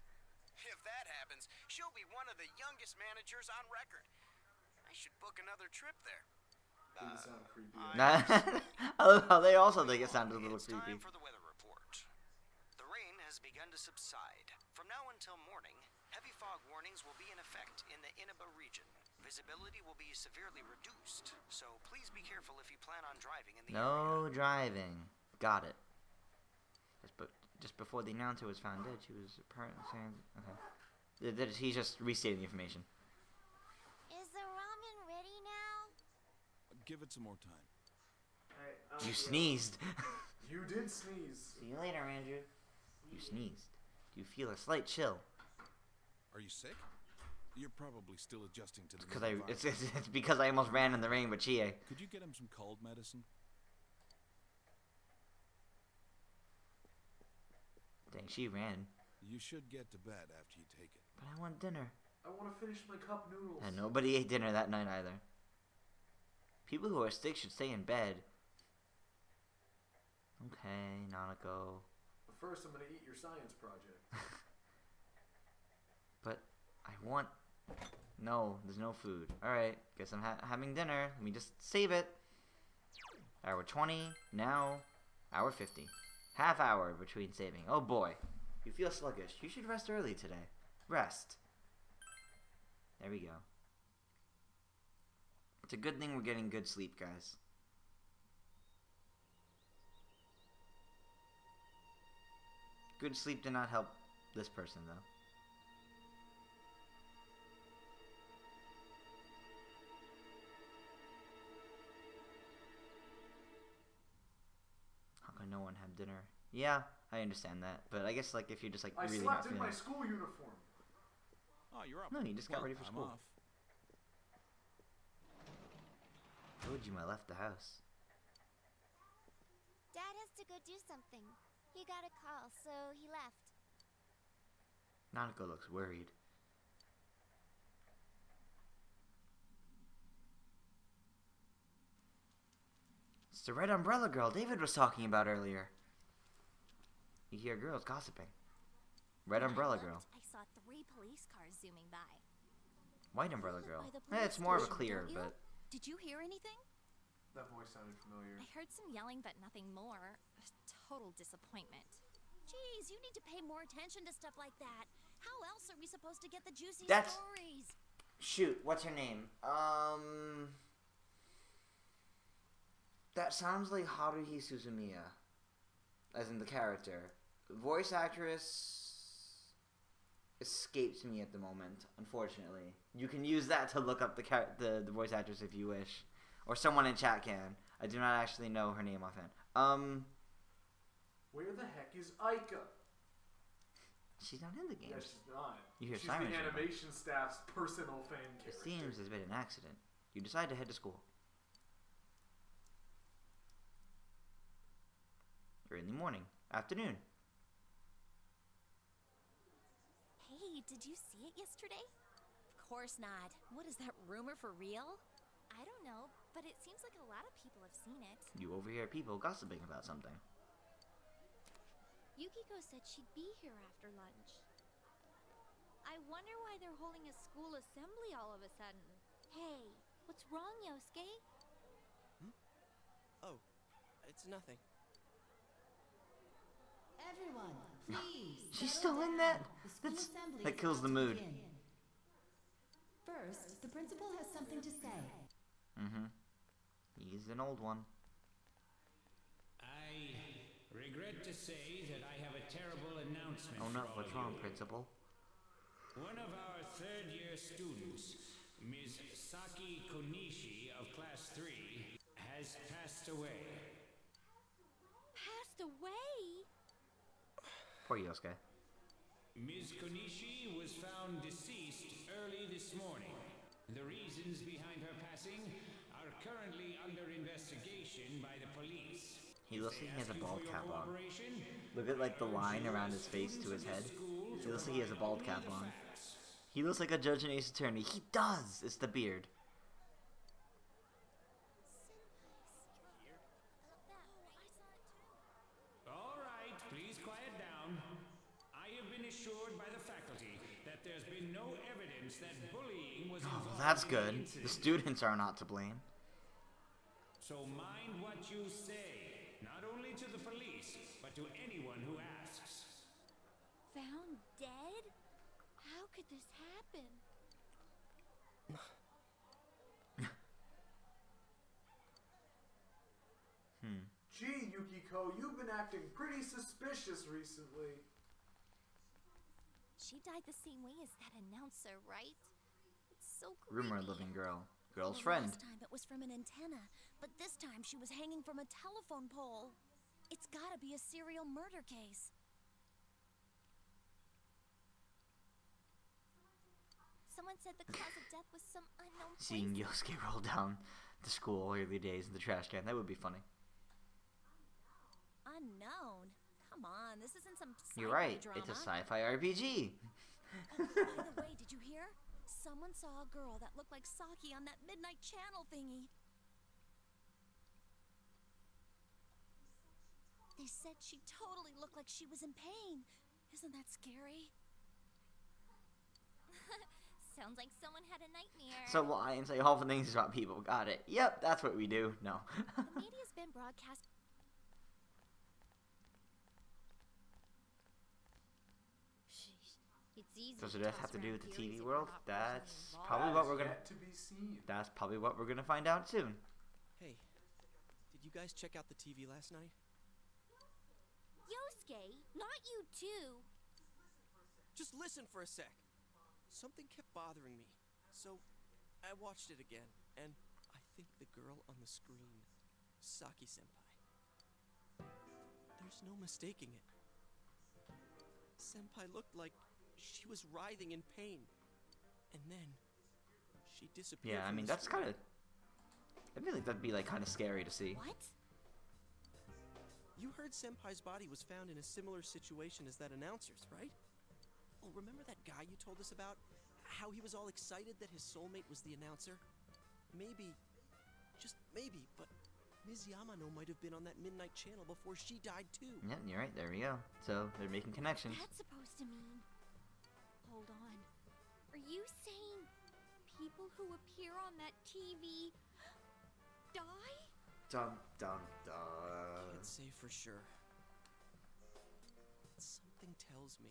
If that happens, she'll be one of the youngest managers on record. I should book another trip there. Didn't sound creepy. I love how they also think it sounded a little It's creepy. time for the weather report. The rain has begun to subside. From now until morning, heavy fog warnings will be in effect in the Inaba region. Visibility will be severely reduced, so please be careful if you plan on driving in the area. No driving. Got it. Just before the announcer was found dead, she was apparently saying. Okay. He's just restating the information. Is the ramen ready now? Give it some more time. Alright, You sneezed. You did sneeze. See you later, Andrew. You sneezed. Do you feel a slight chill? Are you sick? You're probably still adjusting to the Because new environment. it's because I almost ran in the rain with Chie. Could you get him some cold medicine? Dang, she ran. You should get to bed after you take it. But I want dinner. I want to finish my cup noodles. And nobody ate dinner that night either. People who are sick should stay in bed. Okay, Nanako. But first, I'm gonna eat your science project. But I want... No, there's no food. Alright, guess I'm having dinner. Let me just save it. Hour 20, now hour 50. Half hour between saving. Oh boy. You feel sluggish. You should rest early today. Rest. There we go. It's a good thing we're getting good sleep, guys. Good sleep did not help this person, though. How can no one have dinner? Yeah, I understand that. But I guess, like, if you're just, like, I really slept not in feeling... my school uniform. Oh, you're up. No, you just got Well, ready for I'm school. off. Told you I left the house. Dad has to go do something. He got a call, so he left. Nanako looks worried. It's the red umbrella girl David was talking about earlier. You hear girls gossiping. Red When I umbrella looked, girl. I saw 3 police cars zooming by. White You umbrella live girl. by the Eh, police it's more of a station, clear, don't you? but Did you hear anything? That voice sounded familiar. I heard some yelling, but nothing more. Total disappointment. Jeez, you need to pay more attention to stuff like that. How else are we supposed to get the juicy That's- stories? shoot, what's her name? That sounds like Haruhi Suzumiya, as in the character. Voice actress escapes me at the moment, unfortunately. You can use that to look up the voice actress if you wish, or someone in chat can. I do not actually know her name offhand. Where the heck is Aika? She's not in the game. Yeah, she's not. You hear She's sirens the in the back. animation staff's personal fan It character. seems there's been an accident. You decide to head to school. Early morning, afternoon. Hey, did you see it yesterday? Of course not. What is that rumor for real? I don't know, but it seems like a lot of people have seen it. You overhear people gossiping about something. Yukiko said she'd be here after lunch. I wonder why they're holding a school assembly all of a sudden. Hey, what's wrong, Yosuke? Oh, it's nothing. Everyone, please. She's settle still in down. that? The school That's- assembly that is kills about the to mood. begin. First, the principal has something to say. He's an old one. I regret to say that I have a terrible announcement Oh no, for all what's of wrong, you. Principal? One of our third-year students, Ms. Saki Konishi of Class 3, has passed away. Passed away? Poor Yosuke. Ms. Konishi was found deceased early this morning. The reasons behind her passing are currently under investigation by the police. He looks like he has a Ask you bald for your cap on. cooperation. Look at like the line around his face to his head. He looks like he has a bald cap on. He looks like a judge and ace attorney. He does! It's the beard. All right, please quiet down. I have been assured by the faculty that there's been no evidence that bullying was Oh, involved. well, that's in good. The The incident. students are not to blame. So mind what you say, not only to the police, but to anyone who asks. Found dead? How could this happen? Gee, Yukiko, you've been acting pretty suspicious recently. She died the same way as that announcer, right? It's so creepy. Rumor living girl. Girl's Well, friend. Last time it was from an antenna, but this time she was hanging from a telephone pole. It's gotta be a serial murder case. Someone said the cause of death was some unknown Seeing poison. Yosuke roll down the school early days in the trash can. That would be funny. Unknown? Come on, this isn't some You're sci-fi right. drama. It's a sci-fi RPG. Oh, by the way, did you hear? Someone saw a girl that looked like Saki on that midnight channel thingy. They said she totally looked like she was in pain. Isn't that scary? Sounds like someone had a nightmare. So lions say awful things about people. Got it. Yep, that's what we do. No. The media's been broadcast. It's easy. Does to it toss have to do around with the theories TV if world? you're not personally That's involved. probably what we're gonna. Yet to be seen. That's probably what we're gonna find out soon. Hey, did you guys check out the TV last night? Yosuke, not you too. Just listen for a sec. Something kept bothering me, so I watched it again, and I think the girl on the screen, Saki-senpai. There's no mistaking it. Senpai looked like she was writhing in pain, and then she disappeared. Yeah, I from mean the that's screen. kind of. I feel like that'd be like kind of scary to see. What? You heard Senpai's body was found in a similar situation as that announcer's, right? Oh, remember that guy you told us about? How he was all excited that his soulmate was the announcer? Maybe, just maybe, but Ms. Yamano might have been on that midnight channel before she died too. Yep, you're right. There we go. So they're making connections. What's that supposed to mean? Hold on. Are you saying people who appear on that TV die? Dun dun dun. Can't say for sure. Something tells me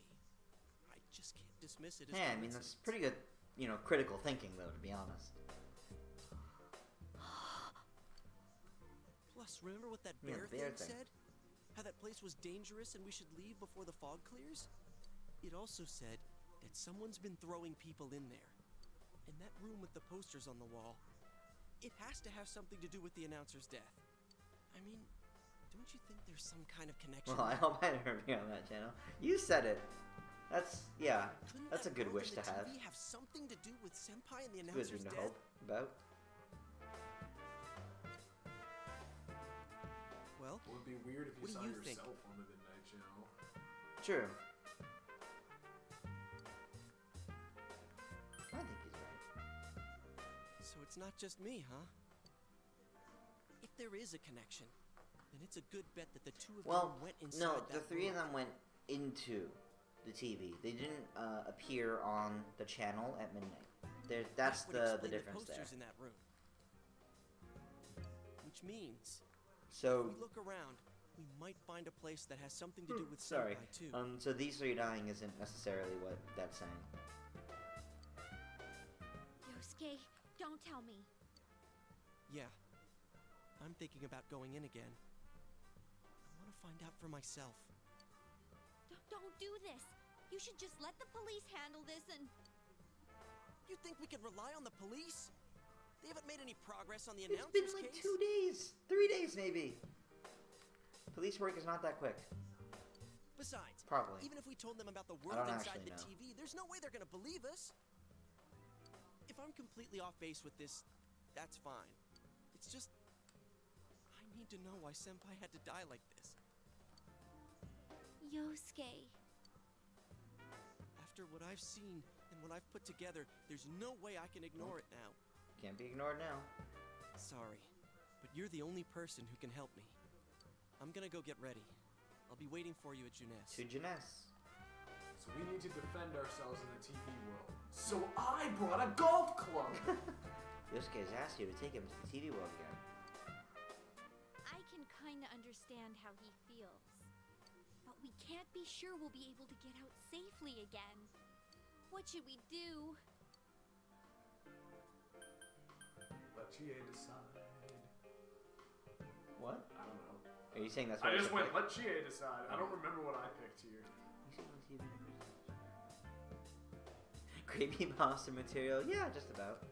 I just can't dismiss it as Yeah, I mean that's pretty good, you know, critical thinking though, to be honest. Plus, remember what that Yeah, bear, bear thing thing. said? How that place was dangerous and we should leave before the fog clears? It also said that someone's been throwing people in there. And that room with the posters on the wall, it has to have something to do with the announcer's death. I mean, don't you think there's some kind of connection? Well, I hope I never be on that channel. You said it. That's, yeah, Couldn't that's a that good world wish in to the have. TV have something to do with Senpai and the Good announcer's thing to death? hope about. Well, It would be weird if you what do saw you think? yourself on the Midnight Channel. True. I think he's right. so it's not just me, huh? If there is a connection, then it's a good bet that the two of Well, them went inside no, the that three of room. them went into the TV. They didn't appear on the channel at midnight. That's That would the explain difference there. posters in that room. Which means, So, if we look around, we might find a place that has something to do with sorry. Senpai too. So these three dying isn't necessarily what that's saying. Yosuke, don't tell me. Yeah, I'm thinking about going in again. I want to find out for myself. Don't do this. You should just let the police handle this and... You think we can rely on the police? They haven't made any progress on the It's announcer's been like case. 2 days, 3 days maybe. Police work is not that quick. Besides, Probably. even if we told them about the I world don't inside actually the know. TV, there's no way they're gonna believe us. If I'm completely off base with this, that's fine. It's just, I need to know why Senpai had to die like this. Yosuke. After what I've seen and what I've put together, there's no way I can ignore it now. Can't be ignored now. Sorry, but you're the only person who can help me. I'm gonna go get ready. I'll be waiting for you at Juness. To Janess. So we need to defend ourselves in the TV world. So I brought a golf club! Yosuke has asked you to take him to the TV world again. I can kinda understand how he feels. But we can't be sure we'll be able to get out safely again. What should we do? Let Chie decide. What? I don't know. Are you saying that's what I just should went, pick? let Chie decide. I don't remember what I picked here. Creepy monster material? Yeah, just about.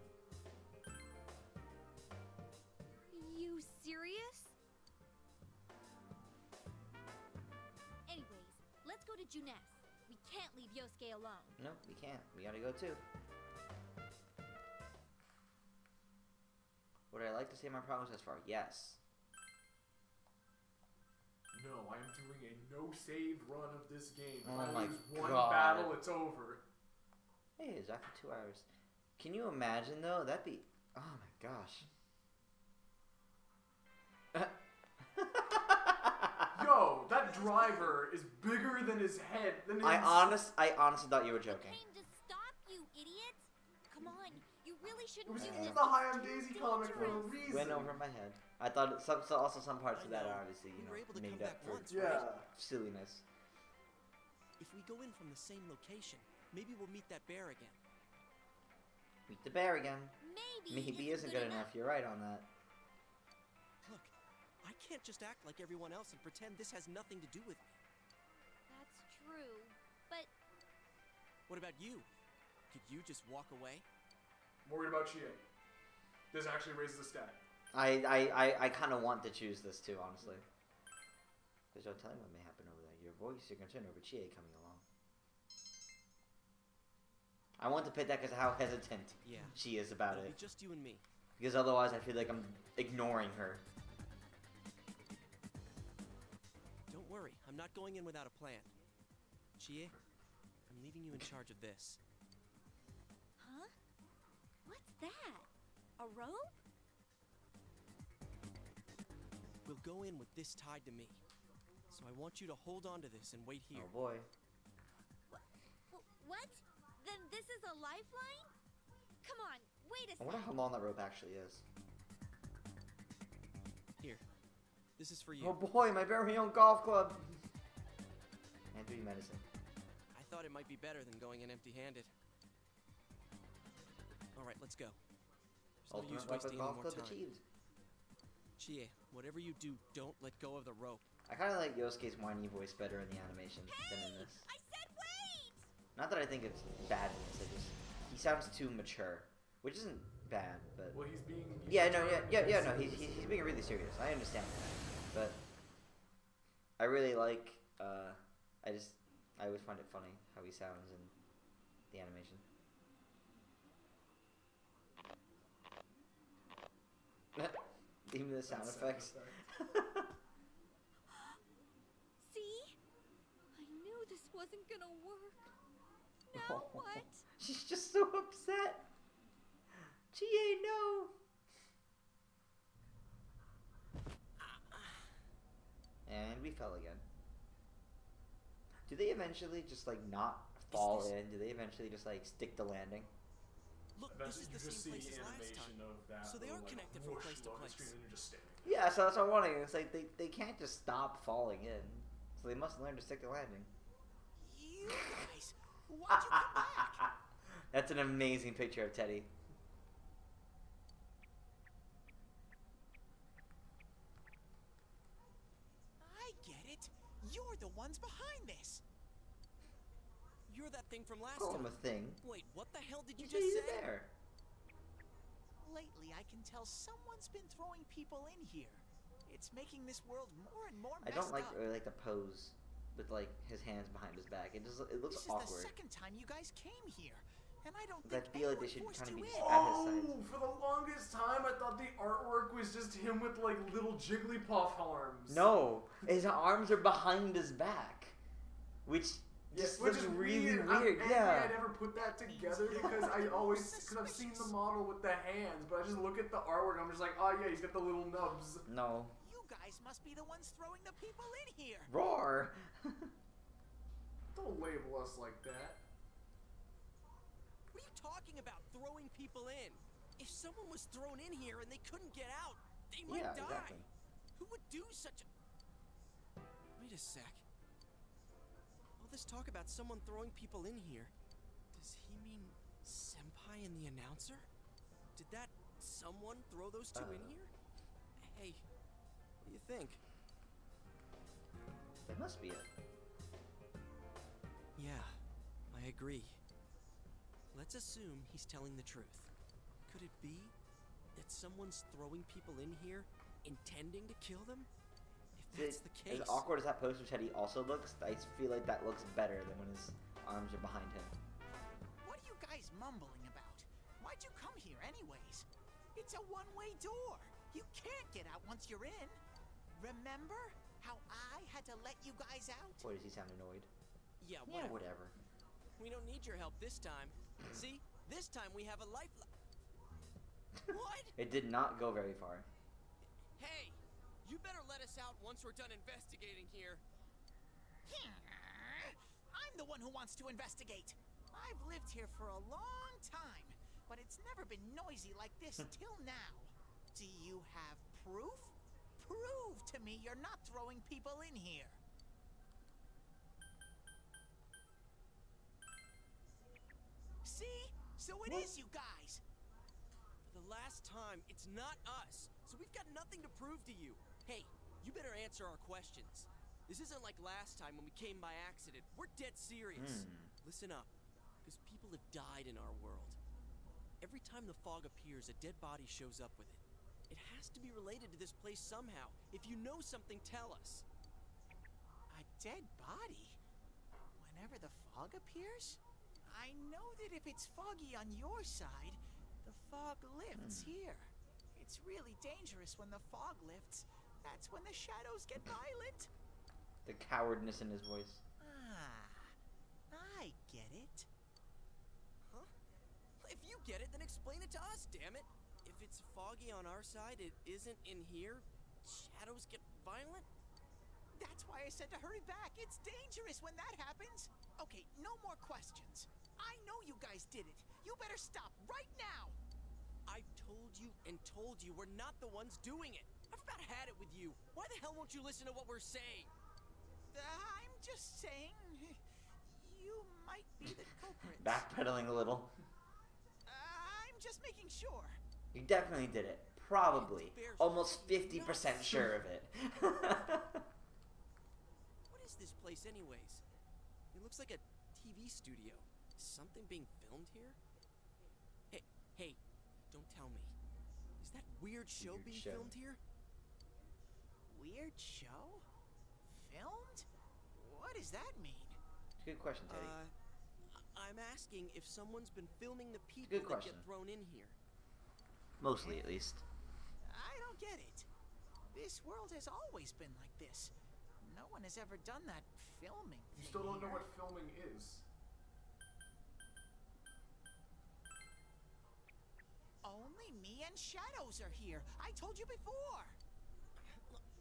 You serious? Anyways, let's go to Juness. We can't leave Yosuke alone. Nope, we can't. We gotta go too. Would I like to say my progress thus far? Yes. No, I am doing a no-save run of this game. If Oh I my lose one God. battle, it's over. Hey, it's after 2 hours. Can you imagine though? That'd be. Oh my gosh. Yo, that driver is bigger than his head. Than his... I honestly thought you were joking. Came to stop you, idiot! Come on, you really It shouldn't was do in this. the Hayam It's Daisy too comic for a dangerous. reason. Went over my head. I thought also some parts of that are obviously, you We know, were able to made come up back for once, Yeah. silliness. If we go in from the same location, maybe we'll meet that bear again. Meet the bear again. Maybe isn't good enough. You're right on that. Look, I can't just act like everyone else and pretend this has nothing to do with me. That's true, but What about you? Could you just walk away? I'm worried about Chie. This actually raises the stat. I kind of want to choose this too, honestly. There's no telling what may happen over there. Your voice, your concern over Chie coming along. I want to pick that because of how hesitant Yeah. she is about It'll it. be just you and me. Because otherwise I feel like I'm ignoring her. Don't worry, I'm not going in without a plan. Chie, I'm leaving you in charge of this. huh? What's that? A rope? go in with this tied to me. So I want you to hold on to this and wait here. Oh boy. What? Then this is a lifeline? Come on, wait a I wonder how long that rope actually is. Here. This is for you. Oh boy, my very own golf club. And 3 medicine. I thought it might be better than going in empty-handed. All right, let's go. There's no use Ultimate weapon wasting any golf more club time. achieved. Chie, whatever you do, don't let go of the rope. I kind of like Yosuke's whiny voice better in the animation than in this. I said wait! Not that I think it's bad in this. He sounds too mature, which isn't bad, but Well, he's being. no, he's being really serious. I understand that, but I really like. I always find it funny how he sounds in the animation. Even the sound effects. See? I knew this wasn't gonna work. Now what? She's just so upset. Chie, no. And we fell again. Do they eventually just like not fall in? Do they eventually just like stick the landing? Look, this is the same place as last time. So they are connected from place to place. Yeah, so that's what I'm wondering. It's like they can't just stop falling in. So they must learn to stick the landing. You guys, why'd you come back? That's an amazing picture of Teddy. I get it. You're the ones behind this. You're that thing from last Call time. him a thing. Wait, what the hell did you He's just say? there. Lately, I can tell someone's been throwing people in here. It's making this world more and more I messed don't like up. really like the pose with like his hands behind his back. It looks This awkward. is the second time you guys came here, and I don't I think feel like they anyone should forced kind of you be in. just at his side. Oh, for the longest time, I thought the artwork was just him with like little Jigglypuff arms. No, his arms are behind his back, which just which looks is really weird. weird. I'm Yeah. angry I never put that together because I've seen the model with the hands, but I just look at the artwork and I'm just like, oh yeah, he's got the little nubs. No. You guys must be the ones throwing the people in here. Roar. Don't label us like that. What are you talking about, throwing people in? If someone was thrown in here and they couldn't get out, they might Yeah, die. exactly. Who would do such a... Wait a sec. All this talk about someone throwing people in here, does he mean Senpai and the announcer? Did that someone throw those two in here? Hey, what do you think? That must be it. Yeah, I agree. Let's assume he's telling the truth. Could it be that someone's throwing people in here intending to kill them? If that's the case... As awkward as that poster Teddy also looks, I feel like that looks better than when his arms are behind him. What are you guys mumbling about? Why'd you come here anyways? It's a one-way door. You can't get out once you're in. Remember how I had to let you guys out? Boy, does he sound annoyed. Yeah, Yeah, whatever. whatever. We don't need your help this time. See? This time we have a lifeline. What? It did not go very far. Hey! You better let us out once we're done investigating here. I'm the one who wants to investigate. I've lived here for a long time, but it's never been noisy like this till now. Do you have proof? Prove to me you're not throwing people in here. See? So it is you guys. For the last time, it's not us. So we've got nothing to prove to you. Hey, you better answer our questions. This isn't like last time when we came by accident. We're dead serious. Listen up, because people have died in our world. Every time the fog appears, a dead body shows up with it. It has to be related to this place somehow. If you know something, tell us. A dead body? Whenever the fog appears? I know that if it's foggy on your side, the fog lifts here. It's really dangerous when the fog lifts. That's when the shadows get violent. The cowardness in his voice. Ah, I get it. Huh? If you get it, then explain it to us, damn it. If it's foggy on our side, it isn't in here, shadows get violent? That's why I said to hurry back. It's dangerous when that happens. Okay, no more questions. I know you guys did it. You better stop right now. I've told you and told you we're not the ones doing it. I've about had it with you. Why the hell won't you listen to what we're saying? I'm just saying, you might be the culprit. Backpedaling a little. I'm just making sure. You definitely did it. Probably. Almost 50% sure of it. What is this place anyways? It looks like a TV studio. Is something being filmed here? Hey, don't tell me. Is that weird show being filmed here? Weird show? Filmed? What does that mean? It's a good question, Teddy. I'm asking if someone's been filming the people that get thrown in here. Mostly, at least. I don't get it. This world has always been like this. No one has ever done that filming thing. You still don't know what filming is. Only me and Shadows are here. I told you before.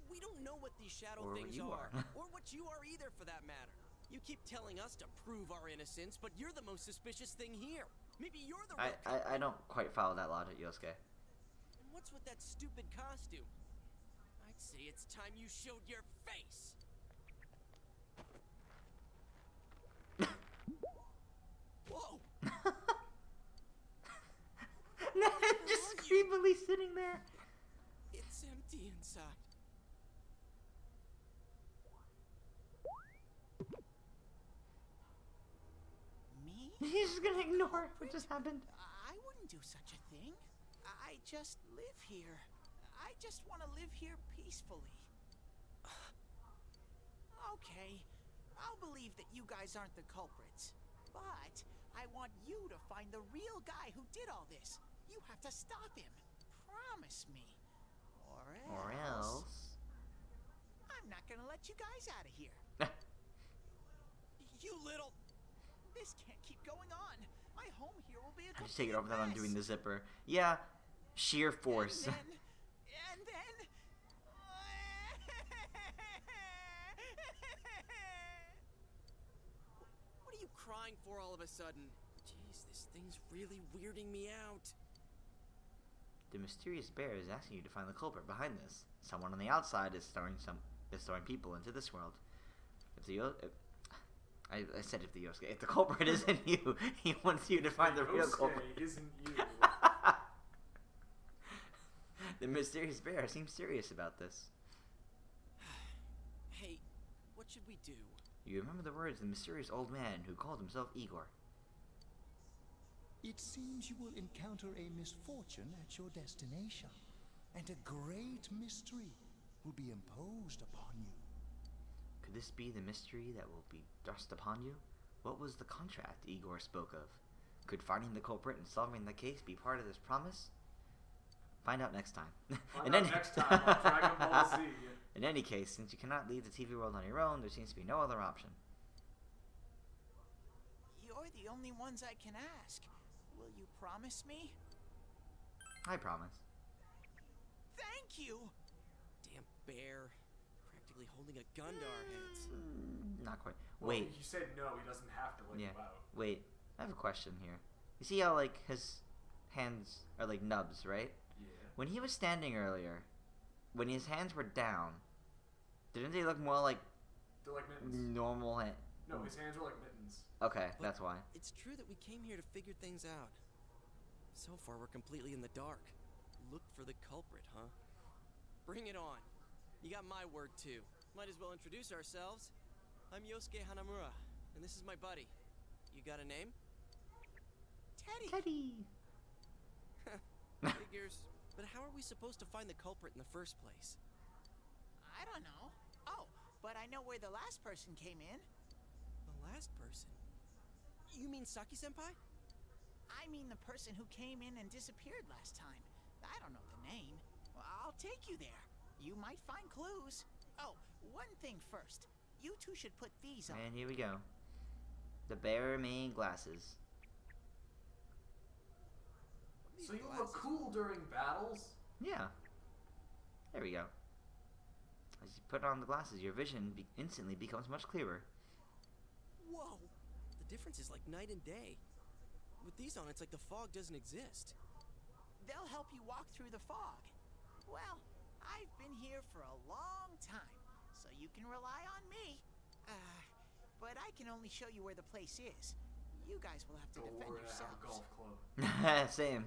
We don't know what these shadow things are, or what you are either, for that matter. You keep telling us to prove our innocence, but you're the most suspicious thing here. Maybe you're the I don't quite follow that logic, Yosuke. And what's with that stupid costume? I'd say it's time you showed your face. Whoa! Just creepily sitting there. It's empty inside. Me? He's just gonna ignore what just happened. I wouldn't do such a thing. I just live here. I just want to live here peacefully. Okay, I'll believe that you guys aren't the culprits. But I want you to find the real guy who did all this. You have to stop him. Promise me. Or else... I'm not gonna let you guys out of here. You little... This can't keep going on. My home here will be a I just take it over that I'm doing the zipper. Yeah, sheer force. And then... What are you crying for all of a sudden? Jeez, this thing's really weirding me out. The mysterious bear is asking you to find the culprit behind this. Someone on the outside is throwing people into this world. If the culprit isn't you, he wants you to find the real culprit. Isn't you. The mysterious bear seems serious about this. Hey, what should we do? You remember the words of the mysterious old man who called himself Igor. It seems you will encounter a misfortune at your destination, and a great mystery will be imposed upon you. Could this be the mystery that will be thrust upon you? What was the contract Igor spoke of? Could finding the culprit and solving the case be part of this promise? Find out next time. Next time on Dragon Ball Z. In any case, since you cannot leave the TV world on your own, there seems to be no other option. You're the only ones I can ask. Will you promise me? I promise. Thank you! Damn bear. Practically holding a gun to our heads. Not quite. Well, Wait. You said no, he doesn't have to let you out. Wait. I have a question here. You see how, like, his hands are like nubs, right? Yeah. When he was standing earlier, when his hands were down, didn't they look more like... They're like mittens. Normal hands? No, his hands were like mittens. Okay, But that's why. It's true that we came here to figure things out. So far, we're completely in the dark. Look for the culprit, huh? Bring it on. You got my word, too. Might as well introduce ourselves. I'm Yosuke Hanamura, and this is my buddy. You got a name? Teddy! Teddy! Figures. But how are we supposed to find the culprit in the first place? I don't know. Oh, but I know where the last person came in. The last person? You mean Saki-senpai? I mean the person who came in and disappeared last time. I don't know the name. Well, I'll take you there. You might find clues. Oh, one thing first. You two should put these on. And here we go. The bear made glasses. So you look cool during battles? Yeah. There we go. As you put on the glasses, your vision instantly becomes much clearer. Whoa! The difference is like night and day. With these on, it's like the fog doesn't exist. They'll help you walk through the fog. Well, I've been here for a long time, so you can rely on me. But I can only show you where the place is. You guys will have to defend yourselves. Golf club. Same.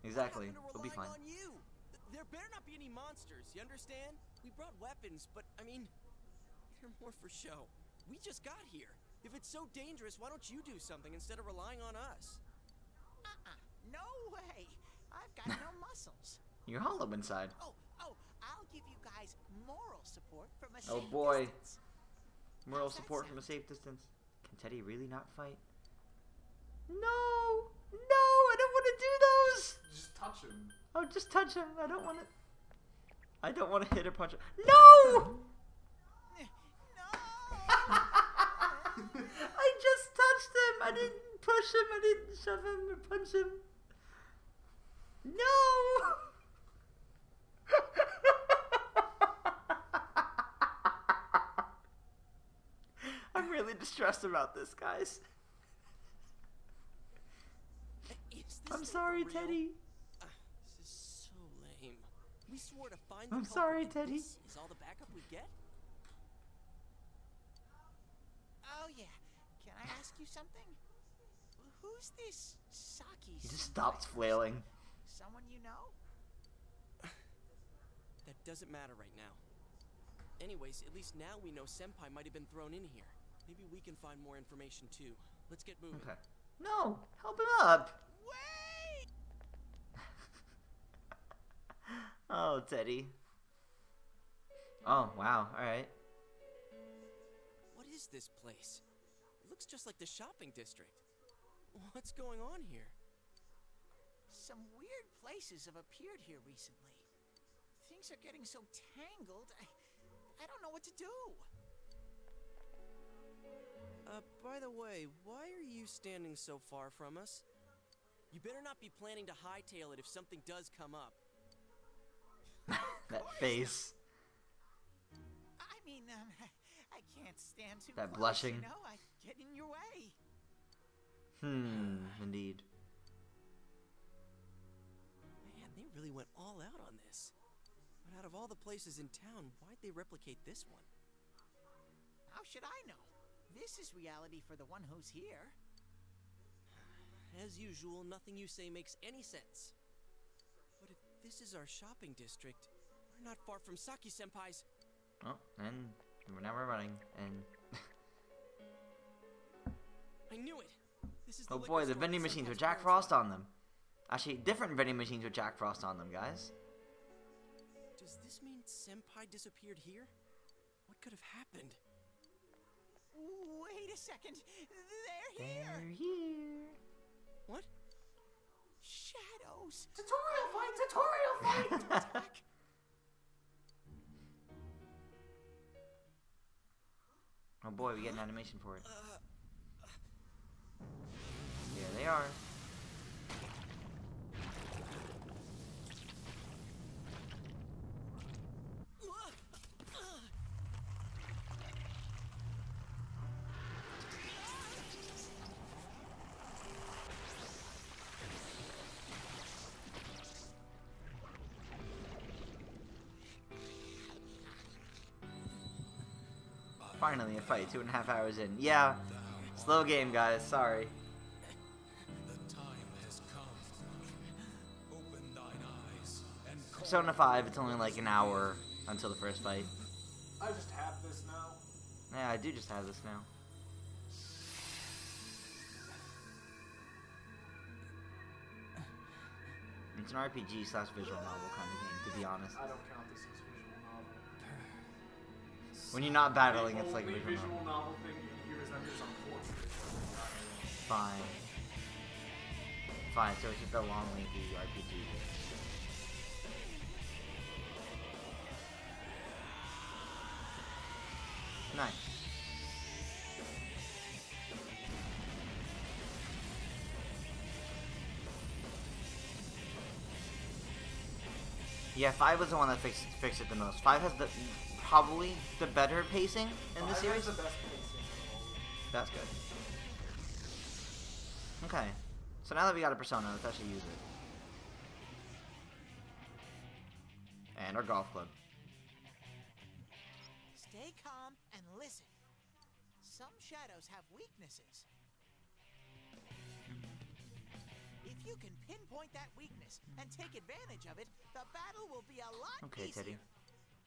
Exactly. We'll be fine. On you. There better not be any monsters, you understand? We brought weapons, but, I mean, they're more for show. We just got here. If it's so dangerous, why don't you do something instead of relying on us? No way. I've got no muscles. You're hollow inside. Oh, I'll give you guys moral support from a Oh safe boy. distance. Moral support from a safe distance. Can Teddy really not fight? No! No! I don't want to do those! Just touch him. Oh, just touch him. I don't want to... I don't want to hit or punch him. No! I just touched him. I didn't push him. I didn't shove him or punch him. No! I'm really distressed about this, guys. I'm sorry, Teddy. This is so lame. We swore to find I'm the sorry, culprit. Teddy. This is all the backup we get? Oh yeah. Can I ask you something? Who's this Saki? He just stopped flailing. Someone you know? That doesn't matter right now. Anyways, at least now we know Senpai might have been thrown in here. Maybe we can find more information too. Let's get moving. Okay. No! Help him up! Wait! Oh, Teddy. Oh, wow. Alright. What is this place? It looks just like the shopping district. What's going on here? Some weird places have appeared here recently. Things are getting so tangled, I don't know what to do. By the way, why are you standing so far from us? You better not be planning to hightail it if something does come up. That face. I mean, I can't stand too That close, blushing. You know, I get in your way. Indeed. Man, they really went all out on this. But out of all the places in town, why'd they replicate this one? How should I know? This is reality for the one who's here. As usual, nothing you say makes any sense. But if this is our shopping district, we're not far from Saki-senpai's. Oh, and now we're running, and... I knew it! This is the oh boy, the vending machines with Jack Frost on them. Actually, different vending machines with Jack Frost on them, guys. Does this mean Senpai disappeared here? What could have happened? Wait a second. They're here. They're here. What? Shadows. Tutorial fight! Tutorial fight! Oh boy, we get an animation for it. There they are. Finally a fight, 2.5 hours in. Yeah, slow game, guys, sorry. The time has come. Open thine eyes and Persona 5, it's only like an hour until the first fight. I just have this now. Yeah, I do just have this now. It's an RPG slash visual novel kind of game, to be honest. I don't count this as visual novel. When you're not battling, The it's like a only visual visual novel. novel thing you hear is that there's a portrait. Fine. Fine, so it's just a long, lengthy RPG. Nice. Yeah, 5 was the one that fixed it the most. 5 has probably the better pacing in the series. The best pacing of all. That's good. Okay. So now that we got a Persona, let's actually use it. And our golf club. Stay calm and listen. Some shadows have weaknesses. If you can pinpoint that weakness and take advantage of it, the battle will be a lot easier. Teddy.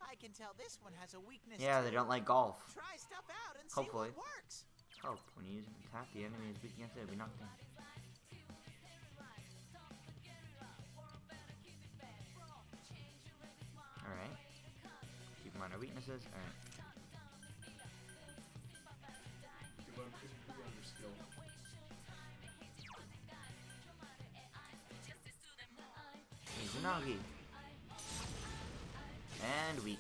I can tell this one has a weakness. Yeah, too. they don't like golf. Try stuff out and Hopefully. see what works. Oh, when you tap the enemy is weak against it, we knock down. Alright. Keep in mind our weaknesses. Alright. Izanagi. And weak.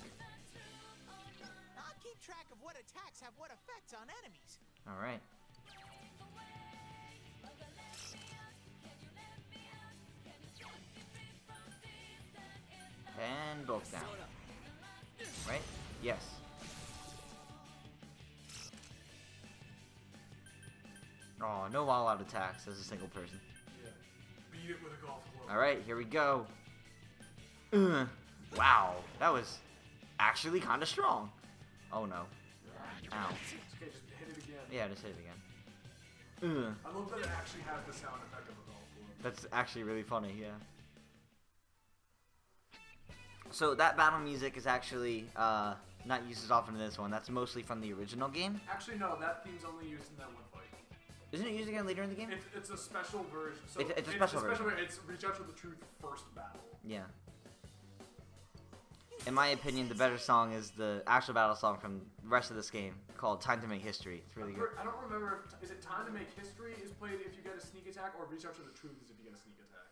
I'll keep track of what attacks have what effects on enemies. Alright. And both down. Right? Yes. Oh, no all-out attacks as a single person. Yeah. Beat it with a golf club. Alright, here we go. Wow, that was actually kind of strong. Oh no. Ow. Okay, just hit it again. Yeah, just hit it again. I love that it actually has the sound effect of a golf club. That's actually really funny, yeah. So that battle music is actually not used as often in this one. That's mostly from the original game. Actually, no, that theme's only used in that one fight. Isn't it used again later in the game? It's a special version. So it's a special version. It's Reach Out to the Truth first battle. Yeah. In my opinion, the better song is the actual battle song from the rest of this game called Time to Make History. It's really good. I don't remember. Is it Time to Make History is played if you get a sneak attack, or Reach Out to the Truth is if you get a sneak attack?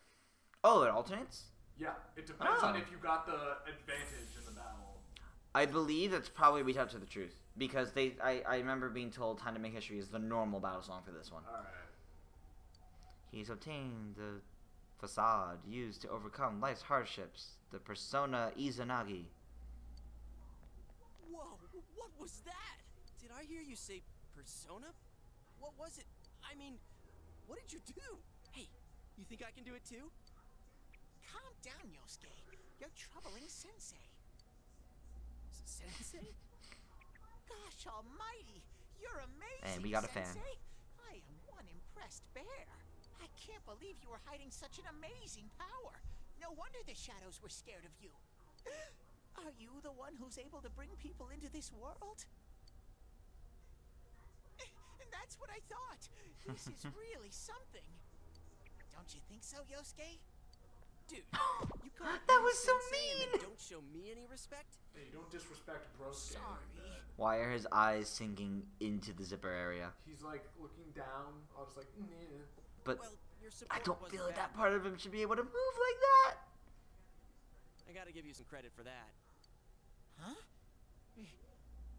Oh, it alternates? Yeah, it depends on if you got the advantage in the battle. I believe it's probably Reach Out to the Truth. Because I remember being told Time to Make History is the normal battle song for this one. Alright. He's obtained the facade used to overcome life's hardships. The Persona Izanagi. Whoa, what was that? Did I hear you say persona? What was it? I mean, what did you do? Hey, you think I can do it too? Calm down, Yosuke. You're troubling Sensei. Sensei? Gosh almighty, you're amazing, And we got a fan. Sensei. I am one impressed bear. I can't believe you were hiding such an amazing power. No wonder the shadows were scared of you. Are you the one who's able to bring people into this world? That's what I thought. This is really something. Don't you think so, Yosuke? Dude, you call That was so Sensei and mean! then don't show me any respect? Hey, don't disrespect Brosuke. Sorry. Why are his eyes sinking into the zipper area? He's like looking down. I was like, nah. But Well, your I support don't wasn't feel like bad. that part of him should be able to move like that. I gotta give you some credit for that. Huh?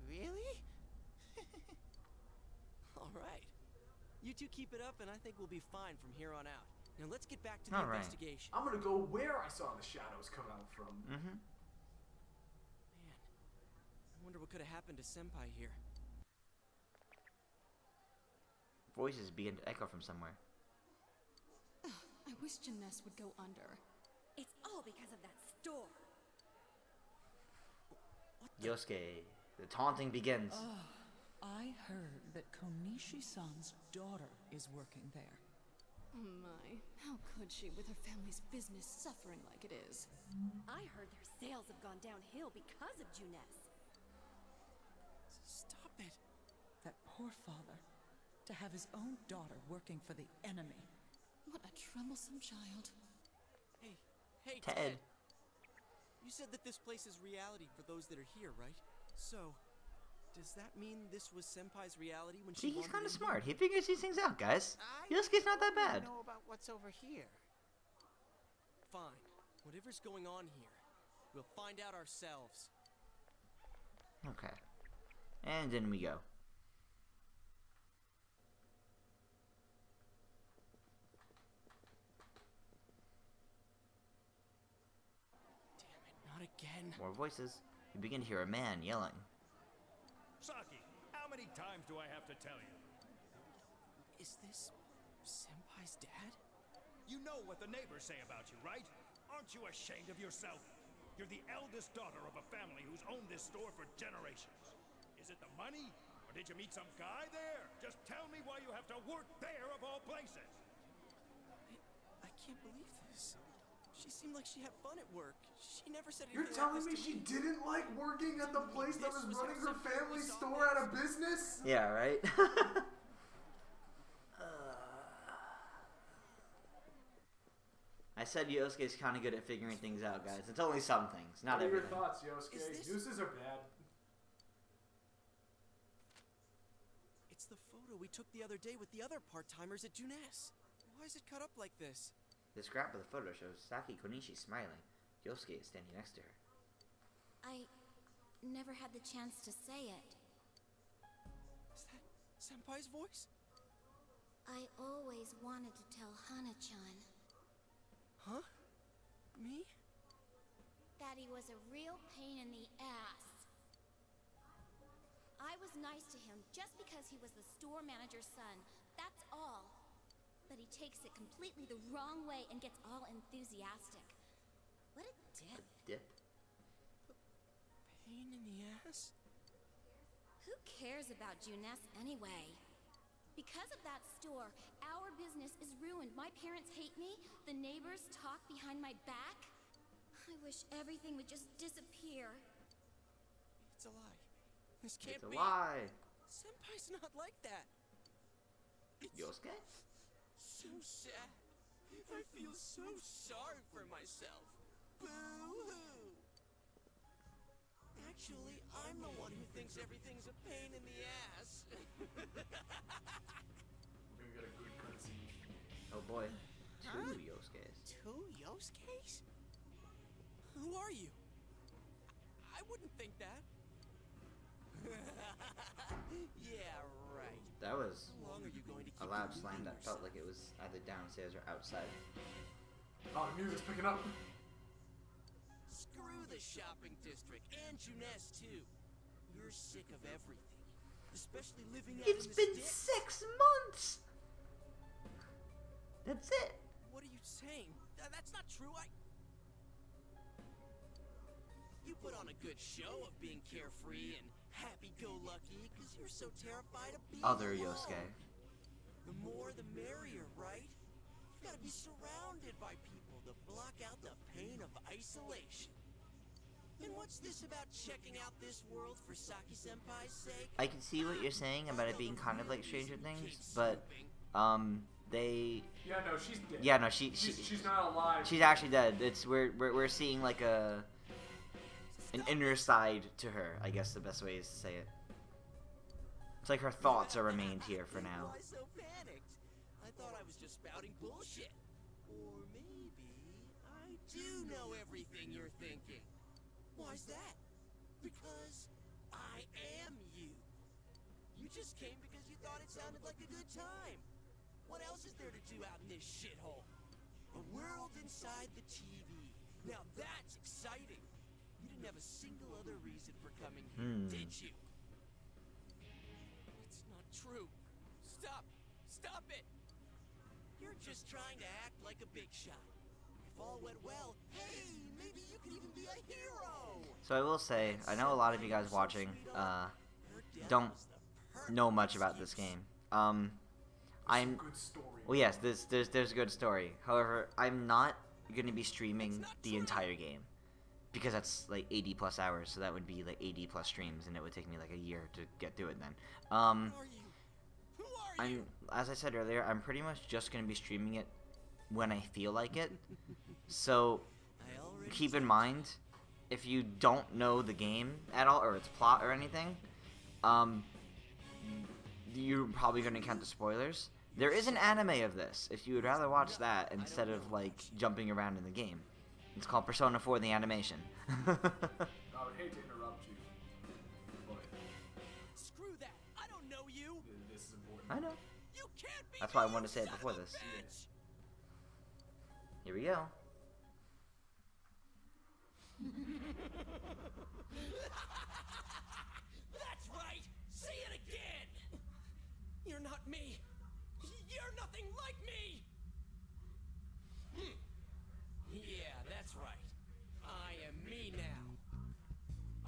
Really? Alright. You two keep it up and I think we'll be fine from here on out. Now let's get back to the All right. investigation. I'm gonna go where I saw the shadows come out from. Mm-hmm. Man, I wonder what could have happened to Senpai here. Voices begin to echo from somewhere. I wish Jeunesse would go under. It's all because of that store. Yosuke, the taunting begins. I heard that Konishi-san's daughter is working there. Oh my, how could she with her family's business suffering like it is? I heard their sales have gone downhill because of Jeunesse. Stop it. That poor father. To have his own daughter working for the enemy. What a troublesome child. Hey, Ted. You said that this place is reality for those that are here, right? So, does that mean this was Senpai's reality when See, she he's wandered kind of in smart. here? He figures these things out, guys. I Yosuke's not that bad. know about what's over here. Fine. Whatever's going on here, we'll find out ourselves. Okay. And in we go. Damn it, not again. More voices. You begin to hear a man yelling. Saki, how many times do I have to tell you? Is this Senpai's dad? You know what the neighbors say about you, right? Aren't you ashamed of yourself? You're the eldest daughter of a family who's owned this store for generations. Is it the money? Or did you meet some guy there? Just tell me why you have to work there of all places. I can't believe this. She seemed like she had fun at work. She never said anything. You're telling me she didn't like working at the place that was running her family store out of business? Yeah, right? I said Yosuke's kind of good at figuring things out, guys. It's only some things, not what are everything. your thoughts, Yosuke? Uses are bad. It's the photo we took the other day with the other part-timers at Junes. Why is it cut up like this? This scrap of the photo shows Saki Konishi smiling. Yosuke is standing next to her. I never had the chance to say it. Is that Senpai's voice? I always wanted to tell Hana-chan. Huh? Me? That he was a real pain in the ass. I was nice to him just because he was the store manager's son. That's all. But he takes it completely the wrong way and gets all enthusiastic. What a dip. Dip? Pain in the ass? Who cares about Junes anyway? Because of that store, our business is ruined. My parents hate me. The neighbors talk behind my back. I wish everything would just disappear. It's a lie. This can't It's a be. lie. Senpai's not like that. Yosuke? So sad. I feel so sorry for myself. Boo-hoo. Actually, I'm the one who thinks everything's a pain in the ass. We're gonna get a good cutscene. Oh boy. Huh? Two Yosuke's. Two Yosuke's? Who are you? I wouldn't think that. Yeah, right. That was How long are you going to a keep loud deluding slam that felt yourself? like it was either downstairs or outside. Oh, the music's picking up. Screw the shopping district and Junes too. You're sick of everything, especially living out It's in the been sticks. 6 months! That's it! What are you saying? That's not true. You put on a good show of being carefree and happy-go-lucky because you're so terrified of being Other alone. Yosuke. The more the merrier, right? You gotta be surrounded by people to block out the pain of isolation. And what's this about checking out this world for Saki-senpai's sake? I can see what you're saying about it being kind of like Stranger Things, but, they... Yeah, no, she's dead. Yeah, no, she's not alive. She's actually dead. It's we're seeing like an inner side to her, I guess the best way is to say it. It's like her thoughts are remained here for now. Why so panicked? I thought I was just spouting bullshit. Or maybe I do know everything you're thinking. Why's that? Because I am you. You just came because you thought it sounded like a good time. What else is there to do out in this shithole? A world inside the TV. Now that's exciting. You didn't have a single other reason for coming here, did you? It's not true. Stop! Stop it! You're just trying to act like a big shot. If all went well, hey, maybe you could even be a hero! So I will say, I know a lot of you guys watching don't know much about this game. Well, yes, there's a good story. However, I'm not gonna be streaming the entire game because that's like 80 plus hours, so that would be like 80 plus streams, and it would take me like a year to get through it. Then, as I said earlier, I'm pretty much just gonna be streaming it when I feel like it. So keep in mind, if you don't know the game at all or its plot or anything, you're probably gonna encounter spoilers. There is an anime of this, if you would rather watch that instead of, like, jumping around in the game. It's called Persona 4 the Animation. I would hate to interrupt you, but... Screw that! I don't know you! This is important. I know. You can't be That's why I me, wanted to say you it before son of a this. bitch! Here we go. That's right! Say it again! You're not me! You're nothing like me! Yeah, that's right. I am me now.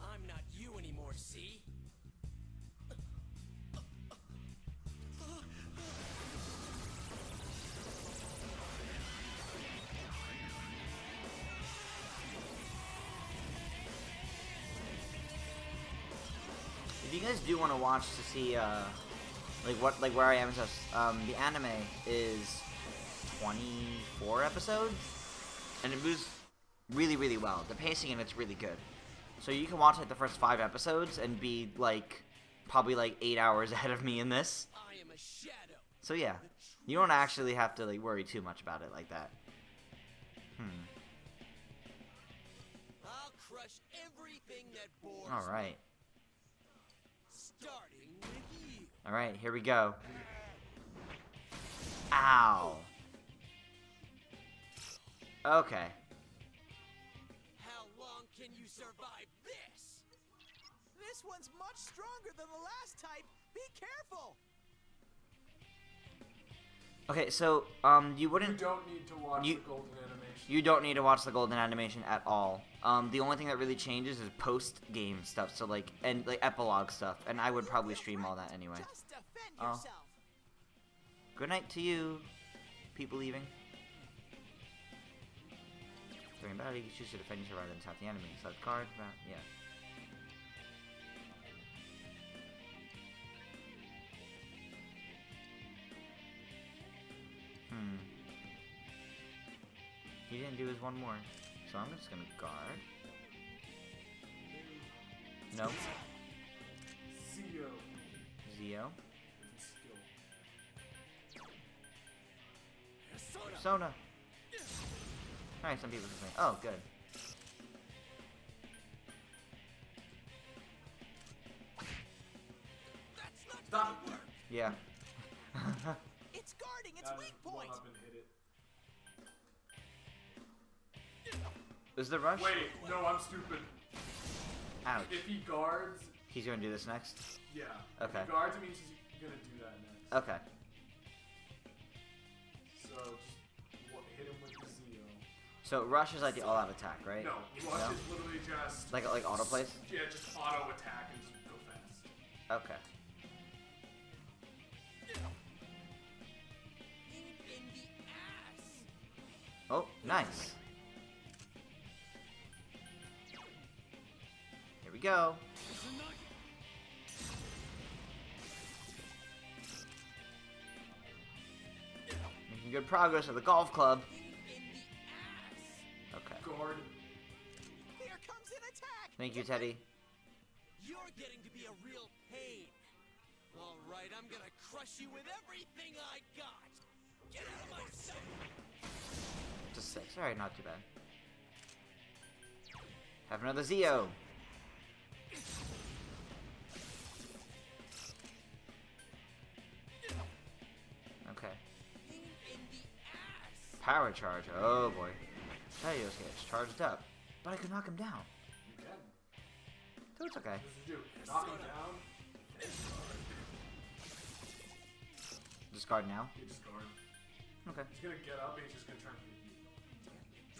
I'm not you anymore, see? If you guys do want to watch to see like where I am and stuff, the anime is 24 episodes, and it moves really, really well. The pacing in it's really good. So you can watch like the first 5 episodes and be like probably like 8 hours ahead of me in this. I am a shadow. So yeah, you don't actually have to like worry too much about it like that. I'll crush everything that bores All right. Starting with you. All right, here we go. Ow. Okay. How long can you survive this? This one's much stronger than the last type. Be careful. Okay, so you wouldn't. You don't need to watch the golden animation. You don't need to watch the golden animation at all. The only thing that really changes is post-game stuff, so like epilogue stuff, and I would probably stream all that anyway. Just defend Oh. yourself. Good night to you, people leaving. During battle, you choose to defend yourself rather than attack the enemy. Select card, yeah. He didn't do his one more, so I'm just gonna guard. No. Zio. Zio. Skill. Persona. Alright, some people are saying, oh, good. Stop. Yeah. It's guarding its weak point. Is the rush? Wait, no, I'm stupid. Ouch. If he guards... He's gonna do this next? Yeah. Okay. If he guards, it means he's gonna do that next. Okay. So, just hit him with the Zio. So rush is like the all-out attack, right? No, rush is literally just... Like auto plays? Yeah, just auto attack and just go fast. Okay. In the ass. Oh, nice. Here we go. Making good progress with the golf club. Okay. Guard. Here comes an attack. Thank you, Teddy. You're getting to be a real pain. All right, I'm gonna crush you with everything I got. Get out of my sight. Just 6. Alright, not too bad. Have another Zio. Okay. Power charge. Oh boy. Teddy's gets charged up. But I can knock him down. You can. So it's okay. What does it do? Knock him down? Discard now? You discard. Okay. He's gonna get up and he's just gonna try to hit you.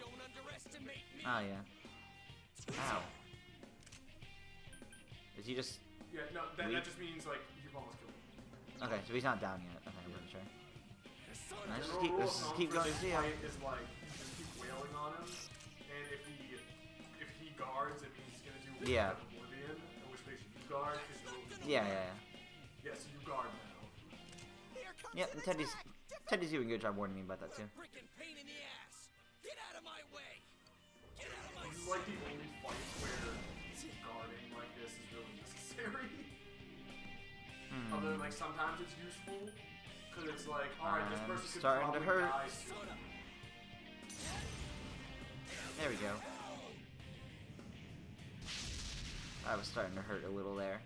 Don't underestimate me. Oh yeah. Ow. Is he just... Yeah, no, that weak? just means, like, you've almost killed him. Okay, so he's not down yet. Okay, I'm pretty sure. Let's just General keep, rule let's of just thumb keep for going this to Zio. fight is, like, you just keep wailing on him, and if he guards, it means he's gonna do Yeah. Oblivion, in which makes you guard, because Yeah, yeah, yeah, so you guard now. yeah. Yeah, and Teddy's doing a good job warning me about that too. Freaking pain in the ass. Get out of my way. Get out of my This is like the only fight where guarding like this is really necessary. Other than, like, sometimes it's useful, because it's like, alright, this person could starting to probably hurt. die soon. There we go. I was starting to hurt a little there.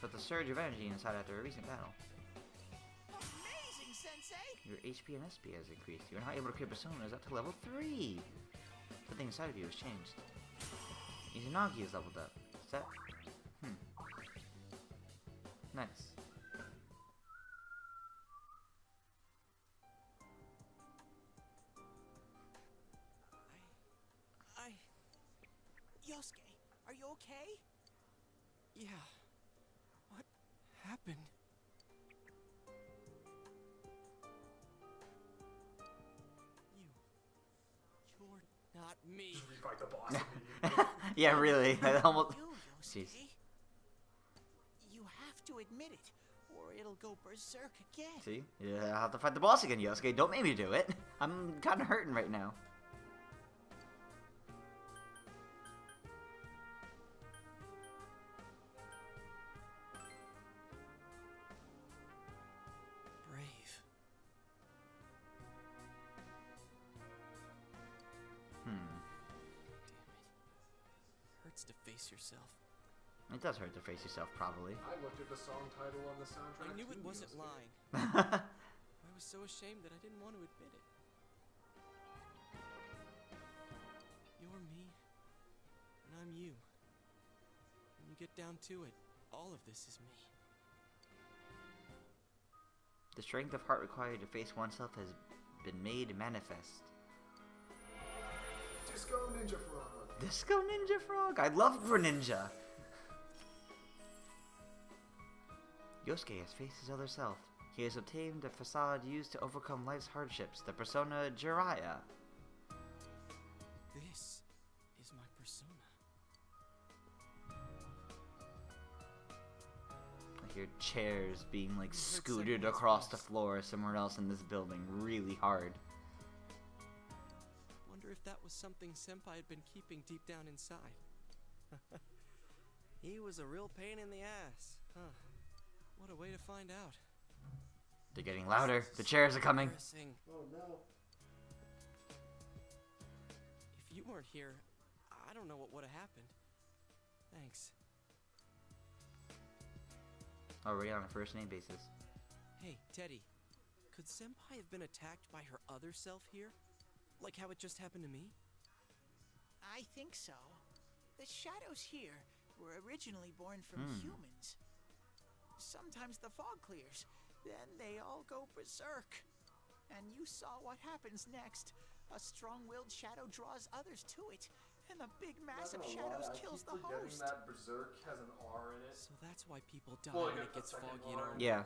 But the surge of energy inside after a recent battle. Amazing Sensei? Your HP and SP has increased. You're now able to create personas up to level 3. Something inside of you has changed. Izanagi is leveled up. Is that... Nice. Yosuke, are you okay? Yeah. What happened? You're not me. You fight the boss immediately. Yeah, really. I almost... You, Jeez. Yosuke. You have to admit it, or it'll go berserk again. See? Yeah, I'll have to fight the boss again, Yosuke. Don't make me do it. I'm kind of hurting right now. Brave. Hurts to face yourself. It does hurt to face yourself, probably. I looked at the song title on the soundtrack. I knew it too, wasn't Yosuke. lying. I was so ashamed that I didn't want to admit it. You're me, and I'm you. When you get down to it, all of this is me. The strength of heart required to face oneself has been made manifest. Disco Ninja Frog. Disco Ninja Frog! I love Greninja! Yosuke has faced his other self. He has obtained a facade used to overcome life's hardships, the persona Jiraiya. This is my persona. I hear chairs being like scooted across the floor somewhere else in this building really hard. Wonder if that was something Senpai had been keeping deep down inside. He was a real pain in the ass, huh? What a way to find out. They're getting louder. The chairs are coming. Oh no. If you weren't here, I don't know what would have happened. Thanks. Already on a first name basis. Hey, Teddy. Could Senpai have been attacked by her other self here? Like how it just happened to me? I think so. The shadows here were originally born from humans. Sometimes the fog clears, then they all go berserk. And you saw what happens next. A strong-willed shadow draws others to it, and the big mass of shadows kills the host. That berserk has an R in it. So that's why people die when it gets foggy in our Yeah. world.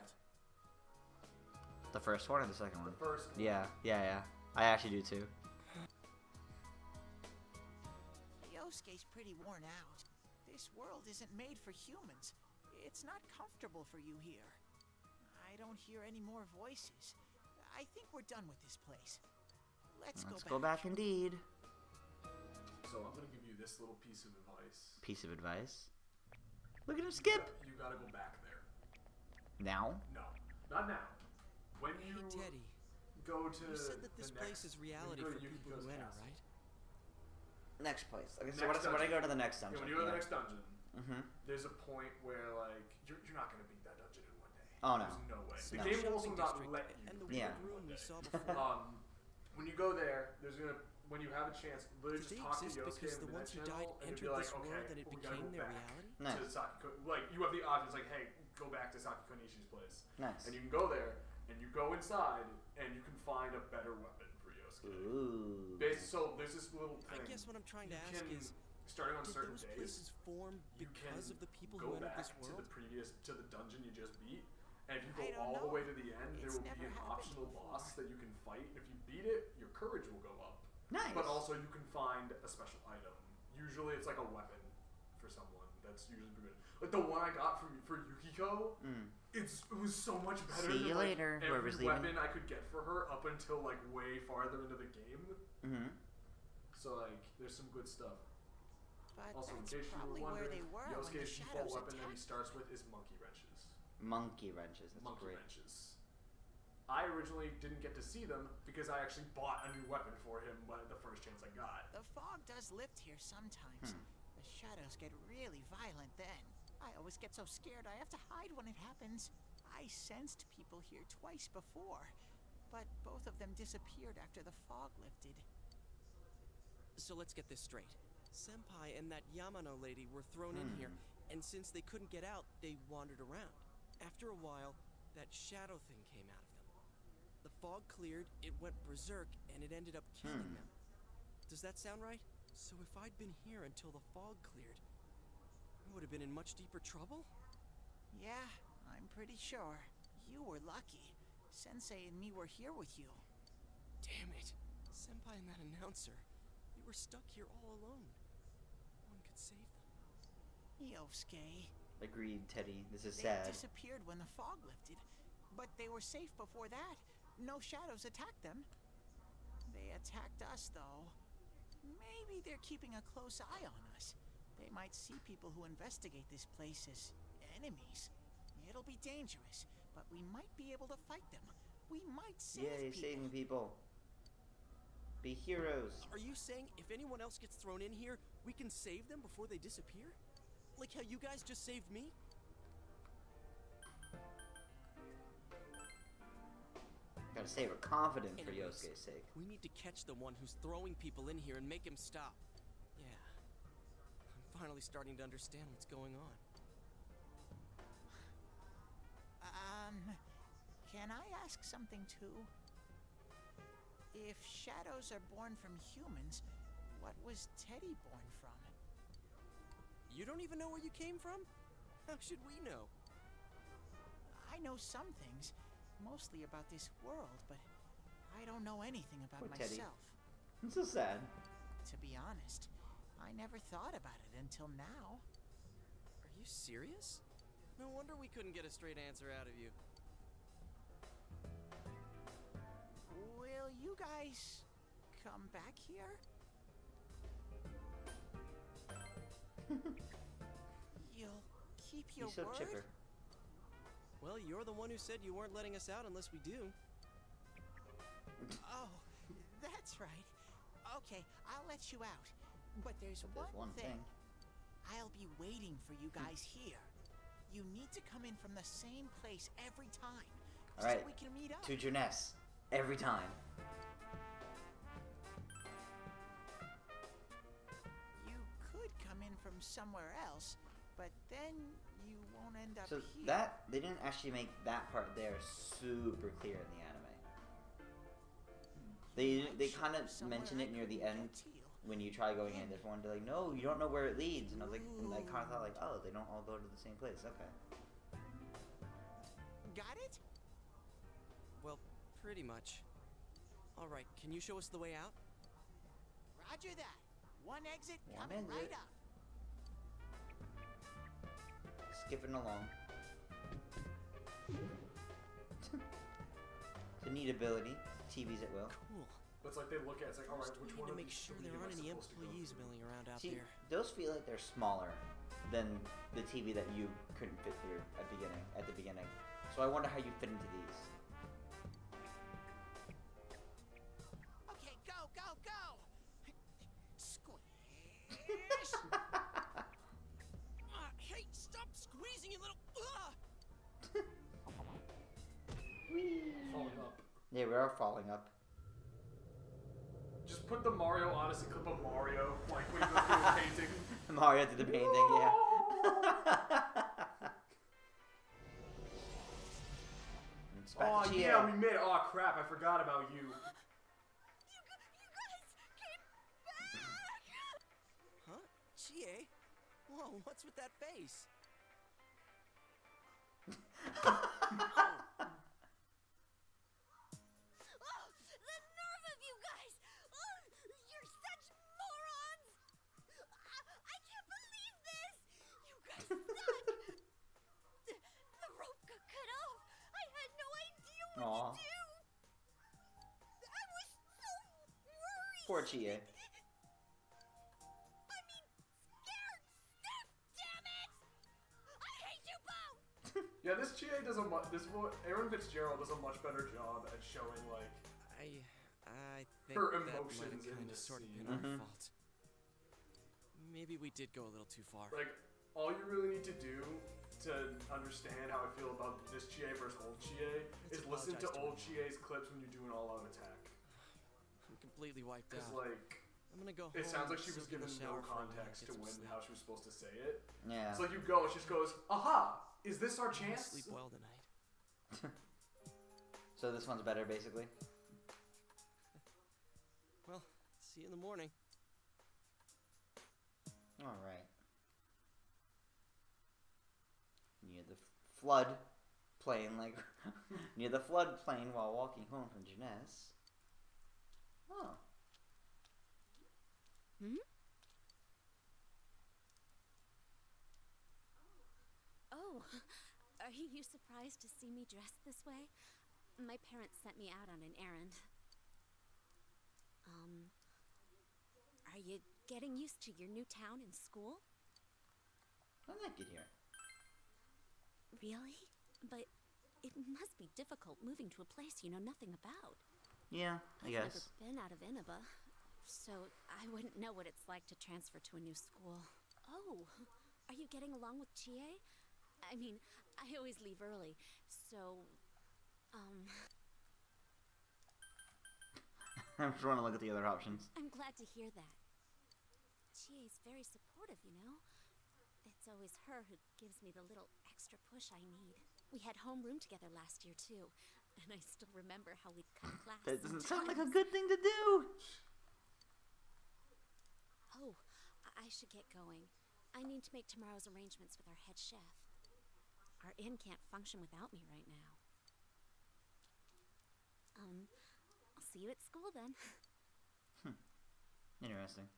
The first one or the second one? The first one. Yeah. I actually do too. Yosuke's pretty worn out. This world isn't made for humans. It's not comfortable for you here. I don't hear any more voices. I think we're done with this place. Let's go back indeed. So I'm gonna give you this little piece of advice. Piece of advice? Look at him skip! You gotta go back there. Now? No, not now. When Hey, you Teddy. go to You said that this the place next, is reality when for you go to people who Yukiko's enter, castle. right? Next place. Okay, so Next when I go dungeon. to the next Yeah, dungeon. when you go to the next dungeon, there's a point where like you're not gonna beat that dungeon in one day. Oh, no. There's no way. So The the game will also shopping not district let you. and the beat Yeah. it in room one we day. saw before. When you go there, there's gonna when you have a chance, literally Did just they talk to exist Yosuke because in the the ones who Midnight died Channel, and entered be like, this world okay, and it we gotta became go their back reality? Nice. to Sakiko. Like you have the options, like, hey, go back to Sakiko Nishi's place. Nice. And you can go there, and you go inside, and you can find a better weapon for Yosuke. Ooh. So there's this little thing. I guess what I'm trying to You ask can, is, starting on did certain those days, places form you can because of the people go who entered back this to world? to the dungeon you just beat, and if you I go don't all the know. way to the end, there It's will be never an happened optional before. boss that you can fight. And if you beat it, your courage will go up. Nice. But also you can find a special item. Usually it's like a weapon for someone. That's usually pretty good. Like the one I got for Yukiko, it was so much better See than you like, later, every whoever's leaving. weapon I could get for her up until like way farther into the game. So like there's some good stuff. But Also, in that's case you probably were where wondering, they were when the Yosuke's default shadows weapon that he attacked. starts with is monkey wrenches. Monkey wrenches. That's Monkey great. wrenches. I originally didn't get to see them because I actually bought a new weapon for him the first chance I got. The fog does lift here sometimes. The shadows get really violent then. I always get so scared I have to hide when it happens. I sensed people here twice before, but both of them disappeared after the fog lifted. So let's get this straight. Senpai and that Yamano lady were thrown in here, and since they couldn't get out, they wandered around. After a while, that shadow thing came out of them. The fog cleared, it went berserk, and it ended up killing them. Does that sound right? So if I'd been here until the fog cleared, I would have been in much deeper trouble? Yeah, I'm pretty sure. You were lucky. Sensei and me were here with you. Damn it. Senpai and that announcer, they were stuck here all alone. No one could save them. Yosuke. Agreed, Teddy. This is They sad. disappeared when the fog lifted, but they were safe before that. No shadows attacked them. They attacked us, though. Maybe they're keeping a close eye on us. They might see people who investigate this place as enemies. It'll be dangerous, but we might be able to fight them. We might save Yay, people. saving people. Be heroes. Are you saying if anyone else gets thrown in here, we can save them before they disappear? Like how you guys just saved me? Gotta save her confidence for Anyways, Yosuke's sake. We need to catch the one who's throwing people in here and make him stop. Yeah. I'm finally starting to understand what's going on. Can I ask something too? If shadows are born from humans, what was Teddy born from? You don't even know where you came from? How should we know? I know some things, mostly about this world, but I don't know anything about Poor Teddy. myself. I'm so sad. To be honest, I never thought about it until now. Are you serious? No wonder we couldn't get a straight answer out of you. Will you guys come back here? You'll keep your He's so word? chipper. Well, you're the one who said you weren't letting us out unless we do. Oh, that's right. Okay, I'll let you out. But there's one thing. I'll be waiting for you guys here. You need to come in from the same place every time. All right. So we can meet up. To Juness. Every time. You could come in from somewhere else, but then you won't end up So here. that, they didn't actually make that part there super clear in the anime. They kind of mention it near the end when you try going in a different one. They're like, no, you don't know where it leads. And I was like, and I kind of thought like, oh, they don't all go to the same place. Okay. Got it? Well, pretty much. All right, can you show us the way out? Roger that. One exit One coming right exit. up. Skipping along. It's a neat ability. TVs at will. Cool. But it's like they look at it, it's like, all right, First, we which need one to of make these sure three there am I aren't any supposed to go employees through? milling around out See, there. those feel like they're smaller than the TV that you couldn't fit through at the beginning. So I wonder how you fit into these. Okay, go, go, go! Squish! Hey, stop squeezing, you little... Falling up. Yeah, we are falling up. Just put the Mario Odyssey clip of Mario, like when he goes through the painting. Mario did the painting, yeah. Oh yeah, we made it. Oh crap, I forgot about you. Huh? Chie? Whoa, what's with that face? Oh, the nerve of you guys! Oh, you're such morons! I can't believe this! You guys suck! The rope got cut off! I had no idea what to do! I was so worried! Poor Chie. I mean, scared stiff, damn it! I hate you both! Yeah, this Chie does a Aaron Fitzgerald does a much better job at showing like I think her that might emotions have in kind of this sort of scene. been our fault. Maybe we did go a little too far. Like all you really need to do to understand how I feel about this Chie versus old Chie is listen to old Chie's clips when you do an all-out attack. I'm completely wiped Because, out. like, I'm gonna go it sounds home, like she was soak in given the no shower for a while, context get to some when sleep. how she was supposed to say it. Yeah. It's like you go and she just goes, aha! Is this our I'm gonna chance? sleep well tonight. So this one's better, basically. Well, see you in the morning. All right. Near the flood plain, like near the flood plain while walking home from Jeunesse. Oh. Hmm? Oh, are you surprised to see me dressed this way? My parents sent me out on an errand. Are you getting used to your new town and school? I like it here. Really? But it must be difficult moving to a place you know nothing about. Yeah, I guess. I've never been out of Inaba, so I wouldn't know what it's like to transfer to a new school. Oh, are you getting along with Chie? I mean, I always leave early, so, I just want to look at the other options. I'm glad to hear that. Chie's very supportive, you know? It's always her who gives me the little extra push I need. We had homeroom together last year, too, and I still remember how we'd cut class. That doesn't sound like a good thing to do. Oh, I should get going. I need to make tomorrow's arrangements with our head chef. Our inn can't function without me right now. I'll see you at school then. Interesting.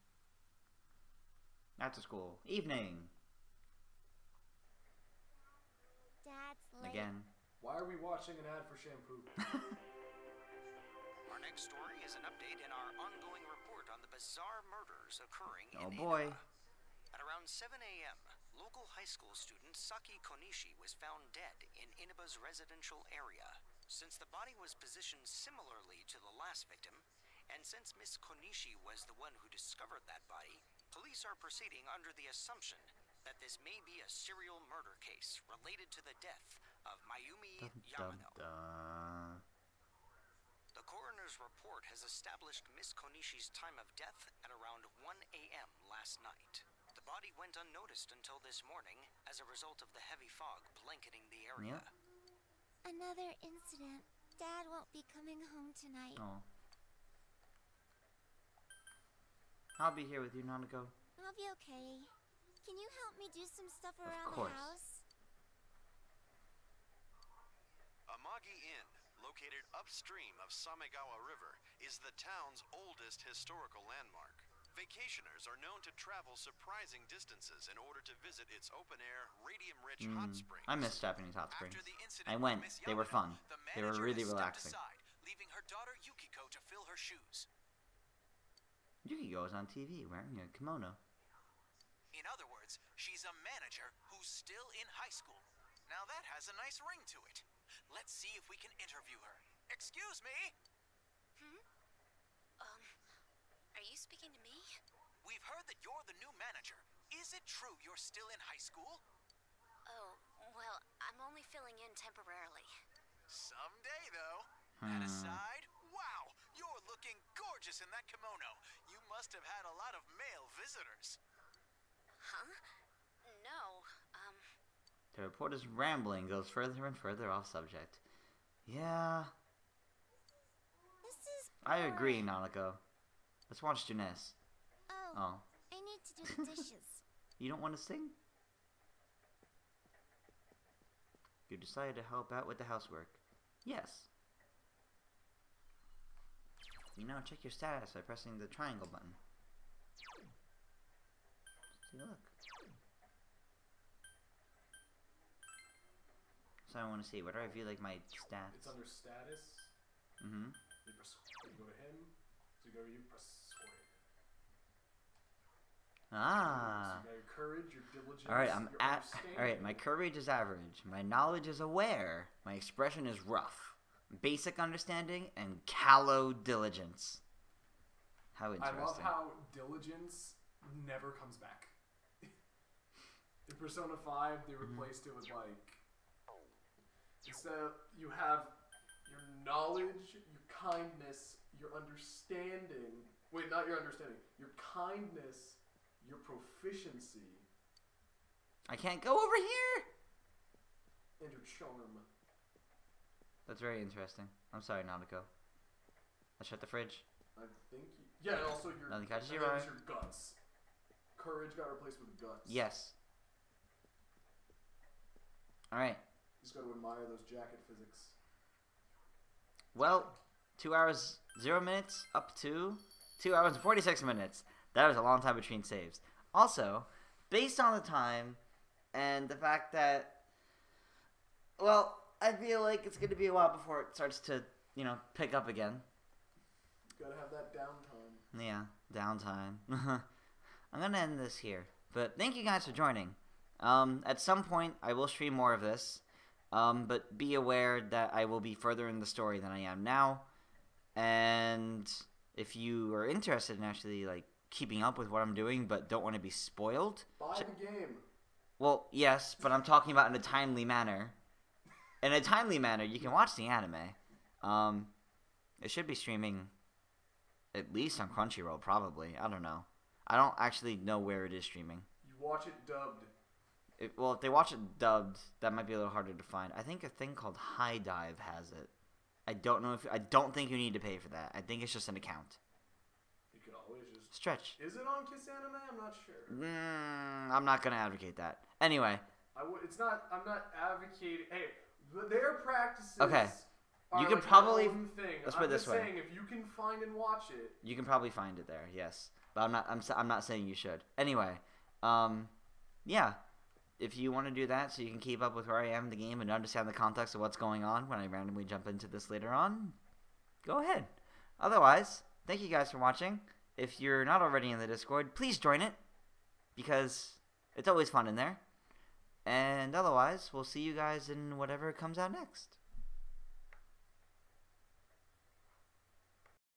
After school. Evening. Dad's late. Again. Why are we watching an ad for shampoo? Our next story is an update in our ongoing report on the bizarre murders occurring Oh in boy. Inaba. At around 7 a.m., local high school student Saki Konishi was found dead in Inaba's residential area. Since the body was positioned similarly to the last victim, and since Miss Konishi was the one who discovered that body, police are proceeding under the assumption that this may be a serial murder case related to the death of Mayumi Yamano. The coroner's report has established Miss Konishi's time of death at around 1 a.m. last night. The body went unnoticed until this morning as a result of the heavy fog blanketing the area. Yep. Another incident. Dad won't be coming home tonight. Oh. I'll be here with you, Nanako. I'll be okay. Can you help me do some stuff around the course. house? Amagi Inn, located upstream of Samegawa River, is the town's oldest historical landmark. Vacationers are known to travel surprising distances in order to visit its open-air, radium-rich hot springs. I miss Japanese hot springs. After the incident I went. with Miss They were Yamano, fun. the They were manager really has stepped relaxing. aside, leaving her daughter Yukiko to fill her shoes. Yukiko is on TV wearing a kimono. In other words, she's a manager who's still in high school. Now that has a nice ring to it. Let's see if we can interview her. Excuse me? Are you speaking to me? We've heard that you're the new manager. Is it true you're still in high school? Oh, well, I'm only filling in temporarily. Someday, though. That aside, wow, you're looking gorgeous in that kimono. You must have had a lot of male visitors. Huh? No, The reporter's rambling goes further and further off subject. Yeah. This is I agree, boring. Nanako. Let's watch Jeunesse. Oh. I need to do the dishes. You don't want to sing? You decided to help out with the housework. Yes. You now check your status by pressing the triangle button. Let's take a look. So I want to see, where do I view like my stats? It's under status. Mm-hmm. You press, you go to him. So you go to you, press square. Ah. So you got your courage, your diligence. Alright, I'm your at. understanding. Alright, my courage is average. My knowledge is aware. My expression is rough. Basic understanding and callow diligence. How interesting. I love how diligence never comes back. It Persona 5, they replaced it with like, instead you have your knowledge, your kindness, your understanding. Wait, not your understanding. Your kindness, your proficiency. I can't go over here. And your charm. That's very interesting. I'm sorry, Nautico. Let's shut the fridge. I think. Yeah, and also your. Nothing catches and your then eye. it's your guts. Courage got replaced with guts. Yes. All right. Just got to admire those jacket physics. Well, 2 hours 0 minutes up to 2 hours and 46 minutes. That was a long time between saves. Also, based on the time and the fact that, well, I feel like it's going to be a while before it starts to, pick up again. Gotta have that downtime. Yeah, downtime. I'm going to end this here. But thank you guys for joining. At some point, I will stream more of this. But be aware that I will be further in the story than I am now. And if you are interested in actually, keeping up with what I'm doing but don't want to be spoiled... Buy the game. Well, yes, but I'm talking about in a timely manner. In a timely manner, you can watch the anime. It should be streaming at least on Crunchyroll, probably. I don't know. I don't actually know where it is streaming. You watch it dubbed. Well, if they watch it dubbed, that might be a little harder to find. I think a thing called High Dive has it. I don't think you need to pay for that. I think it's just an account. You could always just stretch. Is it on Kiss Anime? I'm not sure. I'm not gonna advocate that. Anyway. It's not. I'm not advocating. Hey, their practices. Okay. Are you can like probably. their own thing. Let's put it this way. I'm just saying, if you can find and watch it, you can probably find it there. Yes, but I'm not saying you should. Anyway, yeah. If you want to do that so you can keep up with where I am in the game and understand the context of what's going on when I randomly jump into this later on, go ahead. Otherwise, thank you guys for watching. If you're not already in the Discord, please join it, because it's always fun in there. And otherwise, we'll see you guys in whatever comes out next.